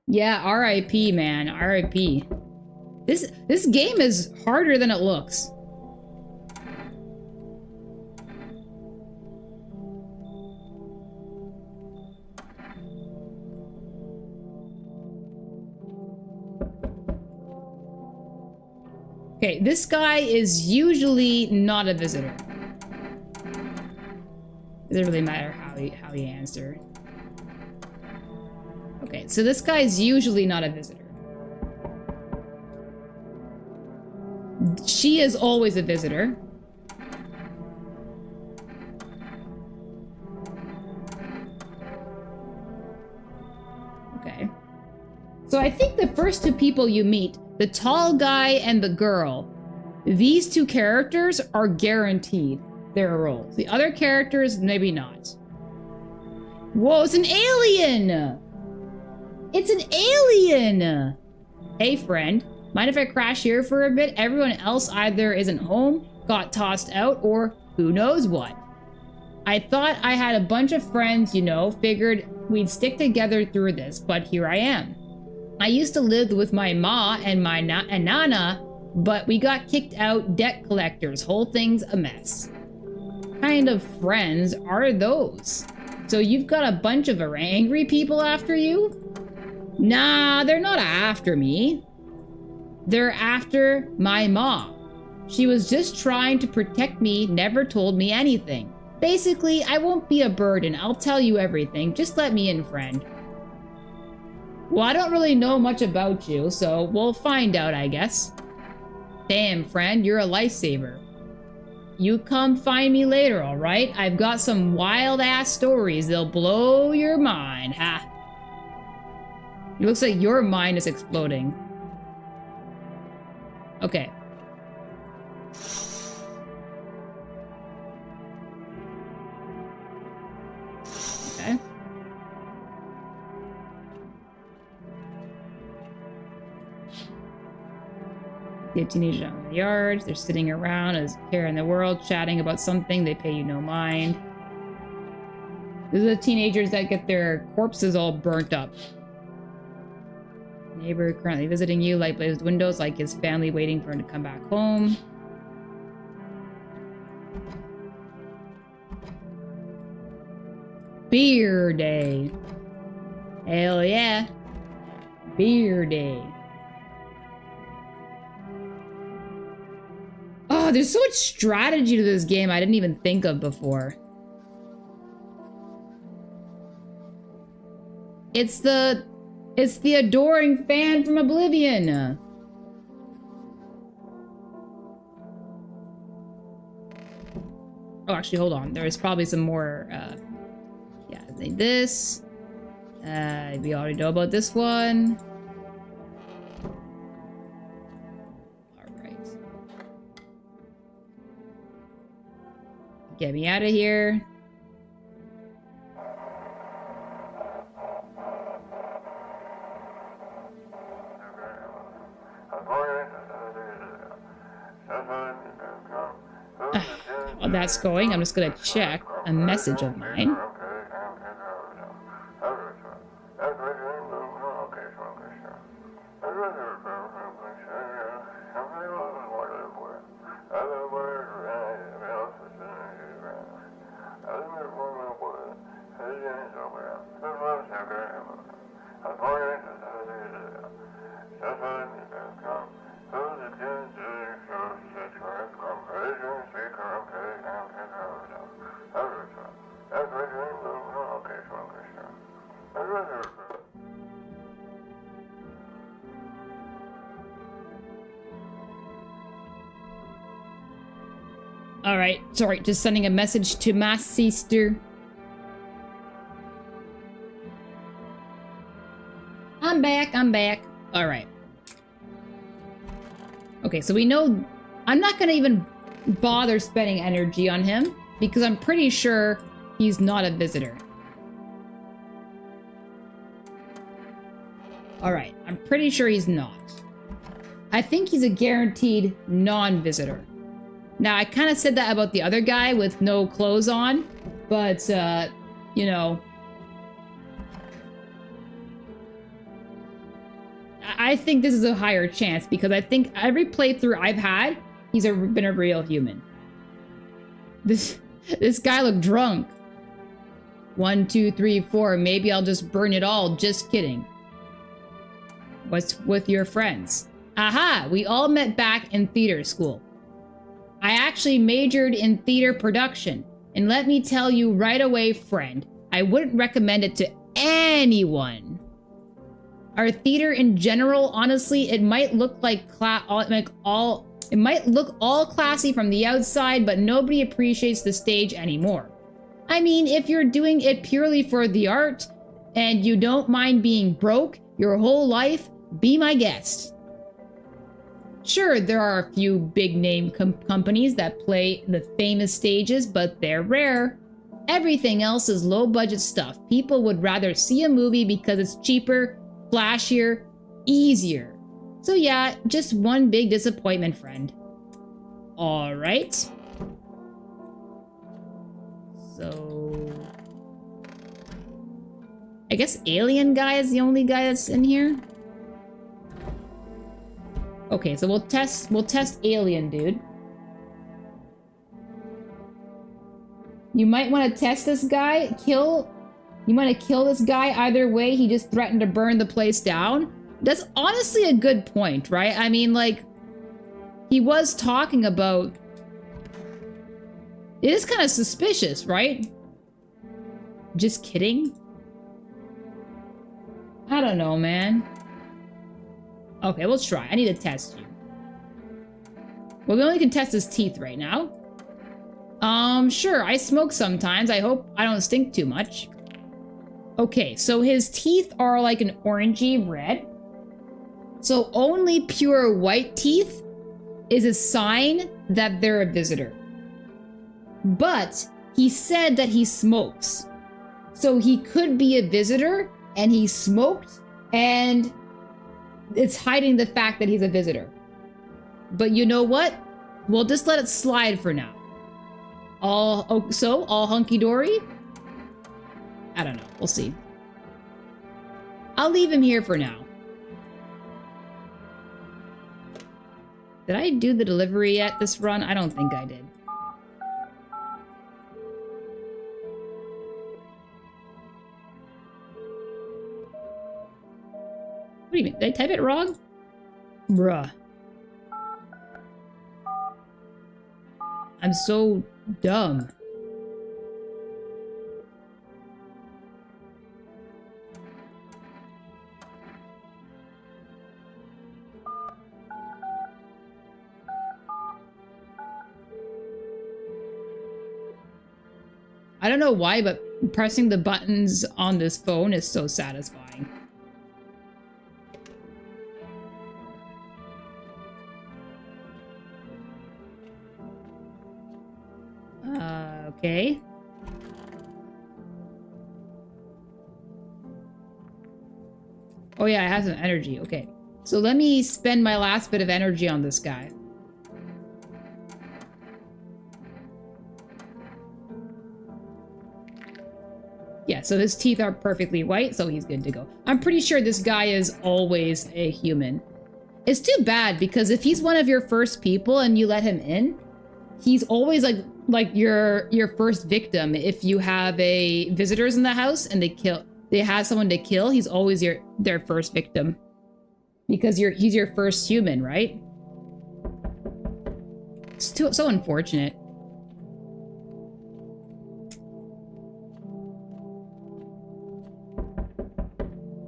Yeah, RIP, man. RIP. This game is harder than it looks. Okay, this guy is usually not a visitor. Doesn't really matter how he answered. Okay, so this guy's usually not a visitor. She is always a visitor. Okay. So I think the first 2 people you meet, the tall guy and the girl, these 2 characters are guaranteed their roles. The other characters, maybe not. Whoa, it's an alien! It's an alien! Hey, friend. Mind if I crash here for a bit? Everyone else either isn't home, got tossed out, or who knows what. I thought I had a bunch of friends, you know, figured we'd stick together through this, but here I am. I used to live with my ma and my nana, but we got kicked out, debt collectors, whole thing's a mess. What kind of friends are those? So you've got a bunch of angry people after you? Nah, they're not after me. They're after my mom. She was just trying to protect me, never told me anything. Basically, I won't be a burden. I'll tell you everything. Just let me in, friend. Well, I don't really know much about you, so we'll find out, I guess. Damn, friend, you're a lifesaver. You come find me later, alright? I've got some wild-ass stories. They'll blow your mind, ha. It looks like your mind is exploding. Okay. Okay. You have teenagers out in the yards. They're sitting around as care in the world, chatting about something. They pay you no mind. These are the teenagers that get their corpses all burnt up. Neighbor currently visiting you, light blazed windows, like his family waiting for him to come back home. Beer day. Hell yeah. Beer day. Oh, there's so much strategy to this game I didn't even think of before. It's the adoring fan from Oblivion. Oh, actually, hold on. There's probably some more, yeah, like this. We already know about this one. Alright. Get me out of here. while that's going, I'm just gonna check a message of mine. All right, sorry, just sending a message to my sister. I'm back, I'm back. All right. Okay, so we know I'm not gonna even bother spending energy on him because I'm pretty sure he's not a visitor. All right, I'm pretty sure he's not. I think he's a guaranteed non-visitor. Now, I kind of said that about the other guy with no clothes on, but, you know, I think this is a higher chance because I think every playthrough I've had, he's been a real human. This guy looked drunk. 1, 2, 3, 4. Maybe I'll just burn it all. Just kidding. What's with your friends? Aha! We all met back in theater school. I actually majored in theater production. And let me tell you right away, friend, I wouldn't recommend it to anyone. Our theater in general, honestly, it might look like it might look all classy from the outside, but nobody appreciates the stage anymore. I mean, if you're doing it purely for the art and you don't mind being broke your whole life, be my guest. Sure, there are a few big-name companies that play the famous stages, but they're rare. Everything else is low-budget stuff. People would rather see a movie because it's cheaper, flashier, easier. So yeah, just one big disappointment, friend. All right. So I guess Alien guy is the only guy that's in here. Okay, so we'll test Alien dude. You might want to test this guy. You want to kill this guy either way. He just threatened to burn the place down. That's honestly a good point, right? I mean, like, he was talking about... It is kind of suspicious, right? Just kidding? I don't know, man. Okay, we'll try. I need to test you. Well, we only can test his teeth right now. Sure, I smoke sometimes. I hope I don't stink too much. Okay, so his teeth are like an orangey red. So only pure white teeth is a sign that they're a visitor. But he said that he smokes. So he could be a visitor and he smoked and it's hiding the fact that he's a visitor. But you know what? We'll just let it slide for now. All hunky-dory? I don't know. We'll see. I'll leave him here for now. Did I do the delivery yet this run? I don't think I did. What do you mean? Did I type it wrong? Bruh. I'm so dumb. I don't know why, but pressing the buttons on this phone is so satisfying. Okay. Oh yeah, I have some energy. Okay. So let me spend my last bit of energy on this guy. so his teeth are perfectly white, so he's good to go. I'm pretty sure this guy is always a human. It's too bad, because if he's one of your first people and you let him in, he's always like your first victim. If you have visitors in the house and they have someone to kill, he's always their first victim. Because he's your first human, right? It's so unfortunate.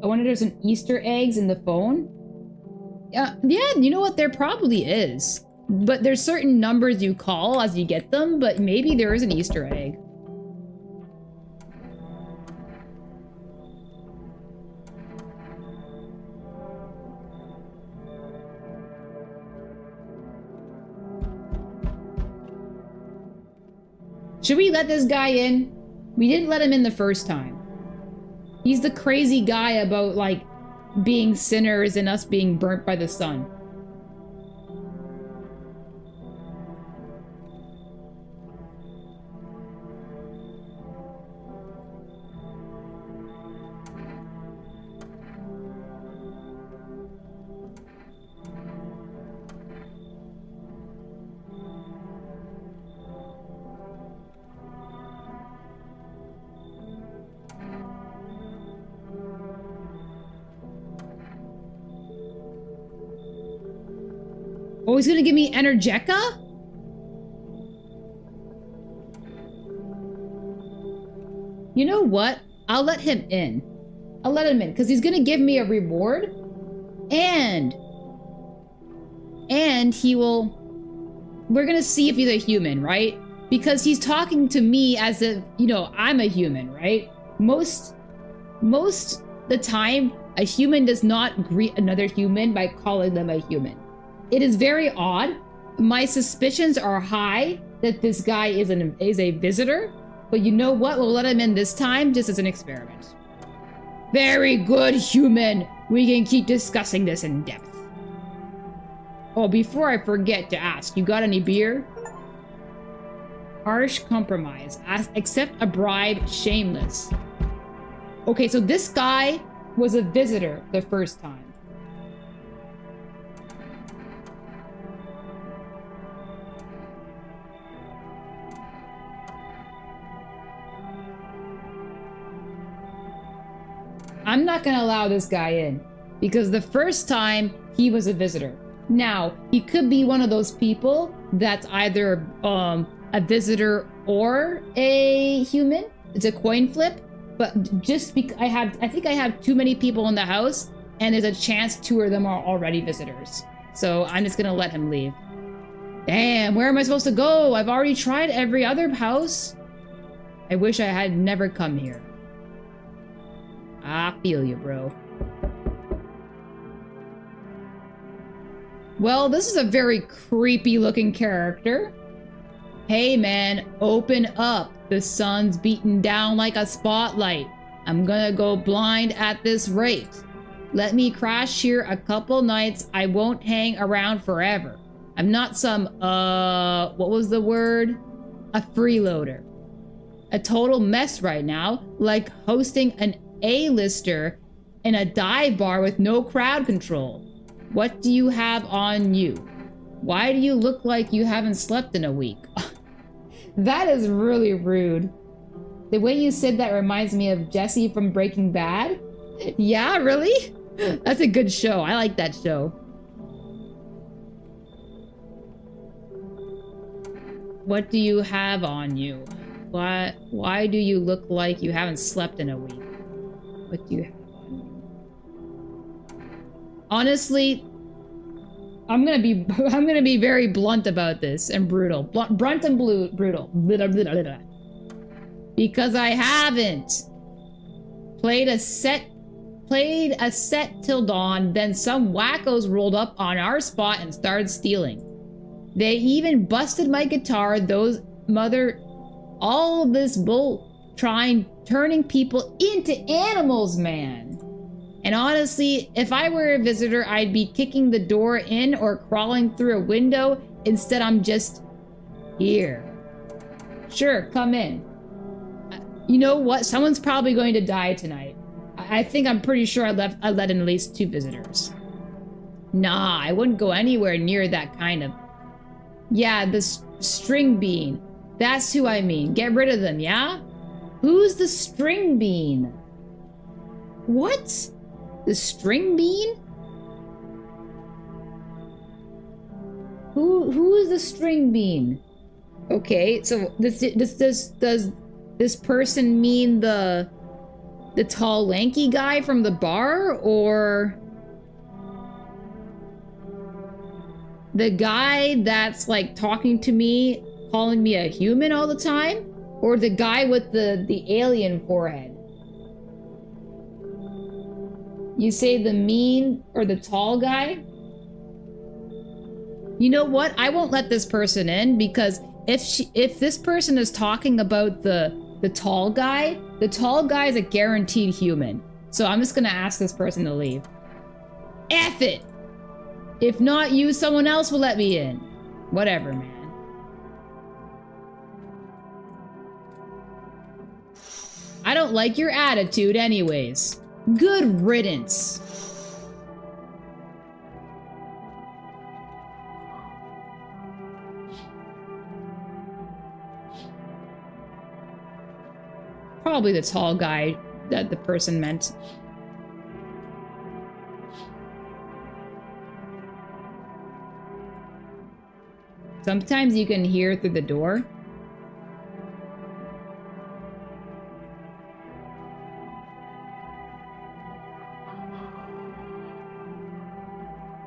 I wonder if there's an Easter eggs in the phone. Yeah, you know what? There probably is. But there's certain numbers you call as you get them, but maybe there is an Easter egg. Should we let this guy in? We didn't let him in the first time. He's the crazy guy about, like, being sinners and us being burnt by the sun. Oh, he's gonna give me Energeca? You know what? I'll let him in. I'll let him in, because he's gonna give me a reward. And he will... We're gonna see if he's a human, right? Because he's talking to me as if, you know, I'm a human, right? Most the time, a human does not greet another human by calling them a human. It is very odd. My suspicions are high that this guy is a visitor, but you know what? We'll let him in this time just as an experiment. Very good, human. We can keep discussing this in depth. Oh, before I forget to ask, you got any beer? Harsh compromise. Accept a bribe, shameless. Okay, so this guy was a visitor the first time. I'm not gonna allow this guy in, because the first time he was a visitor. Now, he could be one of those people that's either a visitor or a human. It's a coin flip, but just because I think I have too many people in the house, and there's a chance 2 of them are already visitors. So I'm just gonna let him leave. Damn, where am I supposed to go? I've already tried every other house. I wish I had never come here. I feel you, bro. Well, this is a very creepy looking character. Hey man, open up. The sun's beating down like a spotlight. I'm gonna go blind at this rate. Let me crash here a couple nights. I won't hang around forever. I'm not some, what was the word? A freeloader. A total mess right now, like hosting an A-lister in a dive bar with no crowd control. What do you have on you? Why do you look like you haven't slept in a week? That is really rude. The way you said that reminds me of Jesse from Breaking Bad. Yeah, really? That's a good show. I like that show. What do you have on you? Why do you look like you haven't slept in a week? What do you have on you? Honestly, I'm gonna be very blunt about this and brutal. Blunt and brutal. Because I haven't played a set till dawn, then some wackos rolled up on our spot and started stealing. They even busted my guitar, all this bull turning people into animals, man. And honestly, if I were a visitor, I'd be kicking the door in or crawling through a window. Instead, I'm just here. Sure, come in. You know what? Someone's probably going to die tonight. I think I'm pretty sure I let in at least 2 visitors. Nah, I wouldn't go anywhere near that kind of... Yeah, this string bean. That's who I mean. Get rid of them, yeah? Who's the string bean? What? The string bean? Who is the string bean? Okay, so does this person mean the tall lanky guy from the bar, or the guy that's like talking to me, calling me a human all the time, or the guy with the alien forehead? You say the mean or the tall guy? You know what? I won't let this person in, because if this person is talking about the tall guy is a guaranteed human. So I'm just gonna ask this person to leave. F it! If not you, someone else will let me in. Whatever, man. I don't like your attitude anyways. Good riddance. Probably the tall guy that the person meant. Sometimes you can hear through the door.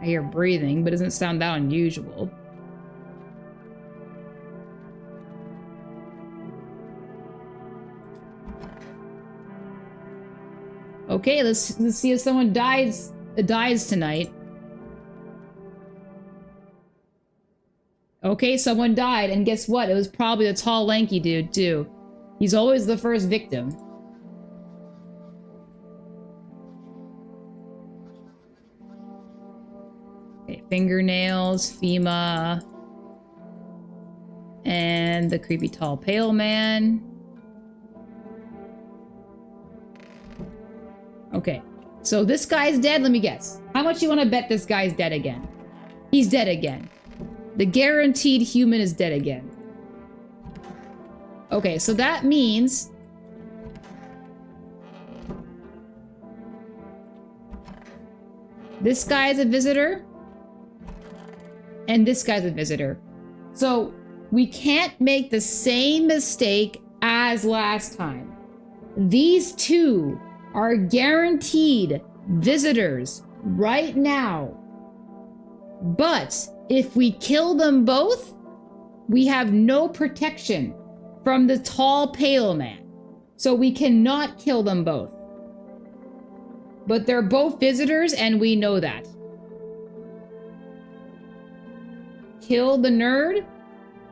I hear breathing, but it doesn't sound that unusual. Okay, let's see if someone dies tonight. Okay, someone died, and guess what? It was probably the tall, lanky dude, too. He's always the first victim. Okay, fingernails, FEMA, and the creepy tall pale man. Okay, so this guy's dead. Let me guess. How much you want to bet this guy's dead again? He's dead again. The guaranteed human is dead again. Okay, so that means... this guy's a visitor. And this guy's a visitor. So we can't make the same mistake as last time. These two are guaranteed visitors right now. But if we kill them both, we have no protection from the tall pale man. So we cannot kill them both. But they're both visitors, and we know that. Kill the nerd?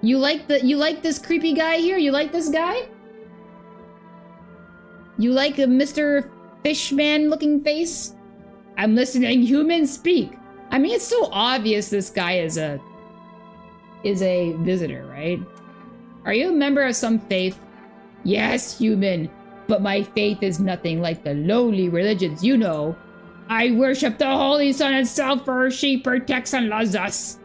You like this creepy guy here? You like this guy? You like a Mr. Fishman looking face? I'm listening. Humans speak. I mean, it's so obvious this guy is a visitor, right? Are you a member of some faith? Yes, human, but my faith is nothing like the lowly religions you know. I worship the Holy Sun itself, for she protects and loves us.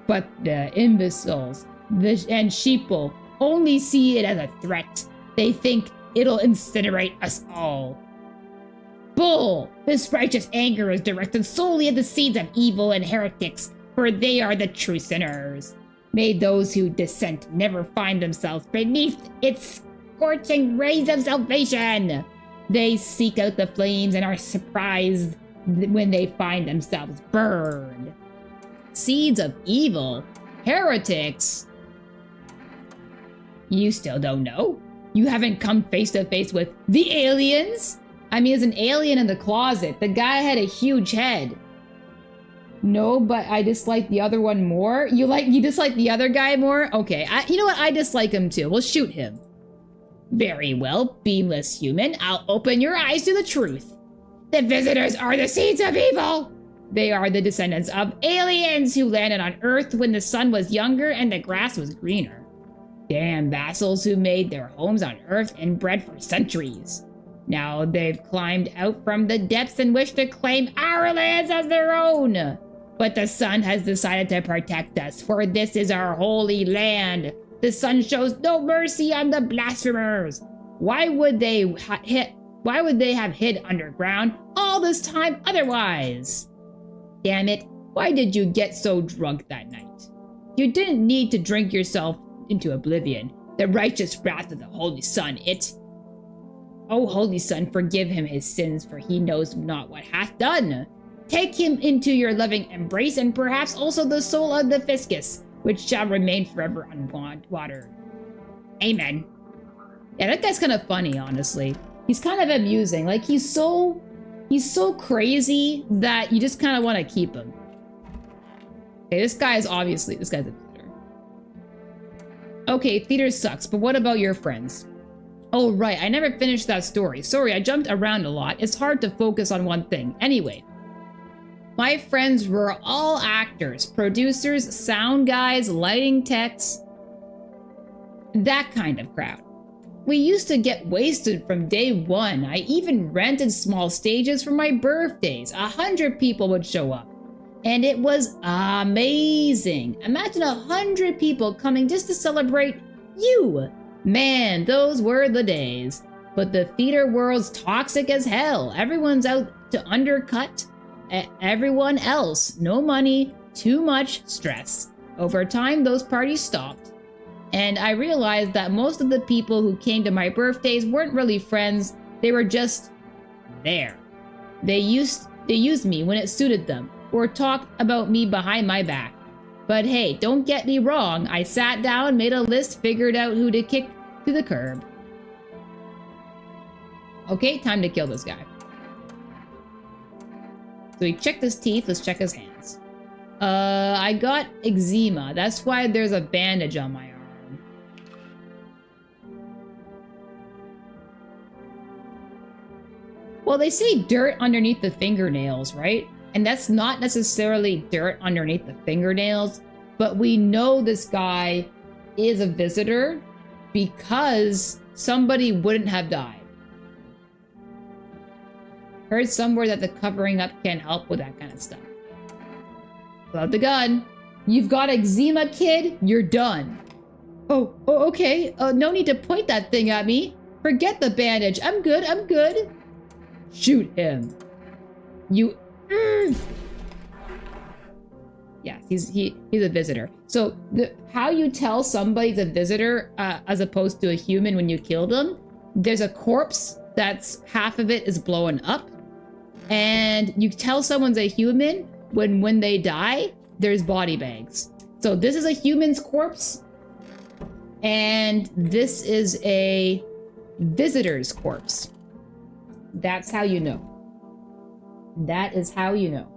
But the imbeciles and sheeple only see it as a threat. They think it'll incinerate us all. Bull! This righteous anger is directed solely at the seeds of evil and heretics, for they are the true sinners. May those who dissent never find themselves beneath its scorching rays of salvation. They seek out the flames and are surprised when they find themselves burned. Seeds of evil? Heretics? You still don't know? You haven't come face to face with the aliens? I mean, there's an alien in the closet. The guy had a huge head. No, but I dislike the other one more. You dislike the other guy more? Okay, you know what? I dislike him too. We'll shoot him. Very well, beamless human. I'll open your eyes to the truth. The visitors are the seeds of evil. They are the descendants of aliens who landed on Earth when the sun was younger and the grass was greener. Damn vassals who made their homes on Earth and bred for centuries. Now they've climbed out from the depths and wish to claim our lands as their own. But the sun has decided to protect us, for this is our holy land. The sun shows no mercy on the blasphemers. Why would they have hid underground all this time otherwise? Damn it, why did you get so drunk that night? You didn't need to drink yourself into oblivion. The righteous wrath of the Holy Sun, O Holy Sun, forgive him his sins, for he knows not what hath done. Take him into your loving embrace, and perhaps also the soul of the Fiscus, which shall remain forever unwatered. Amen. Yeah, that guy's kind of funny, honestly. He's kind of amusing. Like, he's so crazy that you just kind of want to keep him. Okay, this guy's a theater. Okay, theater sucks, but what about your friends? Oh, right, I never finished that story. Sorry, I jumped around a lot. It's hard to focus on one thing. Anyway, my friends were all actors, producers, sound guys, lighting techs, that kind of crowd. We used to get wasted from day one. I even rented small stages for my birthdays. 100 people would show up. And it was amazing. Imagine 100 people coming just to celebrate you. Man, those were the days. But the theater world's toxic as hell. Everyone's out to undercut everyone else. No money, too much stress. Over time, those parties stopped. And I realized that most of the people who came to my birthdays weren't really friends. They were just there. They used me when it suited them, or talk about me behind my back. But hey, don't get me wrong, I sat down, made a list, figured out who to kick to the curb. Okay, time to kill this guy. So we checked his teeth, let's check his hands. I got eczema, that's why there's a bandage on my arm. Well, they say dirt underneath the fingernails, right? And that's not necessarily dirt underneath the fingernails, but we know this guy is a visitor because somebody wouldn't have died. Heard somewhere that the covering up can help with that kind of stuff. Pull out the gun. You've got eczema, kid. You're done. Oh, okay. No need to point that thing at me. Forget the bandage. I'm good. I'm good. Shoot him. You... Yes, he's a visitor. So how you tell somebody's a visitor as opposed to a human when you kill them, there's a corpse that's half of it is blowing up. And you tell someone's a human when they die, there's body bags. So this is a human's corpse. And this is a visitor's corpse. That's how you know. That is how you know.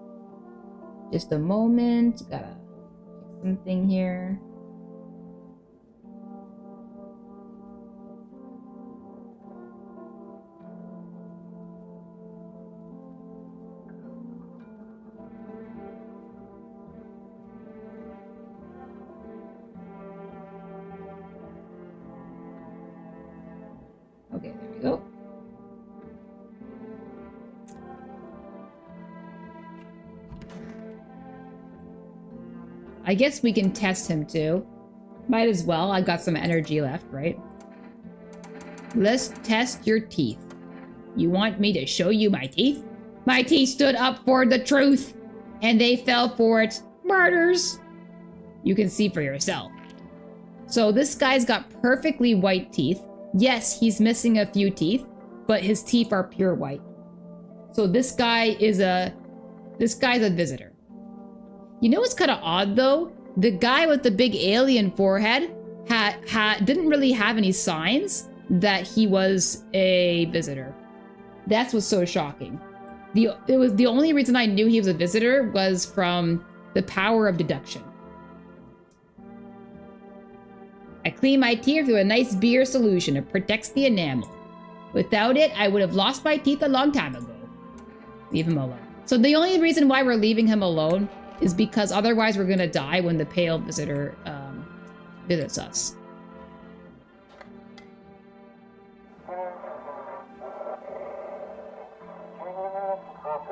Just a moment. Gotta fix something here. Okay, there we go. I guess we can test him too. Might as well. I got some energy left, right? Let's test your teeth. You want me to show you my teeth? My teeth stood up for the truth, and they fell for it. Martyrs! You can see for yourself. So this guy's got perfectly white teeth. Yes, he's missing a few teeth, but his teeth are pure white. So this guy's a visitor. You know what's kind of odd though? The guy with the big alien forehead didn't really have any signs that he was a visitor. That's what's so shocking. The only reason I knew he was a visitor was from the power of deduction. I clean my teeth with a nice beer solution. It protects the enamel. Without it, I would have lost my teeth a long time ago. Leave him alone. So the only reason why we're leaving him alone is because otherwise we're gonna die when the pale visitor visits us.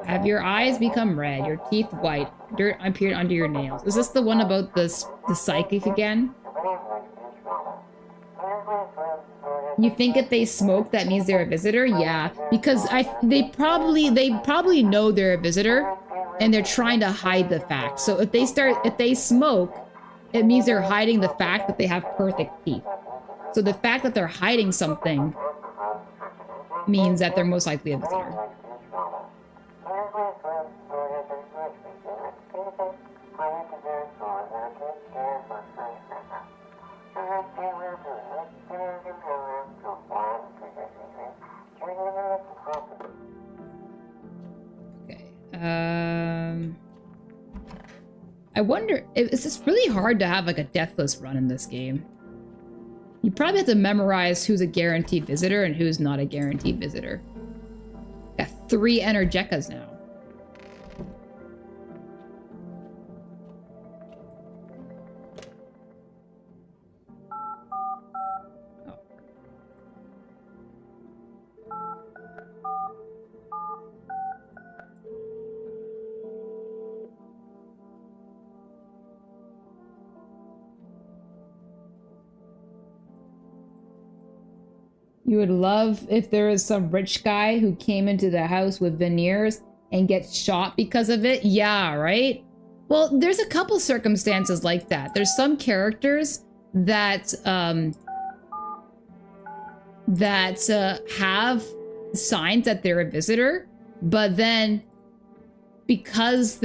Have your eyes become red, your teeth white, dirt appeared under your nails. Is this the one about the psychic again? You think if they smoke, that means they're a visitor? Yeah, because they probably know they're a visitor, and they're trying to hide the fact. So if they smoke, it means they're hiding the fact that they have perfect teeth. So the fact that they're hiding something means that they're most likely a visitor. I wonder, is this really hard to have like a deathless run in this game? You probably have to memorize who's a guaranteed visitor and who's not a guaranteed visitor. Got 3 Energecas now. You would love if there was some rich guy who came into the house with veneers and gets shot because of it. Yeah, right? Well, there's a couple circumstances like that. There's some characters that have signs that they're a visitor, but then because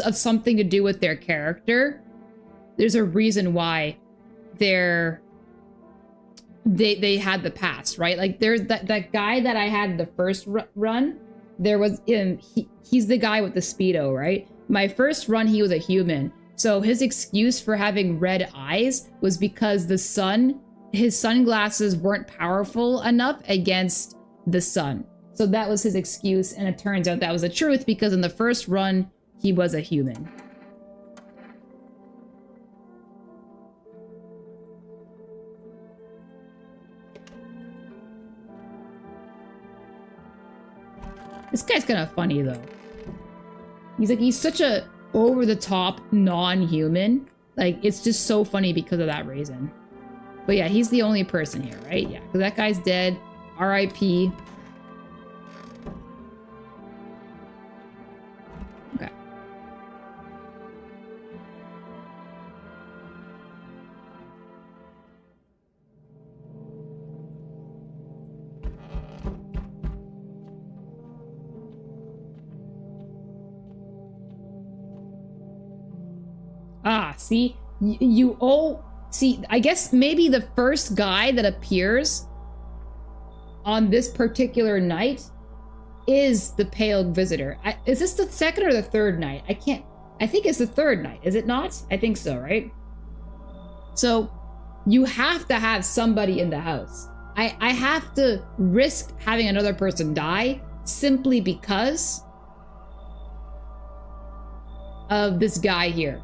of something to do with their character, there's a reason why they had the past, right? Like there's that guy that I had the first run. There was he's the guy with the Speedo, right? My first run, he was a human. So his excuse for having red eyes was because his sunglasses weren't powerful enough against the sun. So that was his excuse, and it turns out that was the truth because in the first run, he was a human. This guy's kind of funny, though. He's such a over-the-top non-human. Like, it's just so funny because of that reason. But yeah, he's the only person here, right? Yeah, because that guy's dead. R.I.P. Okay. Ah, see? See, I guess maybe the first guy that appears on this particular night is the pale visitor. Is this the second or the third night? I think it's the third night, is it not? I think so, right? So you have to have somebody in the house. I have to risk having another person die simply because of this guy here.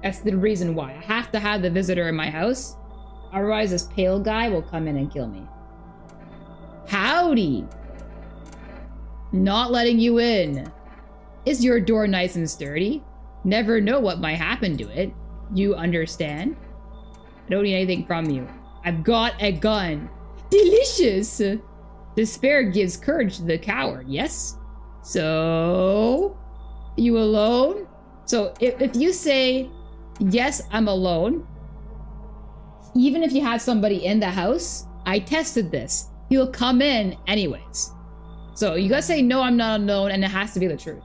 That's the reason why. I have to have the visitor in my house. Otherwise, this pale guy will come in and kill me. Howdy! Not letting you in. Is your door nice and sturdy? Never know what might happen to it. You understand? I don't need anything from you. I've got a gun. Delicious! Despair gives courage to the coward, yes? So... you alone? So, if you say... yes, I'm alone. Even if you have somebody in the house, I tested this. He'll come in anyways. So you gotta say, no, I'm not alone, and it has to be the truth.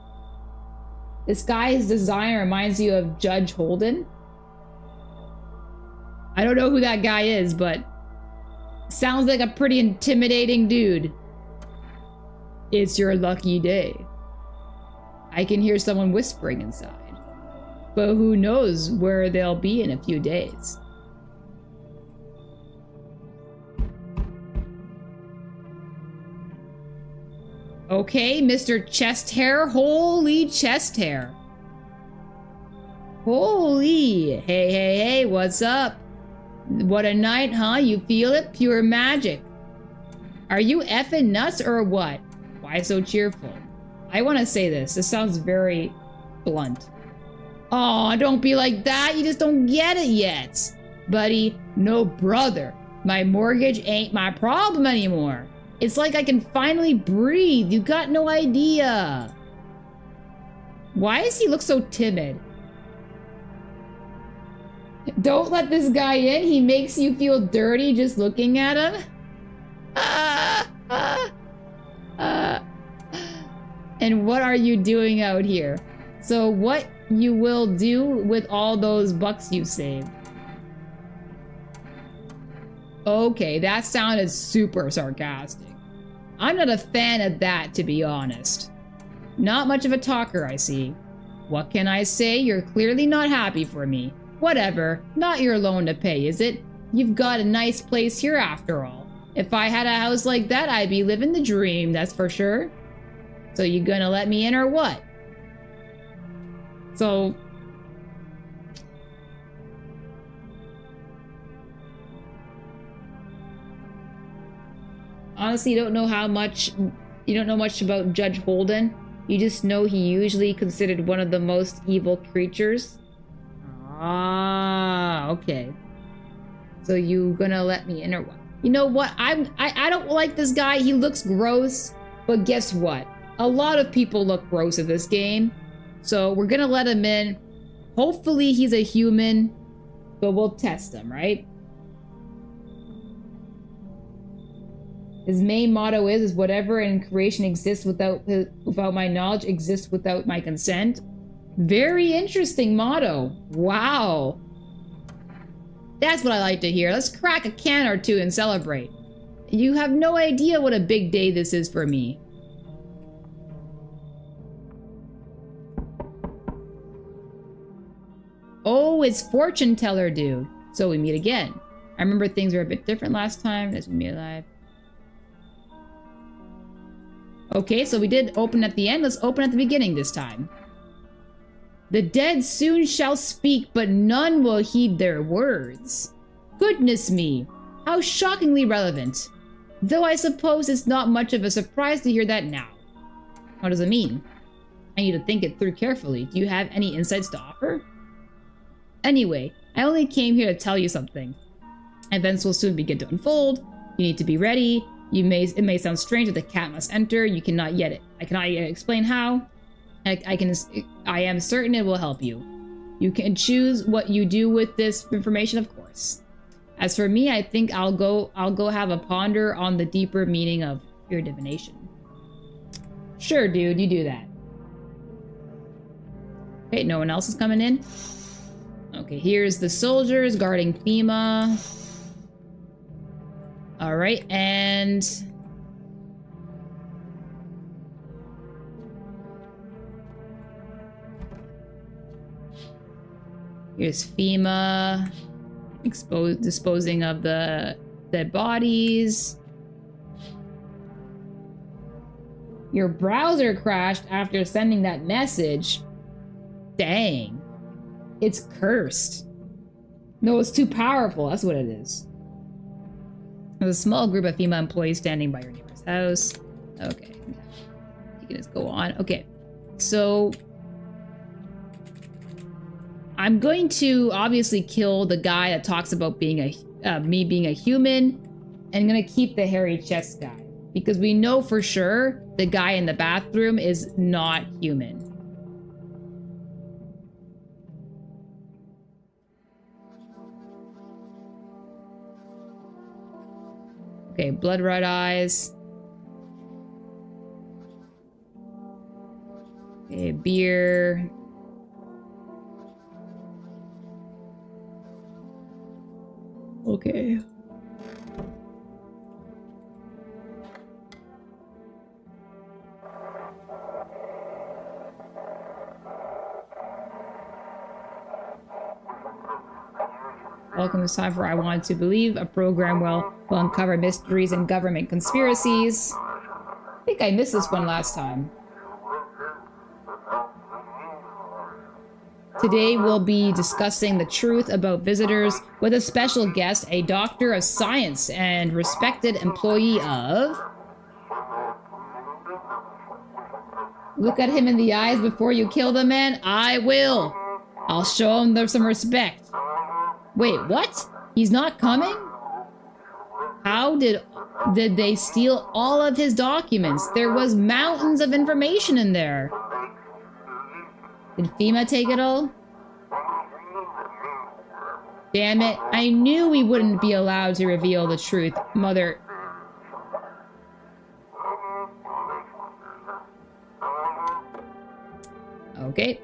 This guy's design reminds you of Judge Holden. I don't know who that guy is, but sounds like a pretty intimidating dude. It's your lucky day. I can hear someone whispering inside. But who knows where they'll be in a few days. Okay, Mr. Chest Hair. Holy chest hair. Holy. Hey, what's up? What a night, huh? You feel it? Pure magic. Are you effing nuts or what? Why so cheerful? I want to say this. This sounds very blunt. Oh, don't be like that. You just don't get it yet. Buddy, no brother. My mortgage ain't my problem anymore. It's like I can finally breathe. You got no idea. Why does he look so timid? Don't let this guy in. He makes you feel dirty just looking at him. And what are you doing out here? So what you will do with all those bucks you saved? Okay, that sounded super sarcastic. I'm not a fan of that, to be honest. Not much of a talker, I see. What can I say? You're clearly not happy for me. Whatever, not your loan to pay, is it? You've got a nice place here after all. If I had a house like that, I'd be living the dream, that's for sure. So you gonna let me in or what? So... honestly, you don't know much about Judge Holden. You just know he usually considered one of the most evil creatures. Ah, okay. So you gonna let me in or what? You know what? I don't like this guy. He looks gross. But guess what? A lot of people look gross in this game. So we're gonna let him in. Hopefully he's a human. But we'll test him, right? His main motto is whatever in creation exists without my knowledge exists without my consent. Very interesting motto. Wow. That's what I like to hear. Let's crack a can or two and celebrate. You have no idea what a big day this is for me. Oh, it's fortune teller dude. So we meet again. I remember things were a bit different last time. As we meet alive. Okay, so we did open at the end. Let's open at the beginning this time. The dead soon shall speak, but none will heed their words. Goodness me, how shockingly relevant. Though I suppose it's not much of a surprise to hear that now. What does it mean? I need to think it through carefully. Do you have any insights to offer? Anyway, I only came here to tell you something. Events will soon begin to unfold. You need to be ready. It may sound strange that the cat must enter. I cannot yet explain how. I am certain it will help you. You can choose what you do with this information, of course. As for me, I think I'll go have a ponder on the deeper meaning of your divination. Sure, dude, you do that. Okay, no one else is coming in. Okay, here's the soldiers guarding FEMA. All right, and here's FEMA disposing of the dead bodies. Your browser crashed after sending that message. Dang. It's cursed. No, it's too powerful. That's what it is. There's a small group of FEMA employees standing by your neighbor's house. Okay. You can just go on. Okay. So I'm going to obviously kill the guy that talks about being me being a human, and I'm gonna keep the hairy chest guy because we know for sure the guy in the bathroom is not human. Okay, blood red eyes. Okay, beer. Okay. Welcome to time for I Want to Believe, a program will uncover mysteries and government conspiracies. I think I missed this one last time. Today we'll be discussing the truth about visitors with a special guest, a doctor of science and respected employee of... Look at him in the eyes before you kill the man. I will. I'll show him some respect. Wait, what? He's not coming? How did they steal all of his documents? There was mountains of information in there. Did FEMA take it all? Damn it. I knew we wouldn't be allowed to reveal the truth, mother. Okay.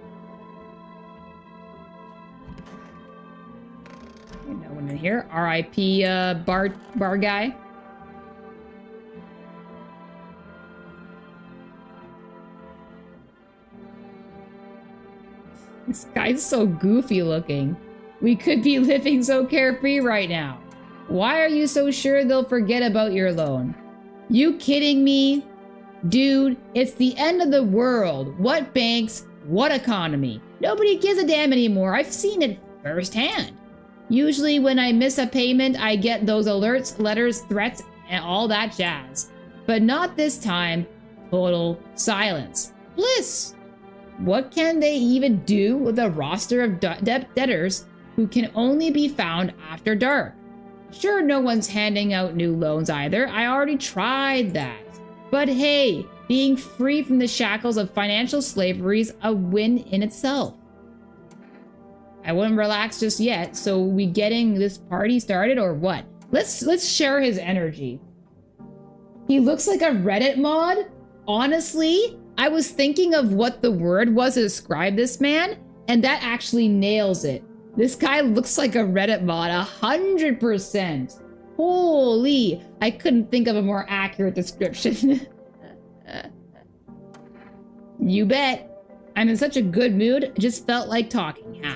No one in here. R.I.P. Bar guy. This guy's so goofy looking. We could be living so carefree right now. Why are you so sure they'll forget about your loan? You kidding me? Dude, it's the end of the world. What banks? What economy? Nobody gives a damn anymore. I've seen it firsthand. Usually when I miss a payment, I get those alerts, letters, threats, and all that jazz. But not this time. Total silence. Bliss! What can they even do with a roster of debtors who can only be found after dark? Sure, no one's handing out new loans either. I already tried that. But hey, being free from the shackles of financial slavery is a win in itself. I wouldn't relax just yet, so we getting this party started or what? Let's share his energy. He looks like a Reddit mod. Honestly, I was thinking of what the word was to describe this man, and that actually nails it. This guy looks like a Reddit mod, 100%. Holy, I couldn't think of a more accurate description. You bet. I'm in such a good mood, just felt like talking, huh?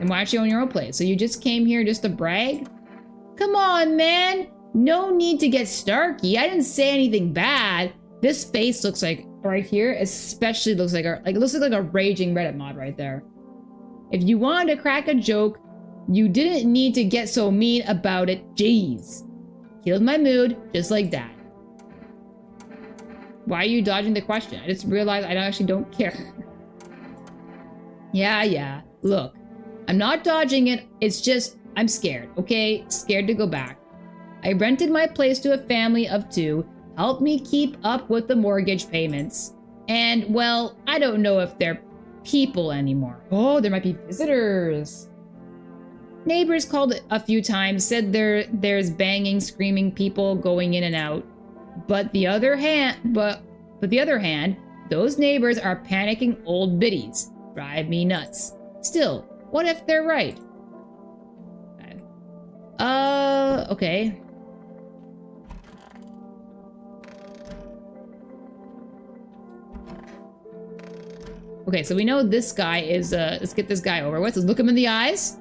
And why aren't you on your own place? So you just came here just to brag? Come on, man. No need to get snarky. I didn't say anything bad. This face looks like, right here, especially looks like it looks like a raging Reddit mod right there. If you wanted to crack a joke, you didn't need to get so mean about it. Jeez. Killed my mood, just like that. Why are you dodging the question? I just realized I actually don't care. Yeah. Look, I'm not dodging it. It's just, I'm scared, okay? Scared to go back. I rented my place to a family of 2. Help me keep up with the mortgage payments. And, well, I don't know if they're people anymore. Oh, there might be visitors. Neighbors called a few times, said there's banging, screaming people going in and out. But the other hand, those neighbors are panicking old biddies. Drive me nuts. Still, what if they're right? Okay. Okay, so we know this guy is, let's get this guy over with. Let's look him in the eyes.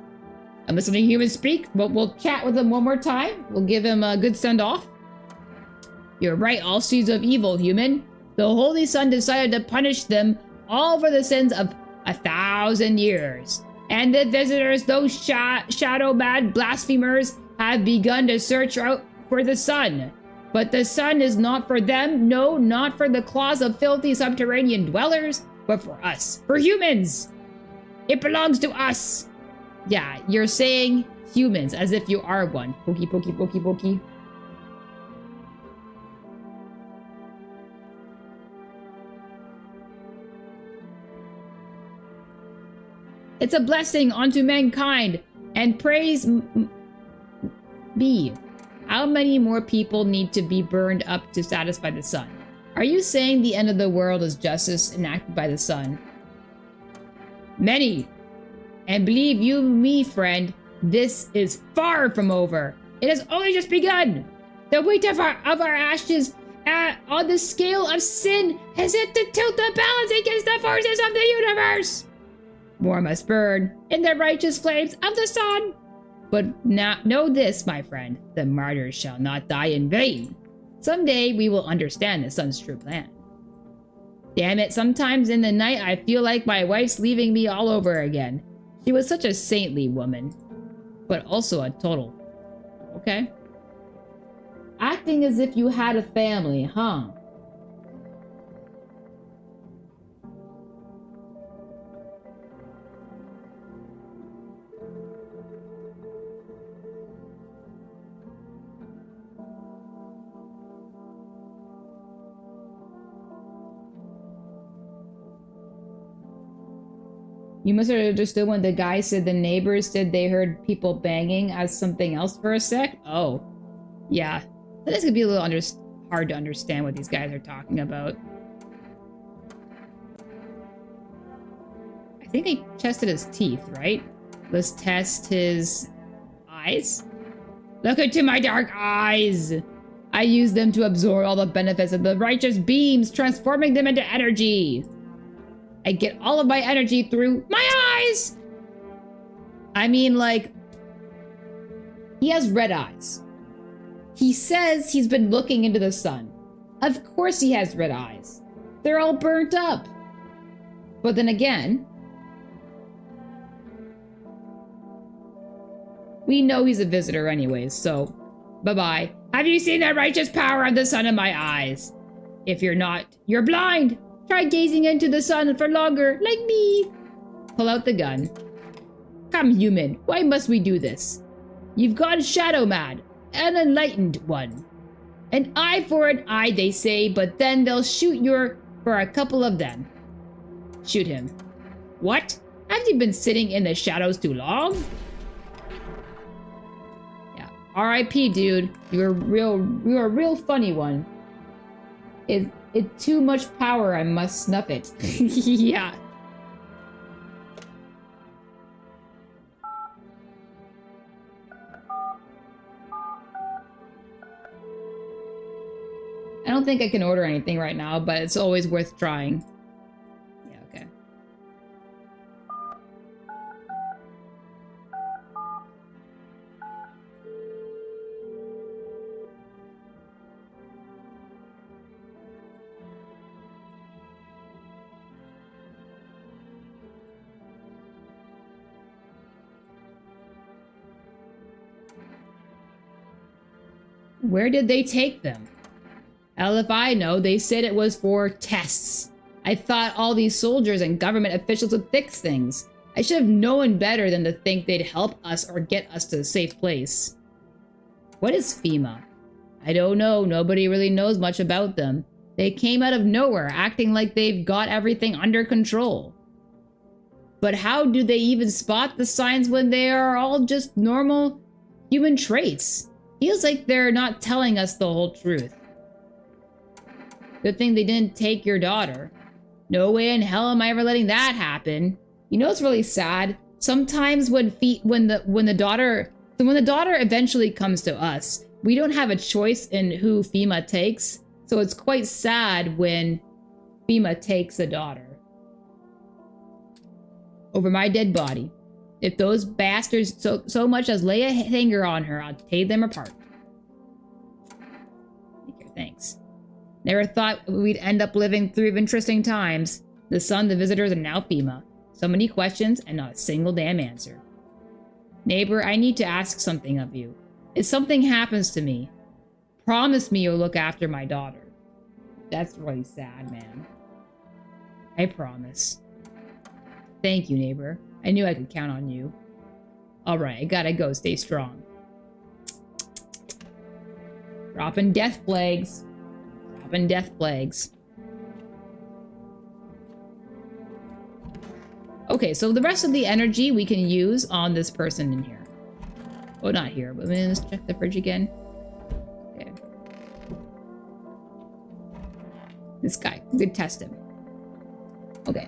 I'm listening to humans speak. We'll chat with him one more time. We'll give him a good send-off. You're right, all seeds of evil, human. The Holy Sun decided to punish them all for the sins of 1,000 years. And the visitors, those shadow-mad blasphemers, have begun to search out for the sun. But the sun is not for them, no, not for the claws of filthy subterranean dwellers, but for us, for humans. It belongs to us. Yeah, you're saying humans as if you are one. Pokey, pokey, pokey, pokey. It's a blessing unto mankind, and praise be. How many more people need to be burned up to satisfy the sun? Are you saying the end of the world is justice enacted by the sun? Many. And believe you me, friend, this is far from over. It has only just begun. The weight of our ashes on the scale of sin has hit to tilt the balance against the forces of the universe. More must burn in the righteous flames of the sun. But now know this, my friend, the martyrs shall not die in vain. Someday we will understand the sun's true plan. Damn it, sometimes in the night I feel like my wife's leaving me all over again. She was such a saintly woman, but also a total. Okay. Acting as if you had a family, huh? You must have understood when the guy said the neighbors said they heard people banging as something else for a sec. Oh, yeah. That is gonna be a little hard to understand what these guys are talking about. I think I tested his teeth, right? Let's test his eyes. Look into my dark eyes. I use them to absorb all the benefits of the righteous beams, transforming them into energy. I get all of my energy through my eyes! I mean, like, he has red eyes. He says he's been looking into the sun. Of course he has red eyes. They're all burnt up. But then again, we know he's a visitor anyways, so bye-bye. Have you seen the righteous power of the sun in my eyes? If you're not, you're blind. Try gazing into the sun for longer, like me. Pull out the gun. Come, human, why must we do this? You've gone shadow mad, an enlightened one. An eye for an eye, they say, but then they'll shoot for a couple of them. Shoot him. What? Have you been sitting in the shadows too long? Yeah. R.I.P., dude. You're a real funny one. It's too much power, I must snuff it. Yeah. I don't think I can order anything right now, but it's always worth trying. Yeah, okay. Where did they take them? Hell if I know, they said it was for tests. I thought all these soldiers and government officials would fix things. I should have known better than to think they'd help us or get us to a safe place. What is FEMA? I don't know, nobody really knows much about them. They came out of nowhere, acting like they've got everything under control. But how do they even spot the signs when they are all just normal human traits? Feels like they're not telling us the whole truth. Good thing they didn't take your daughter. No way in hell am I ever letting that happen. You know what's really sad? Sometimes when the daughter eventually comes to us, we don't have a choice in who FEMA takes. So it's quite sad when FEMA takes a daughter over my dead body. If those bastards so much as lay a finger on her, I'll tear them apart. Thanks. Never thought we'd end up living through interesting times. The sun, the visitors, and now FEMA. So many questions and not a single damn answer. Neighbor, I need to ask something of you. If something happens to me, promise me you'll look after my daughter. That's really sad, man. I promise. Thank you, neighbor. I knew I could count on you. Alright, I gotta go. Stay strong. Dropping death plagues. Dropping death plagues. Okay, so the rest of the energy we can use on this person in here. Oh, not here, but let's check the fridge again. Okay. This guy. We could test him. Okay.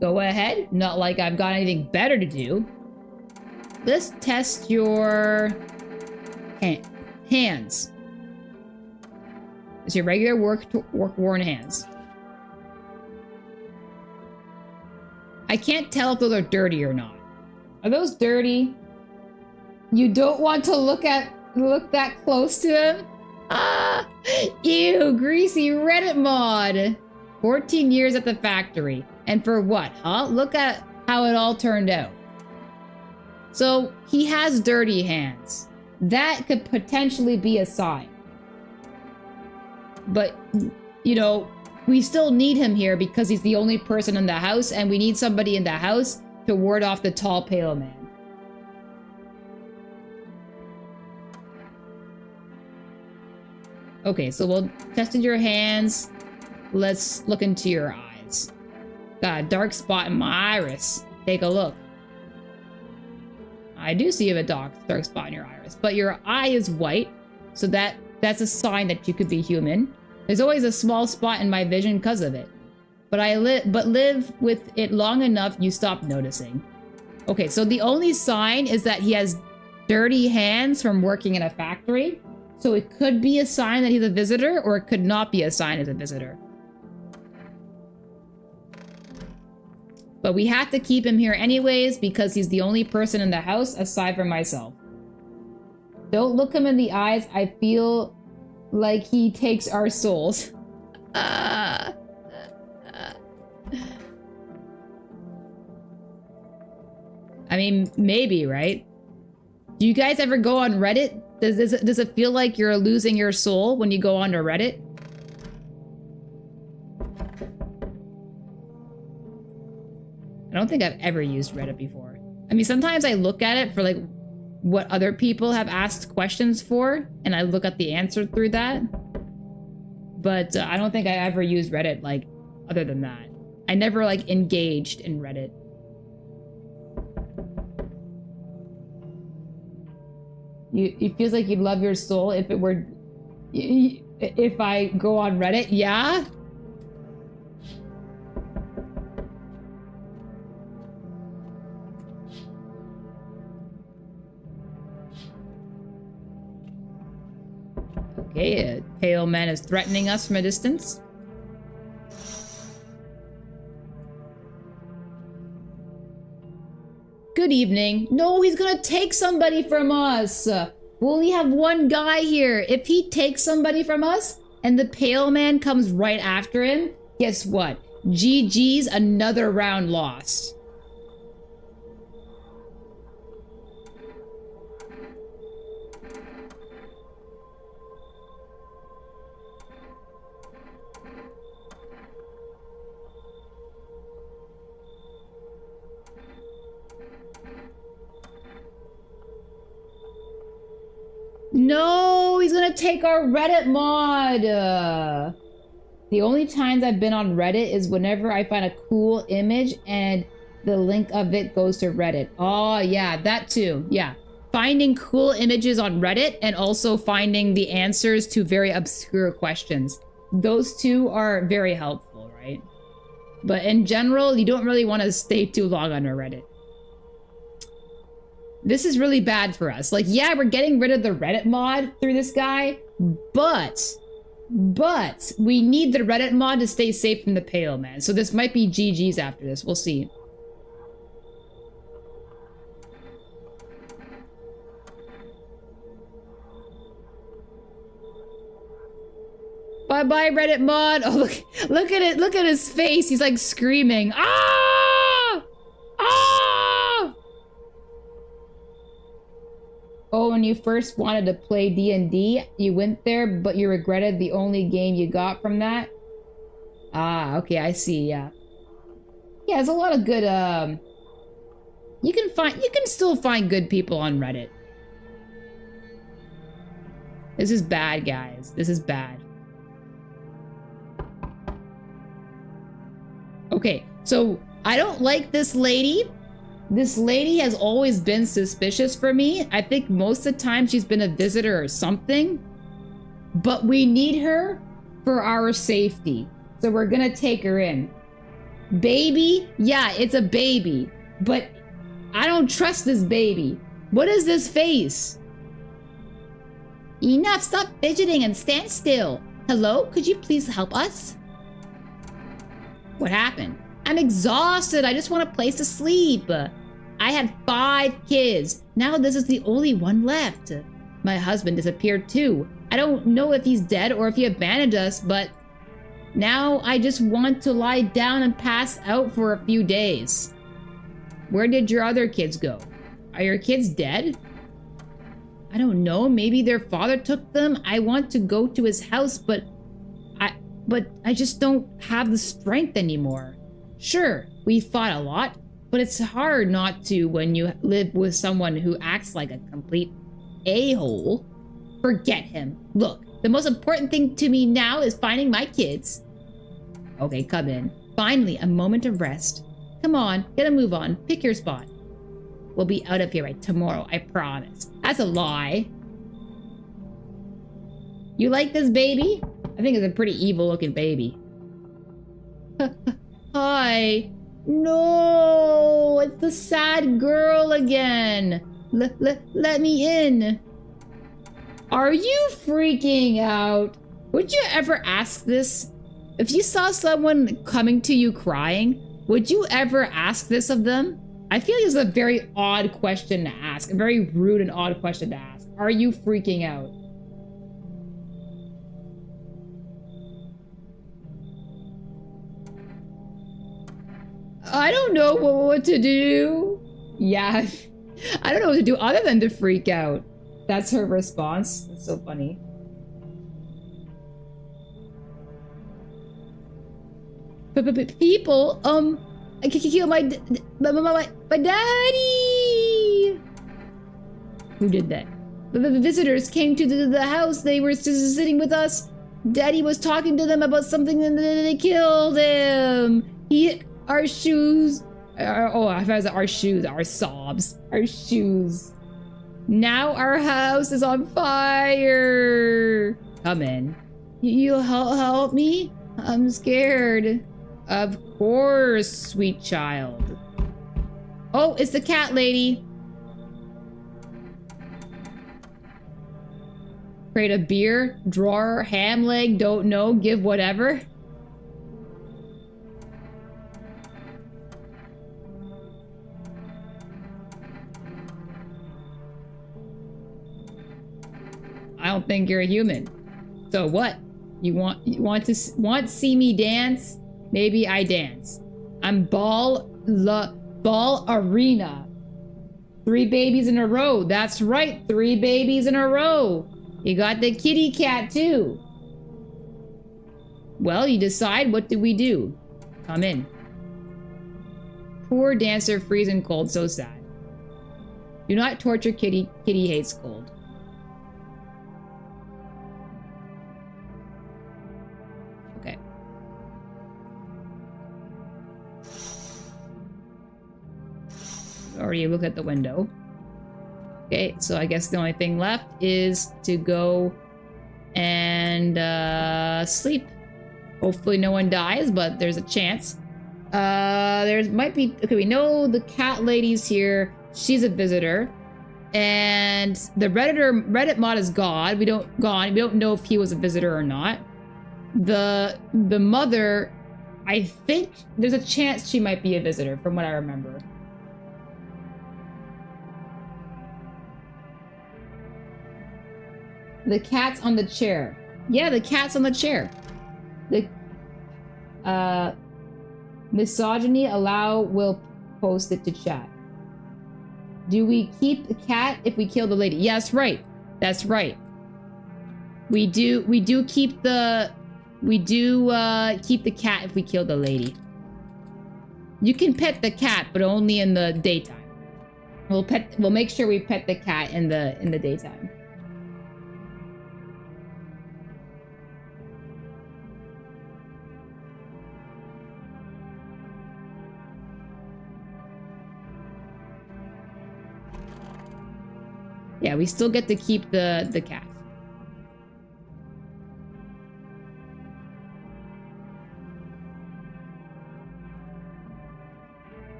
Go ahead. Not like I've got anything better to do. Let's test your hands. It's your regular work-worn hands. I can't tell if those are dirty or not. Are those dirty? You don't want to look that close to them? Ah! Ew, greasy Reddit mod. 14 years at the factory. And for what, huh? Look at how it all turned out. So he has dirty hands. That could potentially be a sign. But, you know, we still need him here because he's the only person in the house, and we need somebody in the house to ward off the tall, pale man. Okay, so we'll test your hands. Let's look into your eyes. Got a dark spot in my iris. Take a look. I do see a dark spot in your iris, but your eye is white, so that's a sign that you could be human. There's always a small spot in my vision because of it, but live with it long enough, you stop noticing. Okay, so the only sign is that he has dirty hands from working in a factory. So it could be a sign that he's a visitor, or it could not be a sign as a visitor. But we have to keep him here anyways because he's the only person in the house aside from myself. Don't look him in the eyes. I feel like he takes our souls. I mean, maybe, right? Do you guys ever go on Reddit? Does it feel like you're losing your soul when you go onto Reddit? I don't think I've ever used Reddit before. I mean, sometimes I look at it for like what other people have asked questions for, and I look at the answer through that. But I don't think I ever used Reddit like other than that. I never like engaged in Reddit. It feels like you'd love your soul if it were... If I go on Reddit, yeah? Okay, a pale man is threatening us from a distance. Good evening. No, he's gonna take somebody from us. We only have one guy here. If he takes somebody from us and the pale man comes right after him, guess what? GG's, another round lost. No, he's gonna take our Reddit mod. The only times I've been on Reddit is whenever I find a cool image and the link of it goes to Reddit. Oh, yeah, that too. Yeah. Finding cool images on Reddit and also finding the answers to very obscure questions. Those two are very helpful, right? But in general, you don't really want to stay too long on a Reddit. This is really bad for us. Like, yeah, we're getting rid of the Reddit mod through this guy, but we need the Reddit mod to stay safe from the pale man. So this might be GG's after this. We'll see. Bye-bye, Reddit mod. Oh, look at it. Look at his face. He's like screaming. Ah! Ah! Oh, when you first wanted to play D&D, you went there, but you regretted the only game you got from that? Ah, okay, I see, yeah. Yeah, there's a lot of good, you can still find good people on Reddit. This is bad, guys. This is bad. Okay, so I don't like this lady. This lady has always been suspicious for me. I think most of the time she's been a visitor or something. But we need her for our safety. So we're gonna take her in. Baby? Yeah, it's a baby. But I don't trust this baby. What is this face? Enough, stop fidgeting and stand still. Hello, could you please help us? What happened? I'm exhausted. I just want a place to sleep. I had 5 kids. Now this is the only one left. My husband disappeared too. I don't know if he's dead or if he abandoned us, but Now I just want to lie down and pass out for a few days. Where did your other kids go? Are your kids dead? I don't know. Maybe their father took them. I want to go to his house, but I just don't have the strength anymore. Sure, we fought a lot, but it's hard not to when you live with someone who acts like a complete a-hole. Forget him. Look, the most important thing to me now is finding my kids. Okay, come in. Finally, a moment of rest. Come on, get a move on. Pick your spot. We'll be out of here by tomorrow, I promise. That's a lie. You like this baby? I think it's a pretty evil-looking baby. Hi. No, it's the sad girl again. Let me in. Are you freaking out? Would you ever ask this? If you saw someone coming to you crying, would you ever ask this of them? I feel like it's a very odd question to ask. A very rude and odd question to ask. Are you freaking out? I don't know what to do. Yeah, I don't know what to do other than to freak out. That's her response. That's so funny. But people, I can kill my daddy. Who did that? The visitors came to the house. They were just sitting with us. Daddy was talking to them about something and then they killed him. He hit our shoes. Oh, I thought it was our shoes. Our sobs. Our shoes. Now our house is on fire. Come in. You'll help me? I'm scared. Of course, sweet child. Oh, it's the cat lady. Crate of beer, drawer, ham leg, don't know, give whatever. I don't think you're a human. So what? You want to see me dance? Maybe I dance. I'm ball arena. 3 babies in a row. That's right, 3 babies in a row. You got the kitty cat too. Well, you decide, what do we do? Come in. Poor dancer, freezing cold, so sad. Do not torture kitty. Kitty hates cold. Okay. Already look at the window. Okay, so I guess the only thing left is to go and sleep. Hopefully no one dies, but there's a chance. There's might be, okay, we know the cat lady's here. She's a visitor. And the Reddit mod is gone. We don't know if he was a visitor or not. The mother, I think there's a chance she might be a visitor from what I remember. The cat's on the chair. Yeah, the cat's on the chair. The misogyny will post it to chat. Do we keep the cat if we kill the lady? Yeah, that's right. That's right. We do keep the cat if we kill the lady. You can pet the cat, but only in the daytime. We'll make sure we pet the cat in the daytime. Yeah, we still get to keep the cat.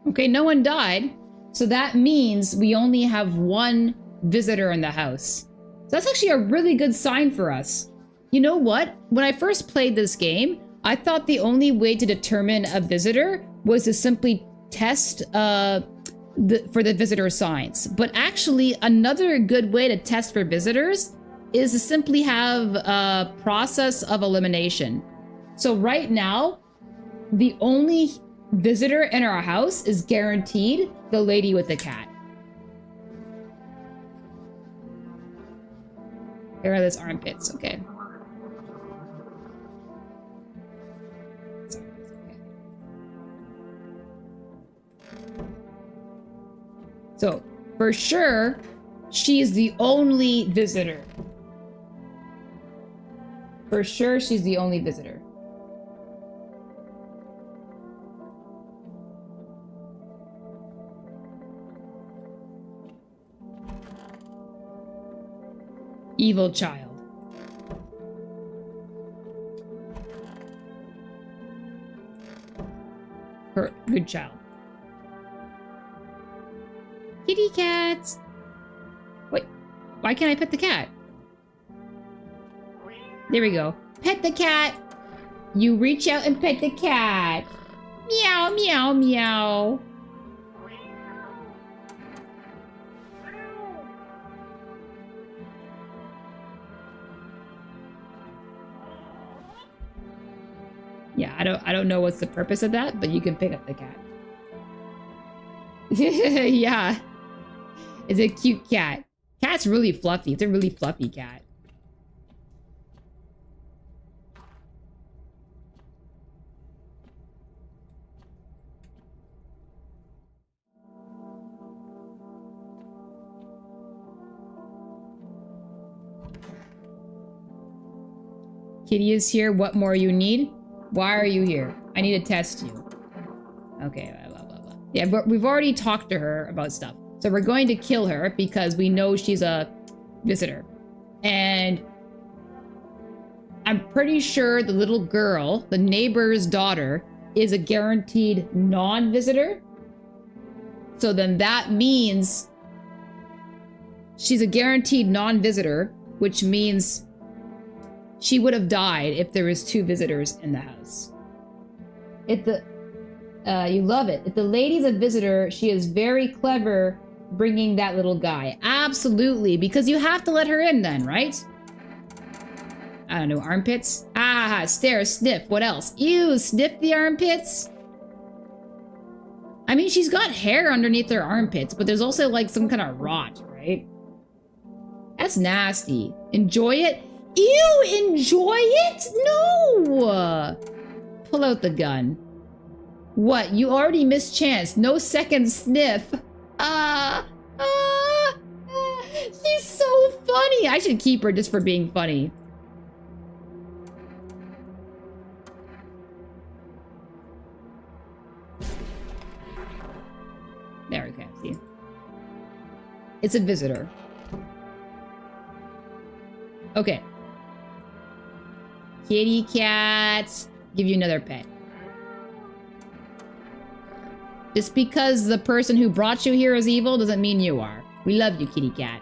Okay, no one died. So that means we only have 1 visitor in the house. So that's actually a really good sign for us. You know what? When I first played this game, I thought the only way to determine a visitor was to simply test for the visitor signs. But actually, another good way to test for visitors is to simply have a process of elimination. So right now, the only visitor in our house is guaranteed the lady with the cat. Here are those armpits, okay. So, for sure, she's the only visitor. For sure, she's the only visitor. Evil child. Good child. Kitty cats. Wait, why can't I pet the cat? There we go. Pet the cat. You reach out and pet the cat. Meow, meow, meow. Yeah, I don't know what's the purpose of that, but you can pick up the cat. Yeah. It's a cute cat. Cat's really fluffy. It's a really fluffy cat. Kitty is here. What more you need? Why are you here? I need to test you. Okay, blah, blah, blah. Yeah, but we've already talked to her about stuff. So we're going to kill her because we know she's a visitor. And I'm pretty sure the little girl, the neighbor's daughter, is a guaranteed non-visitor. So then that means she's a guaranteed non-visitor, which means she would have died if there was 2 visitors in the house. If the you love it. If the lady's a visitor, she is very clever bringing that little guy. Absolutely, because you have to let her in then, right? I don't know, armpits? Ah, stare, sniff, what else? Ew, sniff the armpits? I mean, she's got hair underneath her armpits, but there's also like some kind of rot, right? That's nasty. Enjoy it? Ew, enjoy it? No! Pull out the gun. What? You already missed chance. No second sniff. She's so funny. I should keep her just for being funny. There we go. See? It's a visitor. Okay. Kitty cats. Give you another pet. Just because the person who brought you here is evil doesn't mean you are. We love you, kitty cat.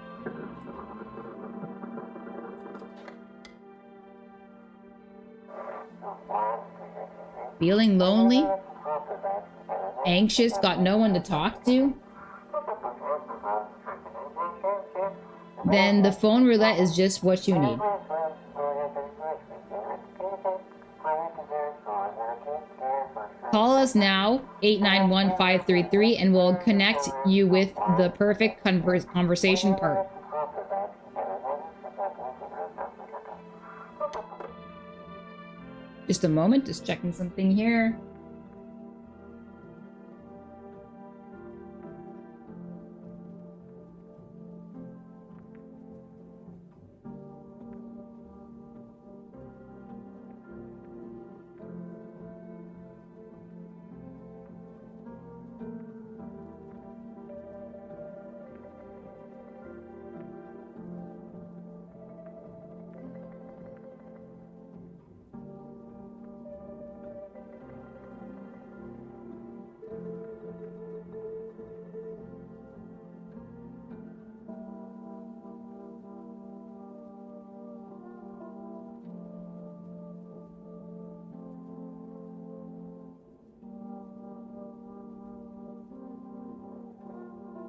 Feeling lonely? Anxious? Got no one to talk to? Then the phone roulette is just what you need. Call us now, 891-533, and we'll connect you with the perfect conversation part. Just a moment, just checking something here.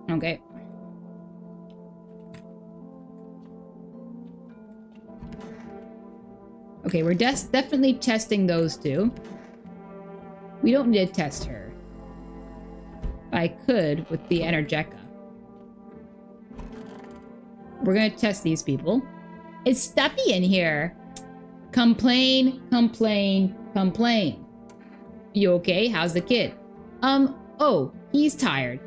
Okay. Okay, we're definitely testing those two. We don't need to test her. I could with the Energeca. We're gonna test these people. It's stuffy in here. Complain, complain, complain. You okay? How's the kid? Oh, he's tired.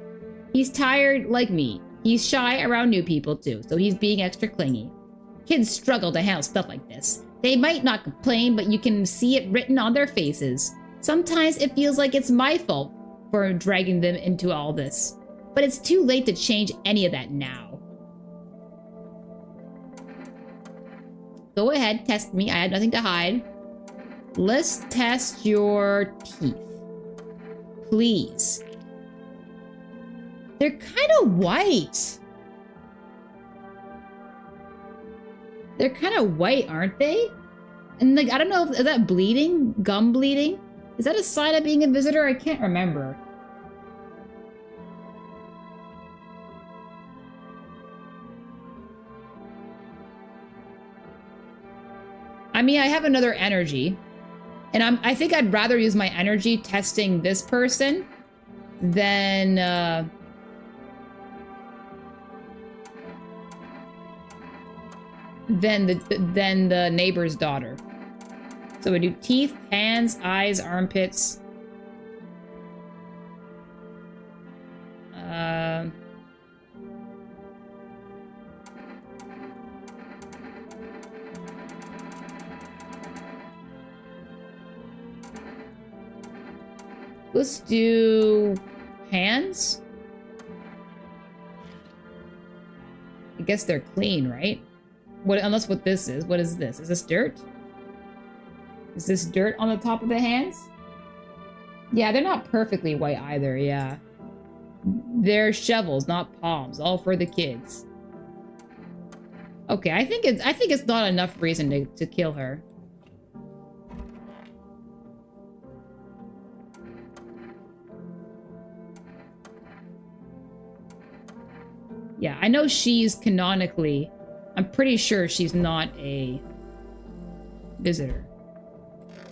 He's tired like me. He's shy around new people too, so he's being extra clingy. Kids struggle to handle stuff like this. They might not complain, but you can see it written on their faces. Sometimes it feels like it's my fault for dragging them into all this. But it's too late to change any of that now. Go ahead, test me. I had nothing to hide. Let's test your teeth. Please. They're kind of white. They're kind of white, aren't they? And like, I don't know, is that bleeding? Gum bleeding? Is that a sign of being a visitor? I can't remember. I mean, I have another energy. And I think I'd rather use my energy testing this person than the neighbor's daughter. So we do teeth, hands, eyes, armpits. Let's do hands. I guess they're clean, right? Unless what this is. What is this? Is this dirt? Is this dirt on the top of the hands? Yeah, they're not perfectly white either, yeah. They're shovels, not palms. All for the kids. Okay, I think it's not enough reason to kill her. Yeah, I know she's canonically... I'm pretty sure she's not a visitor.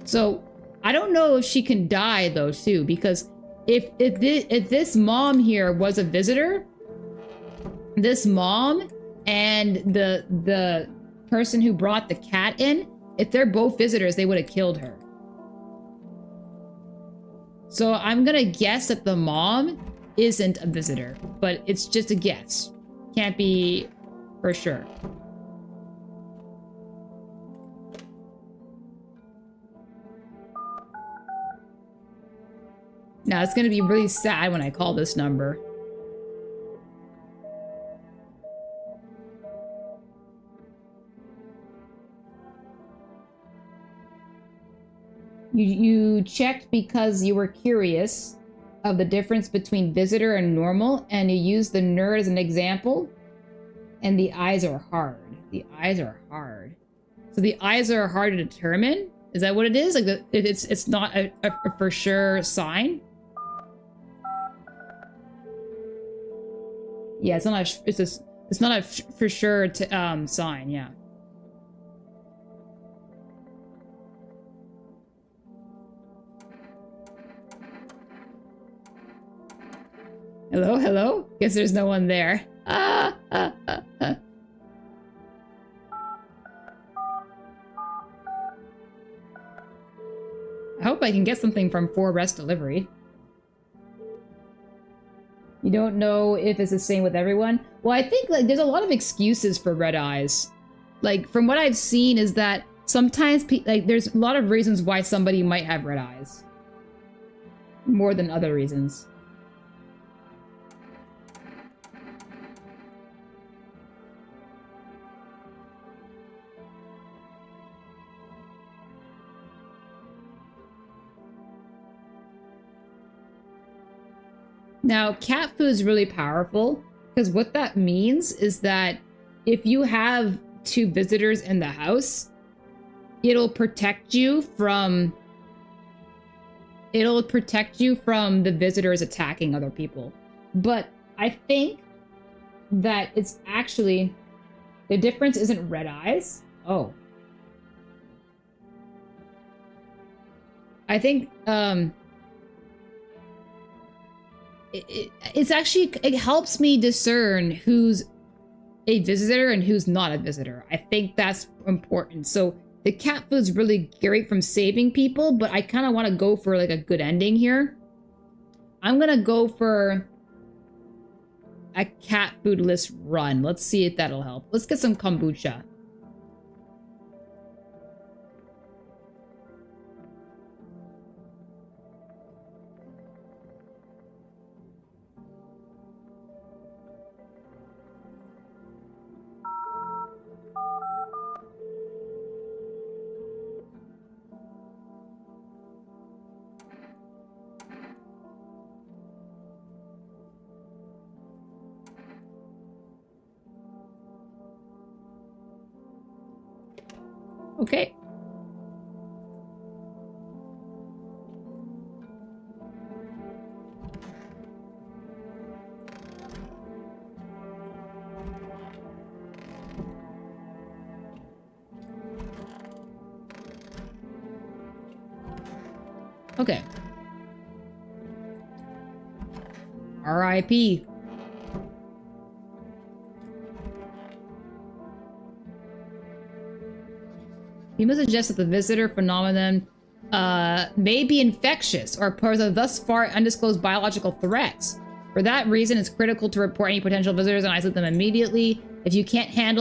So, I don't know if she can die, though, too, because if this mom here was a visitor, this mom and the person who brought the cat in, if they're both visitors, they would have killed her. So, I'm gonna guess that the mom isn't a visitor, but it's just a guess. Can't be for sure. Now, it's going to be really sad when I call this number. You checked because you were curious of the difference between visitor and normal, and you used the nerd as an example, and the eyes are hard. The eyes are hard. So the eyes are hard to determine? Is that what it is? Like, it's not a for sure sign? Yeah, it's not a for sure sign, yeah. Hello, hello? Guess there's no one there. I hope I can get something from 4 Rest Delivery. You don't know if it's the same with everyone? Well, I think like there's a lot of excuses for red eyes. Like, from what I've seen is that sometimes there's a lot of reasons why somebody might have red eyes. More than other reasons. Now, cat food is really powerful because what that means is that if you have 2 visitors in the house, it'll protect you from the visitors attacking other people. But I think that it's actually, the difference isn't red eyes. Oh. I think it's actually, it helps me discern who's a visitor and who's not a visitor. I think that's important. So the cat food's really great from saving people, but I kind of want to go for like a good ending here. I'm gonna go for a cat food list run. Let's see if that'll help. Let's get some kombucha. Okay. Okay. R.I.P. You must suggest that the visitor phenomenon may be infectious or pose a thus far undisclosed biological threat. For that reason, it's critical to report any potential visitors and isolate them immediately. If you can't hand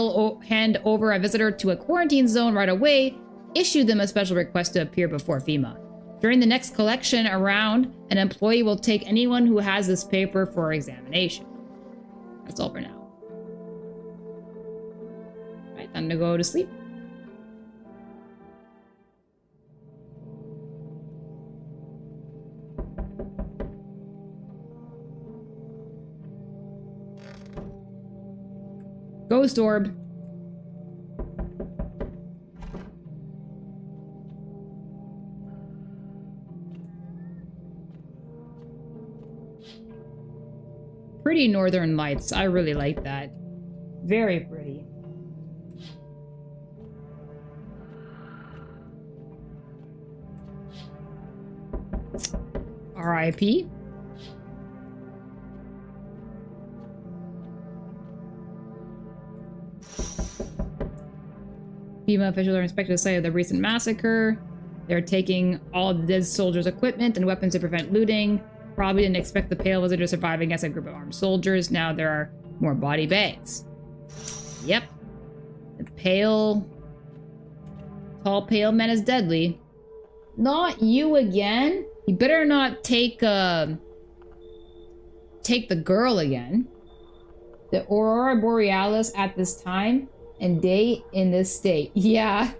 over a visitor to a quarantine zone right away, issue them a special request to appear before FEMA. During the next collection around, an employee will take anyone who has this paper for examination. That's all for now. All right, time to go to sleep. Ghost orb. Pretty northern lights. I really like that. Very pretty. R.I.P. FEMA officials are inspecting the site of the recent massacre. They're taking all the dead soldiers' equipment and weapons to prevent looting. Probably didn't expect the pale visitor to survive against a group of armed soldiers. Now there are more body bags. Yep. The tall pale man is deadly. Not you again. You better not take the girl again. The Aurora Borealis at this time and day in this state. Yeah.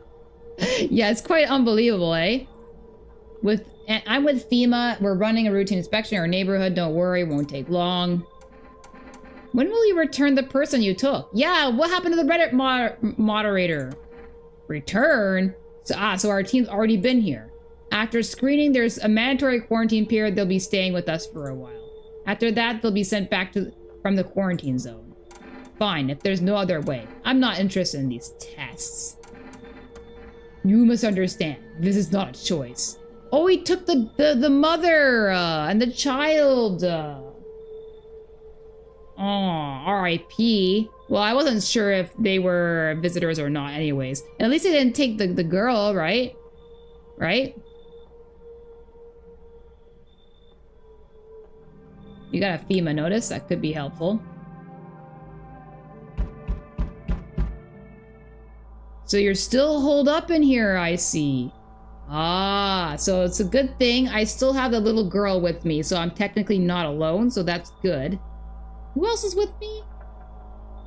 Yeah, it's quite unbelievable, eh? I'm with FEMA. We're running a routine inspection in our neighborhood. Don't worry, won't take long. When will you return the person you took? Yeah, what happened to the Reddit moderator? Return? So our team's already been here. After screening, there's a mandatory quarantine period. They'll be staying with us for a while. After that, they'll be sent back from the quarantine zone. Fine, if there's no other way. I'm not interested in these tests. You must understand, this is not a choice. Oh, he took the mother and the child. Oh, R.I.P. Well, I wasn't sure if they were visitors or not anyways. And at least they didn't take the girl, right? Right? You got a FEMA notice. That could be helpful. So you're still holed up in here, I see. Ah, so it's a good thing. I still have the little girl with me, so I'm technically not alone, so that's good. Who else is with me?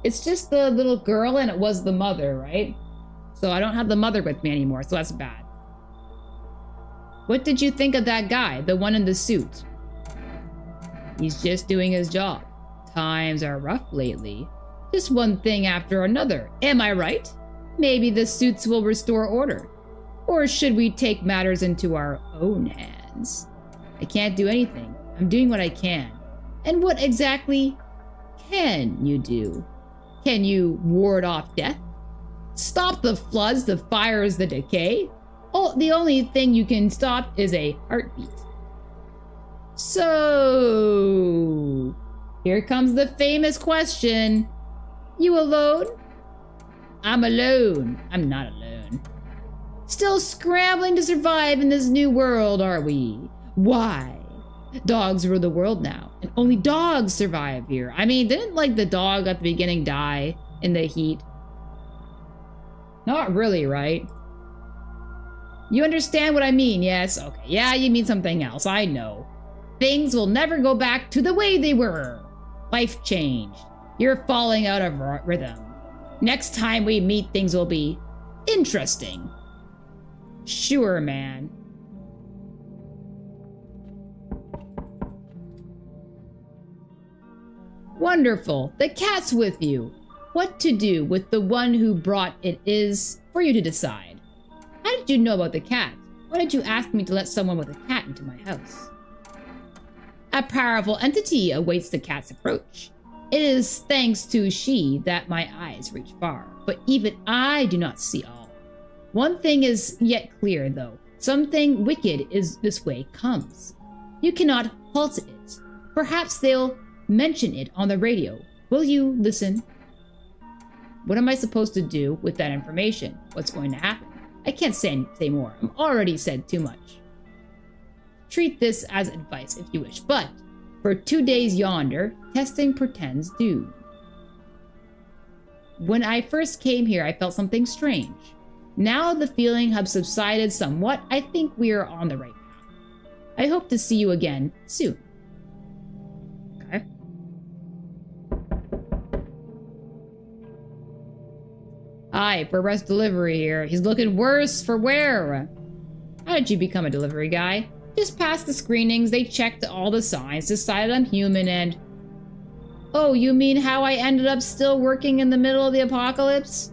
It's just the little girl and it was the mother, right? So I don't have the mother with me anymore, so that's bad. What did you think of that guy, the one in the suit? He's just doing his job. Times are rough lately. Just one thing after another, am I right? Maybe the suits will restore order. Or should we take matters into our own hands? I can't do anything. I'm doing what I can. And what exactly can you do? Can you ward off death? Stop the floods, the fires, the decay? Oh, the only thing you can stop is a heartbeat. So, here comes the famous question. You alone? I'm alone. I'm not alone. Still scrambling to survive in this new world, are we? Why? Dogs rule the world now, and only dogs survive here. I mean, didn't like the dog at the beginning die in the heat? Not really, right? You understand what I mean, yes? Okay, yeah, you mean something else, I know. Things will never go back to the way they were. Life changed. You're falling out of rhythm. Next time we meet, things will be interesting. Sure, man. Wonderful. The cat's with you. What to do with the one who brought it is for you to decide. How did you know about the cat? Why did you ask me to let someone with a cat into my house? A powerful entity awaits the cat's approach. It is thanks to she that my eyes reach far, but even I do not see all. One thing is yet clear, though. Something wicked is this way comes. You cannot halt it. Perhaps they'll mention it on the radio. Will you listen? What am I supposed to do with that information? What's going to happen? I can't say more. I've already said too much. Treat this as advice if you wish, but for 2 days yonder, testing pretends doom. When I first came here, I felt something strange. Now the feeling has subsided somewhat. I think we are on the right path. I hope to see you again soon. Okay. Hi, for rest delivery here. He's looking worse for wear. How did you become a delivery guy? Just passed the screenings, they checked all the signs, decided I'm human and... Oh, you mean how I ended up still working in the middle of the apocalypse?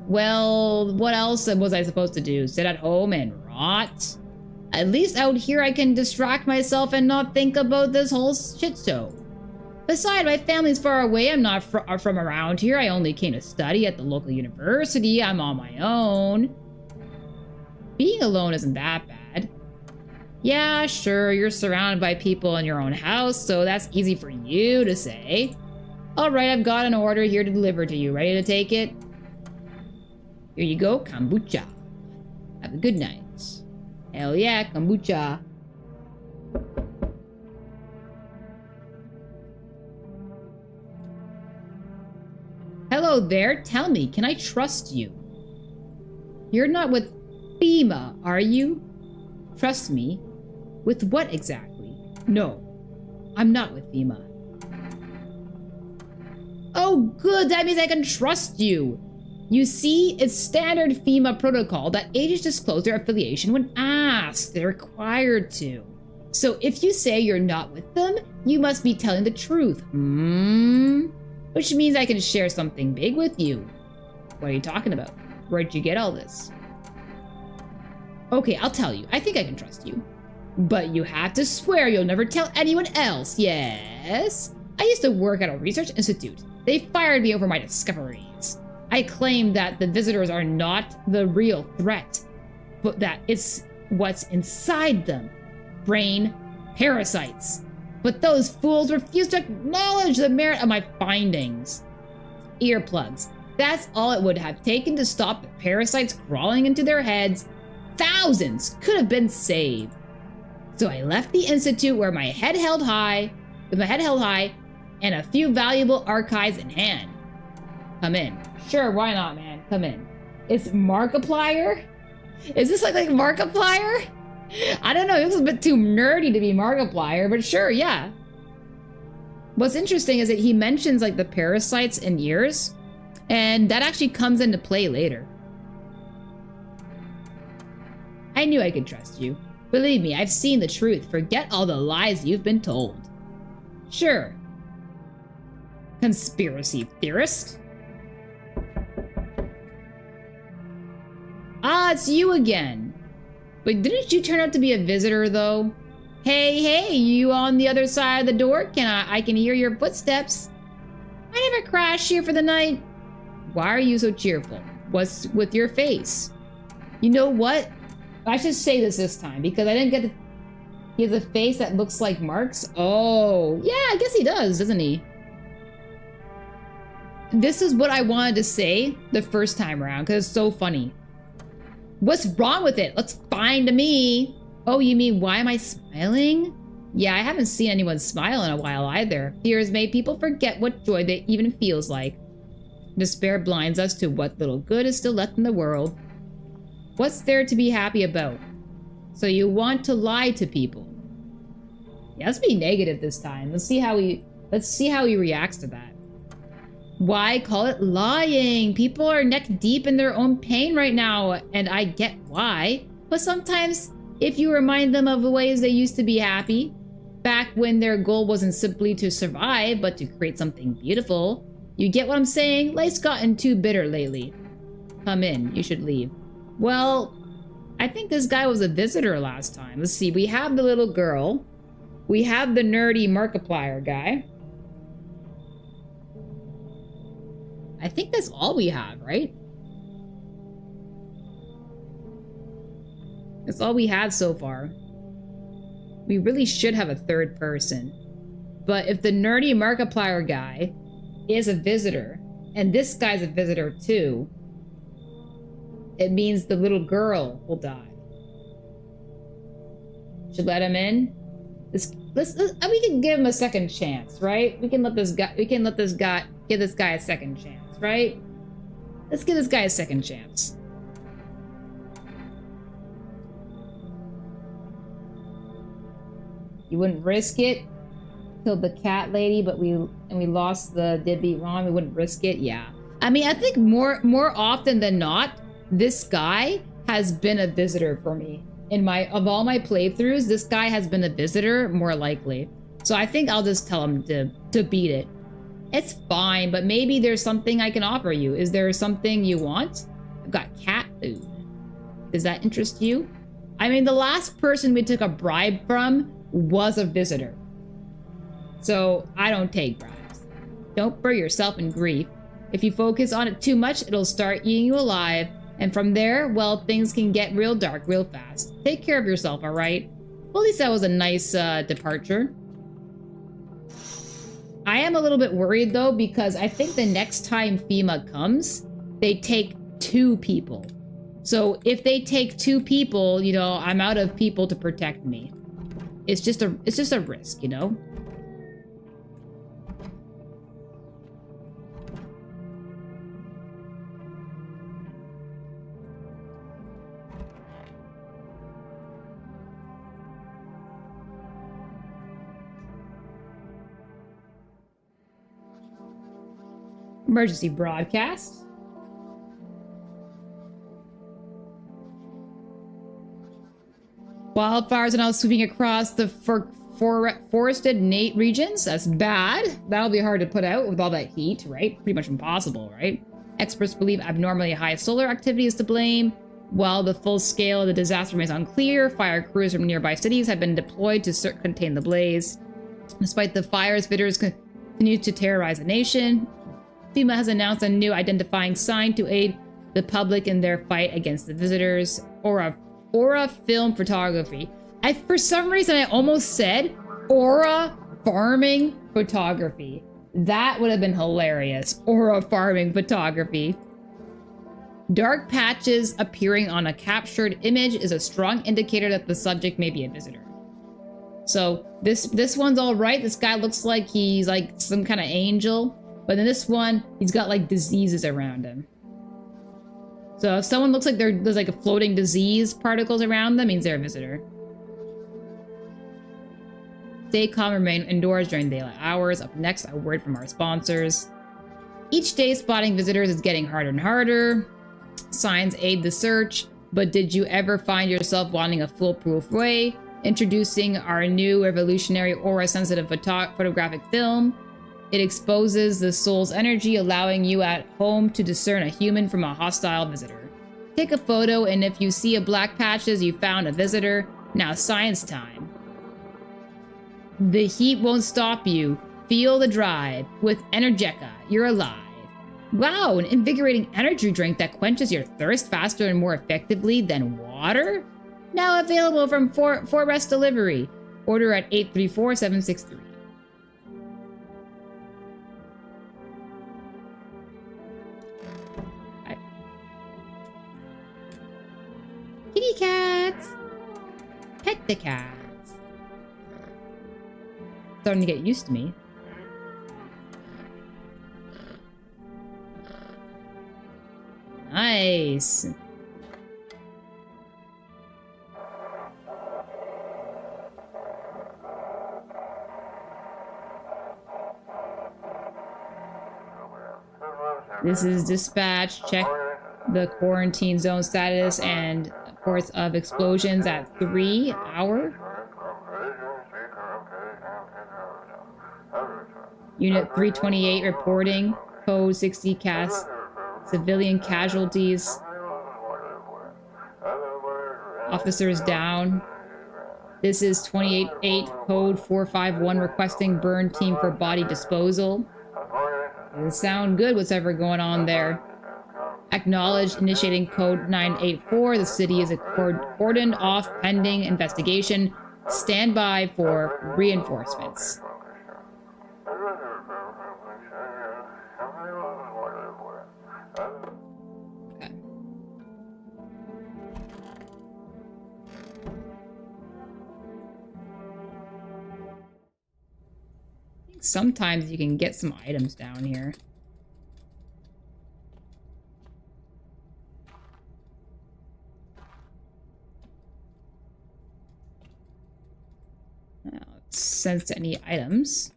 Well, what else was I supposed to do? Sit at home and rot? At least out here I can distract myself and not think about this whole shit show. Besides, my family's far away. I'm not from around here. I only came to study at the local university. I'm on my own. Being alone isn't that bad. Yeah, sure, you're surrounded by people in your own house, so that's easy for you to say. Alright, I've got an order here to deliver to you. Ready to take it? Here you go, kombucha. Have a good night. Hell yeah, kombucha. Hello there, tell me, can I trust you? You're not with FEMA, are you? Trust me? With what exactly? No, I'm not with FEMA. Oh good, that means I can trust you. You see, it's standard FEMA protocol that agents disclose their affiliation when asked. They're required to. So if you say you're not with them, you must be telling the truth. Which means I can share something big with you. What are you talking about? Where'd you get all this? Okay, I'll tell you. I think I can trust you. But you have to swear you'll never tell anyone else, yes? I used to work at a research institute. They fired me over my discoveries. I claim that the visitors are not the real threat, but that it's what's inside them. Brain parasites. But those fools refuse to acknowledge the merit of my findings. Earplugs. That's all it would have taken to stop the parasites crawling into their heads. Thousands could have been saved. So I left the institute with my head held high, and a few valuable archives in hand. Come in. Sure, why not, man? Come in. It's Markiplier? Is this like Markiplier? I don't know, it was a bit too nerdy to be Markiplier, but sure, yeah. What's interesting is that he mentions like the parasites in ears, and that actually comes into play later. I knew I could trust you. Believe me, I've seen the truth. Forget all the lies you've been told. Sure. Conspiracy theorist. Ah, it's you again. But didn't you turn out to be a visitor, though? Hey, you on the other side of the door? I can hear your footsteps. I never crashed here for the night. Why are you so cheerful? What's with your face? You know what? I should say this time because I didn't get the... He has a face that looks like Mark's. Oh, yeah, I guess he does, doesn't he? This is what I wanted to say the first time around because it's so funny. What's wrong with it? Looks fine to me. Oh, you mean why am I smiling? Yeah, I haven't seen anyone smile in a while either. Fear has made people forget what joy they even feels like. Despair blinds us to what little good is still left in the world. What's there to be happy about? So you want to lie to people. Yeah, let's be negative this time. Let's see how he reacts to that. Why call it lying? People are neck deep in their own pain right now, and I get why. But sometimes, if you remind them of the ways they used to be happy, back when their goal wasn't simply to survive, but to create something beautiful, you get what I'm saying? Life's gotten too bitter lately. Come in, you should leave. Well, I think this guy was a visitor last time. Let's see, we have the little girl. We have the nerdy Markiplier guy. I think that's all we have, right? That's all we have so far. We really should have a third person. But if the nerdy Markiplier guy is a visitor, and this guy's a visitor too, it means the little girl will die. Should let him in. We can give him a second chance, right? We can let this guy. Give this guy a second chance, right? Let's give this guy a second chance. You wouldn't risk it. Killed the cat lady, but we lost the deadbeat Ron. We wouldn't risk it. Yeah. I mean, I think more often than not, this guy has been a visitor for me. Of all my playthroughs, this guy has been a visitor more likely. So I think I'll just tell him to beat it. It's fine, but maybe there's something I can offer you. Is there something you want? I've got cat food. Does that interest you? I mean, the last person we took a bribe from was a visitor. So I don't take bribes. Don't bury yourself in grief. If you focus on it too much, it'll start eating you alive. And from there, well, things can get real dark real fast. Take care of yourself, all right? Well, at least that was a nice departure. I am a little bit worried, though, because I think the next time FEMA comes, they take 2 people. So if they take 2 people, you know, I'm out of people to protect me. It's just a risk, you know? Emergency broadcast. Wildfires are now sweeping across the forested regions. That's bad. That'll be hard to put out with all that heat, right? Pretty much impossible, right? Experts believe abnormally high solar activity is to blame. While the full scale of the disaster remains unclear, fire crews from nearby cities have been deployed to contain the blaze. Despite the fires, visitors continue to terrorize the nation. FEMA has announced a new identifying sign to aid the public in their fight against the visitors. Aura film photography. For some reason, I almost said aura farming photography. That would have been hilarious. Aura farming photography. Dark patches appearing on a captured image is a strong indicator that the subject may be a visitor. So this one's all right. This guy looks like he's like some kind of angel. But in this one, he's got like diseases around him. So if someone looks like there's like a floating disease particles around them, means they're a visitor. Stay calm, remain indoors during daylight hours. Up next, a word from our sponsors. Each day, spotting visitors is getting harder and harder. Signs aid the search, but did you ever find yourself wanting a foolproof way? Introducing our new revolutionary aura-sensitive photographic film. It exposes the soul's energy, allowing you at home to discern a human from a hostile visitor. Take a photo, and if you see a black patches, you found a visitor. Now science time. The heat won't stop you. Feel the drive. With Energeca, you're alive. Wow, an invigorating energy drink that quenches your thirst faster and more effectively than water? Now available from 4 Rest Delivery. Order at 834-763. Right. Kitty cat! Pet the cat. Starting to get used to me. Nice. This is dispatch. Check the quarantine zone status and reports of explosions at 3 hour. Unit 328 reporting. Code 60 cast. Civilian casualties. Officers down. This is 28-8, code 451, requesting burn team for body disposal. Doesn't sound good, what's ever going on there. Acknowledged, initiating code 984. The city is cordoned off pending investigation. Stand by for reinforcements. Okay. Sometimes you can get some items down here. Now, let's sense any items.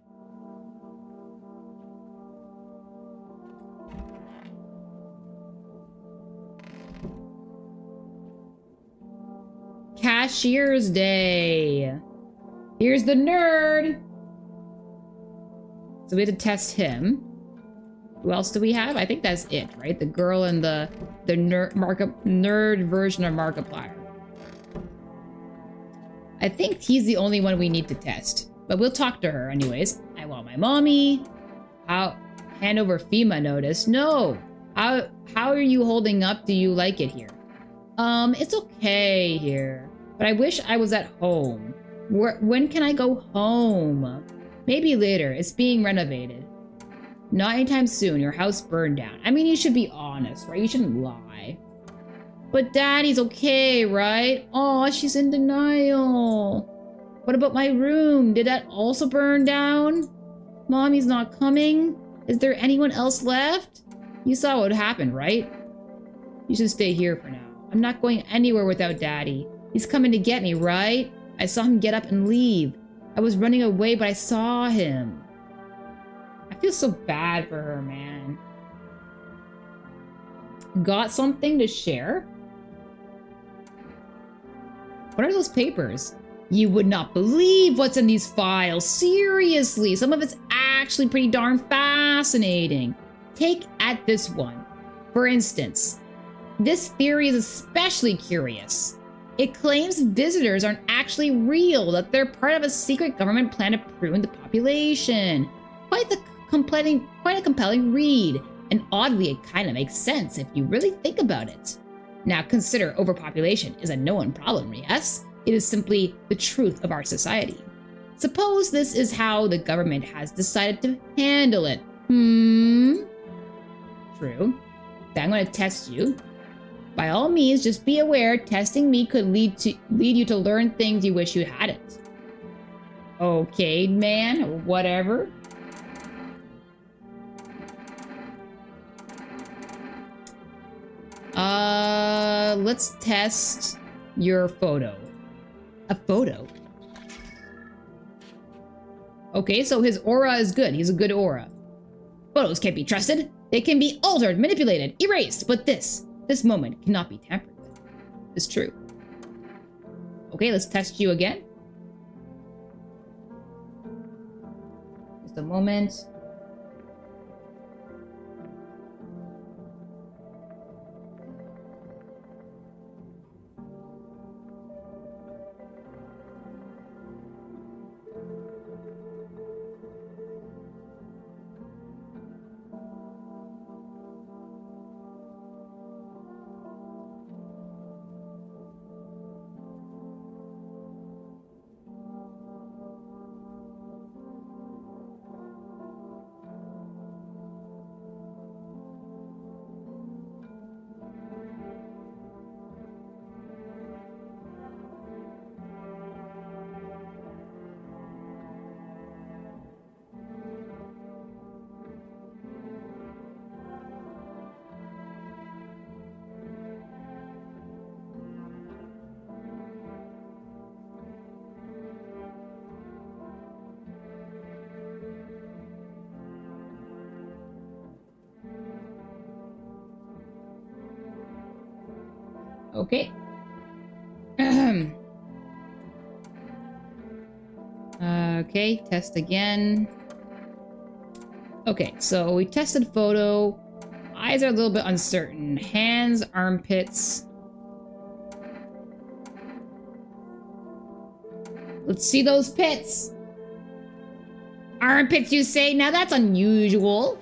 Cashier's Day. Here's the nerd. So we have to test him. Who else do we have? I think that's it, right? The girl and the nerd version of Markiplier. I think he's the only one we need to test. But we'll talk to her anyways. I want my mommy. Hand over FEMA notice. No. How are you holding up? Do you like it here? It's okay here. But I wish I was at home. When can I go home? Maybe later. It's being renovated. Not anytime soon. Your house burned down. I mean, you should be honest, right? You shouldn't lie. But Daddy's okay, right? Oh, she's in denial. What about my room? Did that also burn down? Mommy's not coming? Is there anyone else left? You saw what happened, right? You should stay here for now. I'm not going anywhere without Daddy. He's coming to get me, right? I saw him get up and leave. I was running away, but I saw him. I feel so bad for her, man. Got something to share? What are those papers? You would not believe what's in these files. Seriously, some of it's actually pretty darn fascinating. Take at this one. For instance, this theory is especially curious. It claims visitors aren't actually real, that they're part of a secret government plan to prune the population. Quite a compelling read, and oddly it kind of makes sense if you really think about it. Now consider overpopulation is a known problem, yes? It is simply the truth of our society. Suppose this is how the government has decided to handle it. True. Then I'm going to test you. By all means, just be aware testing me could lead you to learn things you wish you hadn't. Okay, man, whatever. Let's test your photo. A photo? Okay, so his aura is good. He's a good aura. Photos can't be trusted. They can be altered, manipulated, erased, but this moment cannot be tampered with. It's true. Okay, let's test you again. Just a moment. Okay. Okay, test again. Okay, so we tested photo. Eyes are a little bit uncertain. Hands, armpits. Let's see those pits. Armpits, you say? Now that's unusual.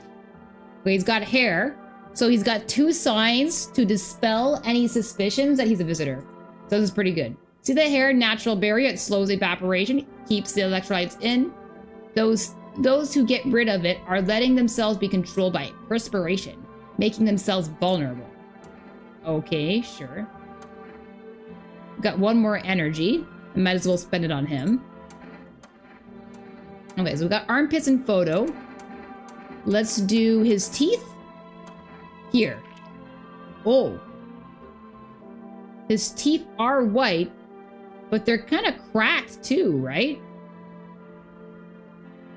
But he's got hair. So he's got 2 signs to dispel any suspicions that he's a visitor. So this is pretty good. See the hair, natural barrier. It slows evaporation, keeps the electrolytes in. Those who get rid of it are letting themselves be controlled by perspiration, making themselves vulnerable. Okay, sure. Got 1 more energy. I might as well spend it on him. Okay, so we got armpits and photo. Let's do his teeth. Here. Oh. His teeth are white, but they're kind of cracked too, right?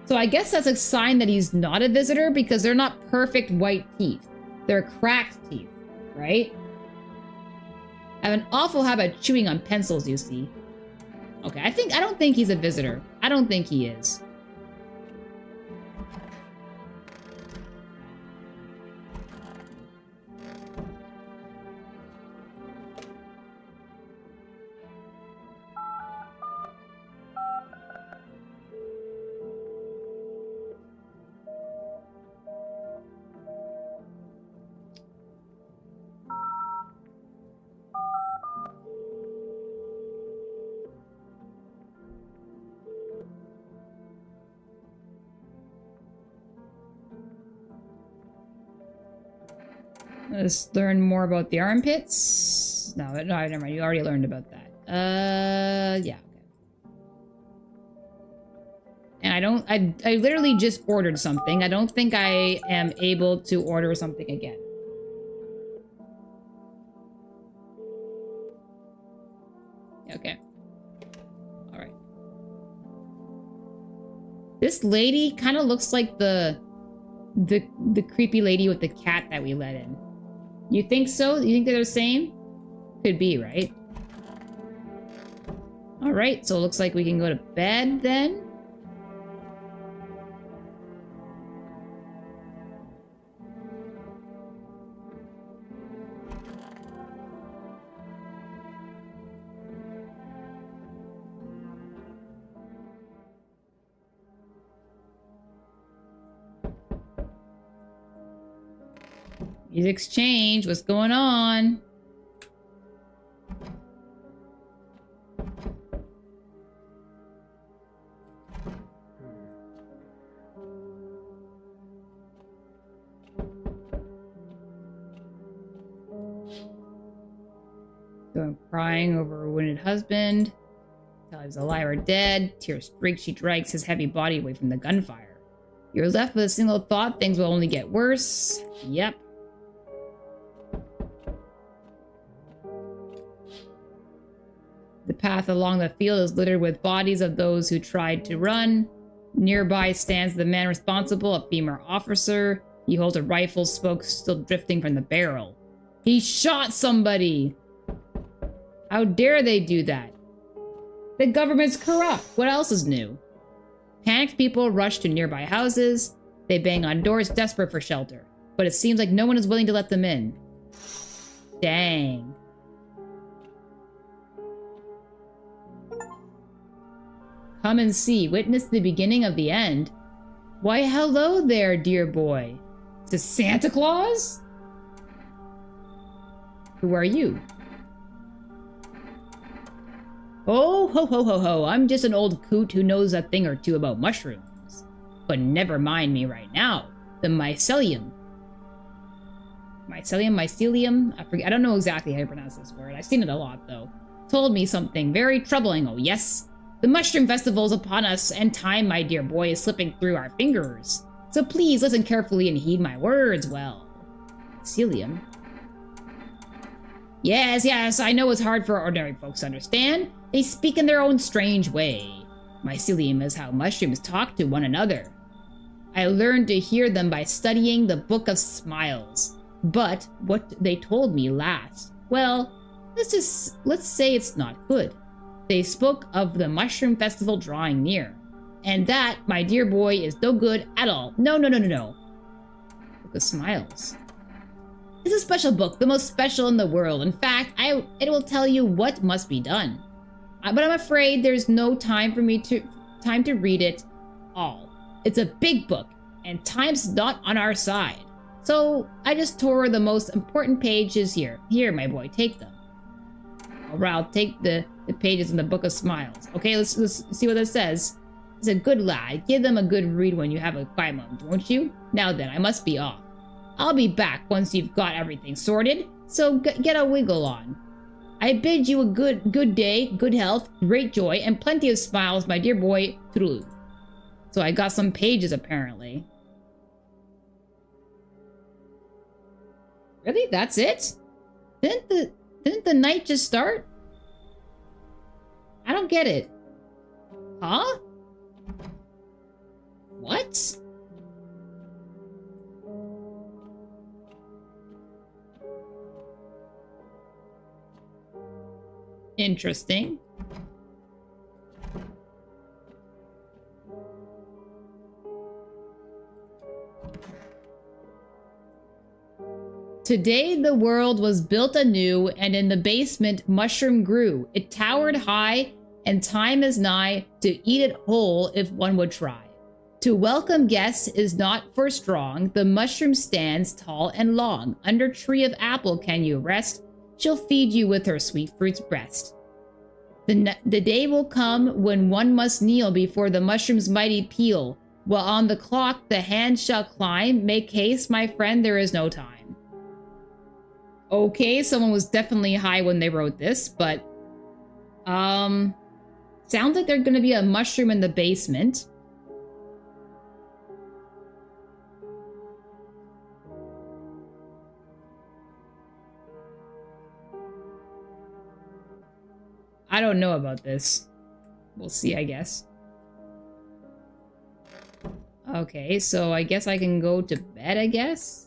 So I guess that's a sign that he's not a visitor because they're not perfect white teeth. They're cracked teeth, right? I have an awful habit of chewing on pencils, you see. Okay, I don't think he's a visitor. I don't think he is. Let's learn more about the armpits. No, never mind. You already learned about that. Yeah. And I literally just ordered something. I don't think I am able to order something again. Okay. All right. This lady kind of looks like the creepy lady with the cat that we let in. You think so? You think they're the same? Could be, right? All right, so it looks like we can go to bed then. Music's changed. What's going on? So I'm crying over a wounded husband. Tell he's alive or dead. Tears streak. She drags his heavy body away from the gunfire. You're left with a single thought. Things will only get worse. Yep. The path along the field is littered with bodies of those who tried to run. Nearby stands the man responsible, a female officer. He holds a rifle, smoke still drifting from the barrel. He shot somebody! How dare they do that? The government's corrupt. What else is new? Panicked people rush to nearby houses. They bang on doors, desperate for shelter. But it seems like no one is willing to let them in. Dang. Come and see. Witness the beginning of the end. Why, hello there, dear boy. Is this Santa Claus? Who are you? Oh, ho, ho, ho, ho. I'm just an old coot who knows a thing or two about mushrooms. But never mind me right now. The mycelium. Mycelium? I forget. I don't know exactly how you pronounce this word. I've seen it a lot, though. Told me something very troubling, oh yes? The mushroom festival's upon us, and time, my dear boy, is slipping through our fingers. So please listen carefully and heed my words well. Mycelium? Yes, I know it's hard for ordinary folks to understand. They speak in their own strange way. Mycelium is how mushrooms talk to one another. I learned to hear them by studying the Book of Smiles. But what they told me last, well, Let's say it's not good. They spoke of the mushroom festival drawing near. And that, my dear boy, is no good at all. No, no, no, no, no. Book of Smiles. It's a special book, the most special in the world. In fact, it will tell you what must be done. But I'm afraid there's no time for me to read it all. It's a big book, and time's not on our side. So I just tore the most important pages here. Here, my boy, take them. Alright, I'll take the pages in the Book of Smiles. Okay, let's see what it says. He's a good lad. Give them a good read when you have a quiet moment, won't you? Now then, I must be off. I'll be back once you've got everything sorted, so get a wiggle on. I bid you a good day, good health, great joy, and plenty of smiles, my dear boy, Toodaloo. So I got some pages, apparently. Really? That's it? Didn't the night just start? I don't get it. Huh? What? Interesting. Today the world was built anew, and in the basement mushroom grew. It towered high, and time is nigh to eat it whole if one would try. To welcome guests is not for strong. The mushroom stands tall and long. Under tree of apple can you rest. She'll feed you with her sweet fruit's breast. The day will come when one must kneel before the mushroom's mighty peel. While on the clock the hand shall climb. Make haste, my friend, there is no time. Okay, someone was definitely high when they wrote this, but... sounds like there's gonna be a mushroom in the basement. I don't know about this. We'll see, I guess. Okay, so I guess I can go to bed, I guess?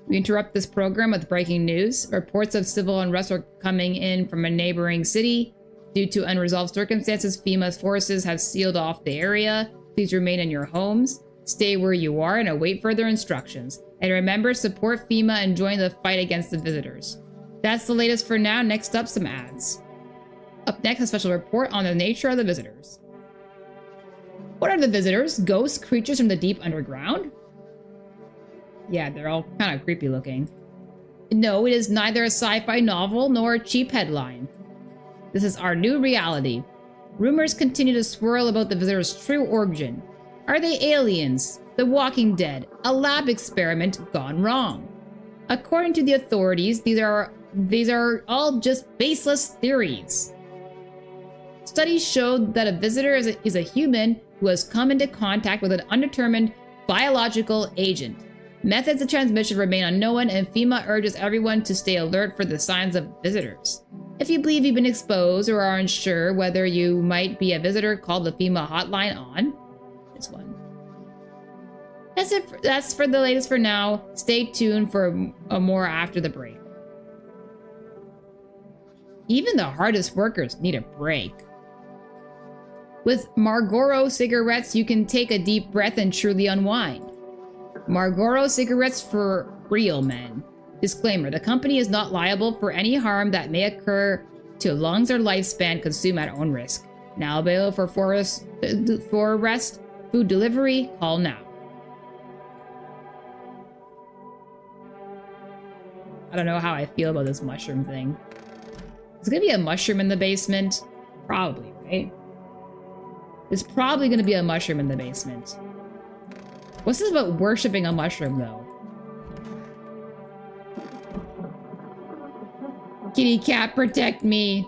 We interrupt this program with breaking news. Reports of civil unrest are coming in from a neighboring city. Due to unresolved circumstances, FEMA's forces have sealed off the area. Please remain in your homes. Stay where you are and await further instructions. And remember, support FEMA and join the fight against the visitors. That's the latest for now. Next up, some ads. Up next, a special report on the nature of the visitors. What are the visitors? Ghosts, creatures from the deep underground? Yeah, they're all kind of creepy looking. No, it is neither a sci-fi novel nor a cheap headline. This is our new reality. Rumors continue to swirl about the visitors' true origin. Are they aliens? The Walking Dead? A lab experiment gone wrong? According to the authorities, these are all just baseless theories. Studies showed that a visitor is a human who has come into contact with an undetermined biological agent. Methods of transmission remain unknown, and FEMA urges everyone to stay alert for the signs of visitors. If you believe you've been exposed or are unsure whether you might be a visitor, call the FEMA hotline on this one. That's for the latest for now. Stay tuned for more after the break. Even the hardest workers need a break. With Marlboro cigarettes, you can take a deep breath and truly unwind. Marlboro cigarettes for real men. Disclaimer, the company is not liable for any harm that may occur to lungs or lifespan. Consume at own risk. Now available for rest, food delivery, call now. I don't know how I feel about this mushroom thing. Is gonna be a mushroom in the basement? Probably, right? There's probably gonna be a mushroom in the basement. What's this about worshipping a mushroom, though? Kitty cat, protect me!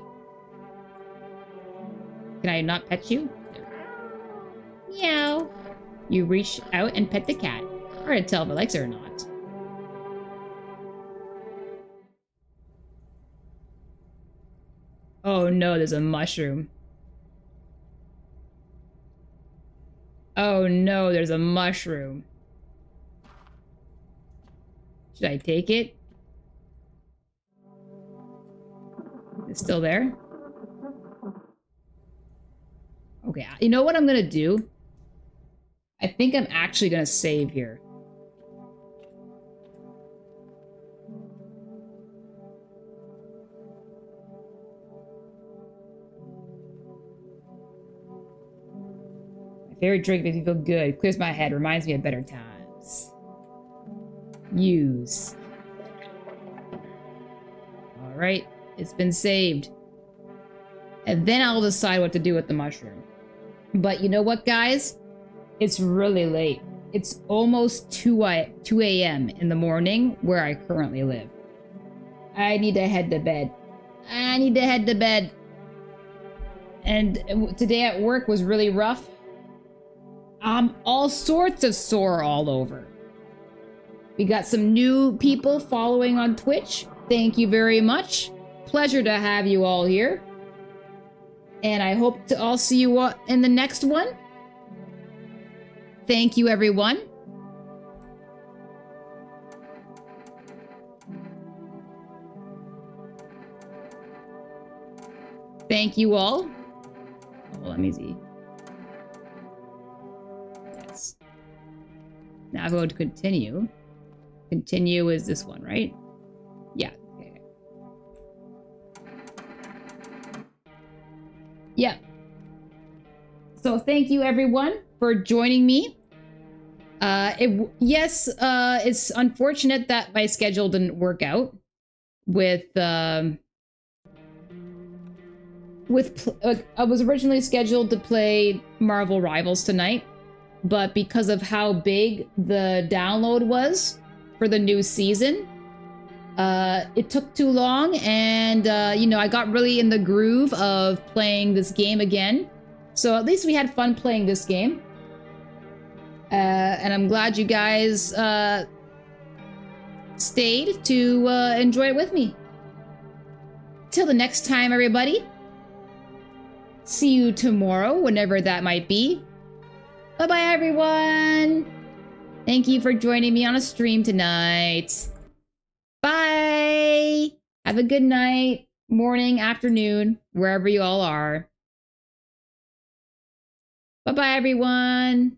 Can I not pet you? Meow. You reach out and pet the cat. Hard to tell if it likes it or not. Oh no, there's a mushroom. Oh no, there's a mushroom. Should I take it? It's still there? Okay, you know what I'm gonna do? I think I'm actually gonna save here. My favorite drink makes me feel good. Clears my head. Reminds me of better times. Use. Alright. It's been saved. And then I'll decide what to do with the mushroom. But you know what, guys? It's really late. It's almost 2 a.m. in the morning where I currently live. I need to head to bed. I need to head to bed. And today at work was really rough. I'm all sorts of sore all over. We got some new people following on Twitch. Thank you very much. Pleasure to have you all here. And I hope to all see you in the next one. Thank you, everyone. Thank you all. Oh, let me see. Yes. Now I'm going to continue. Continue is this one, right? Yeah. Okay. Yeah. So thank you, everyone, for joining me. It's unfortunate that my schedule didn't work out with I was originally scheduled to play Marvel Rivals tonight, but because of how big the download was for the new season, it took too long, and I got really in the groove of playing this game again. So at least we had fun playing this game. And I'm glad you guys stayed to enjoy it with me. Till the next time, everybody. See you tomorrow, whenever that might be. Bye-bye, everyone. Thank you for joining me on a stream tonight. Bye. Have a good night, morning, afternoon, wherever you all are. Bye-bye, everyone.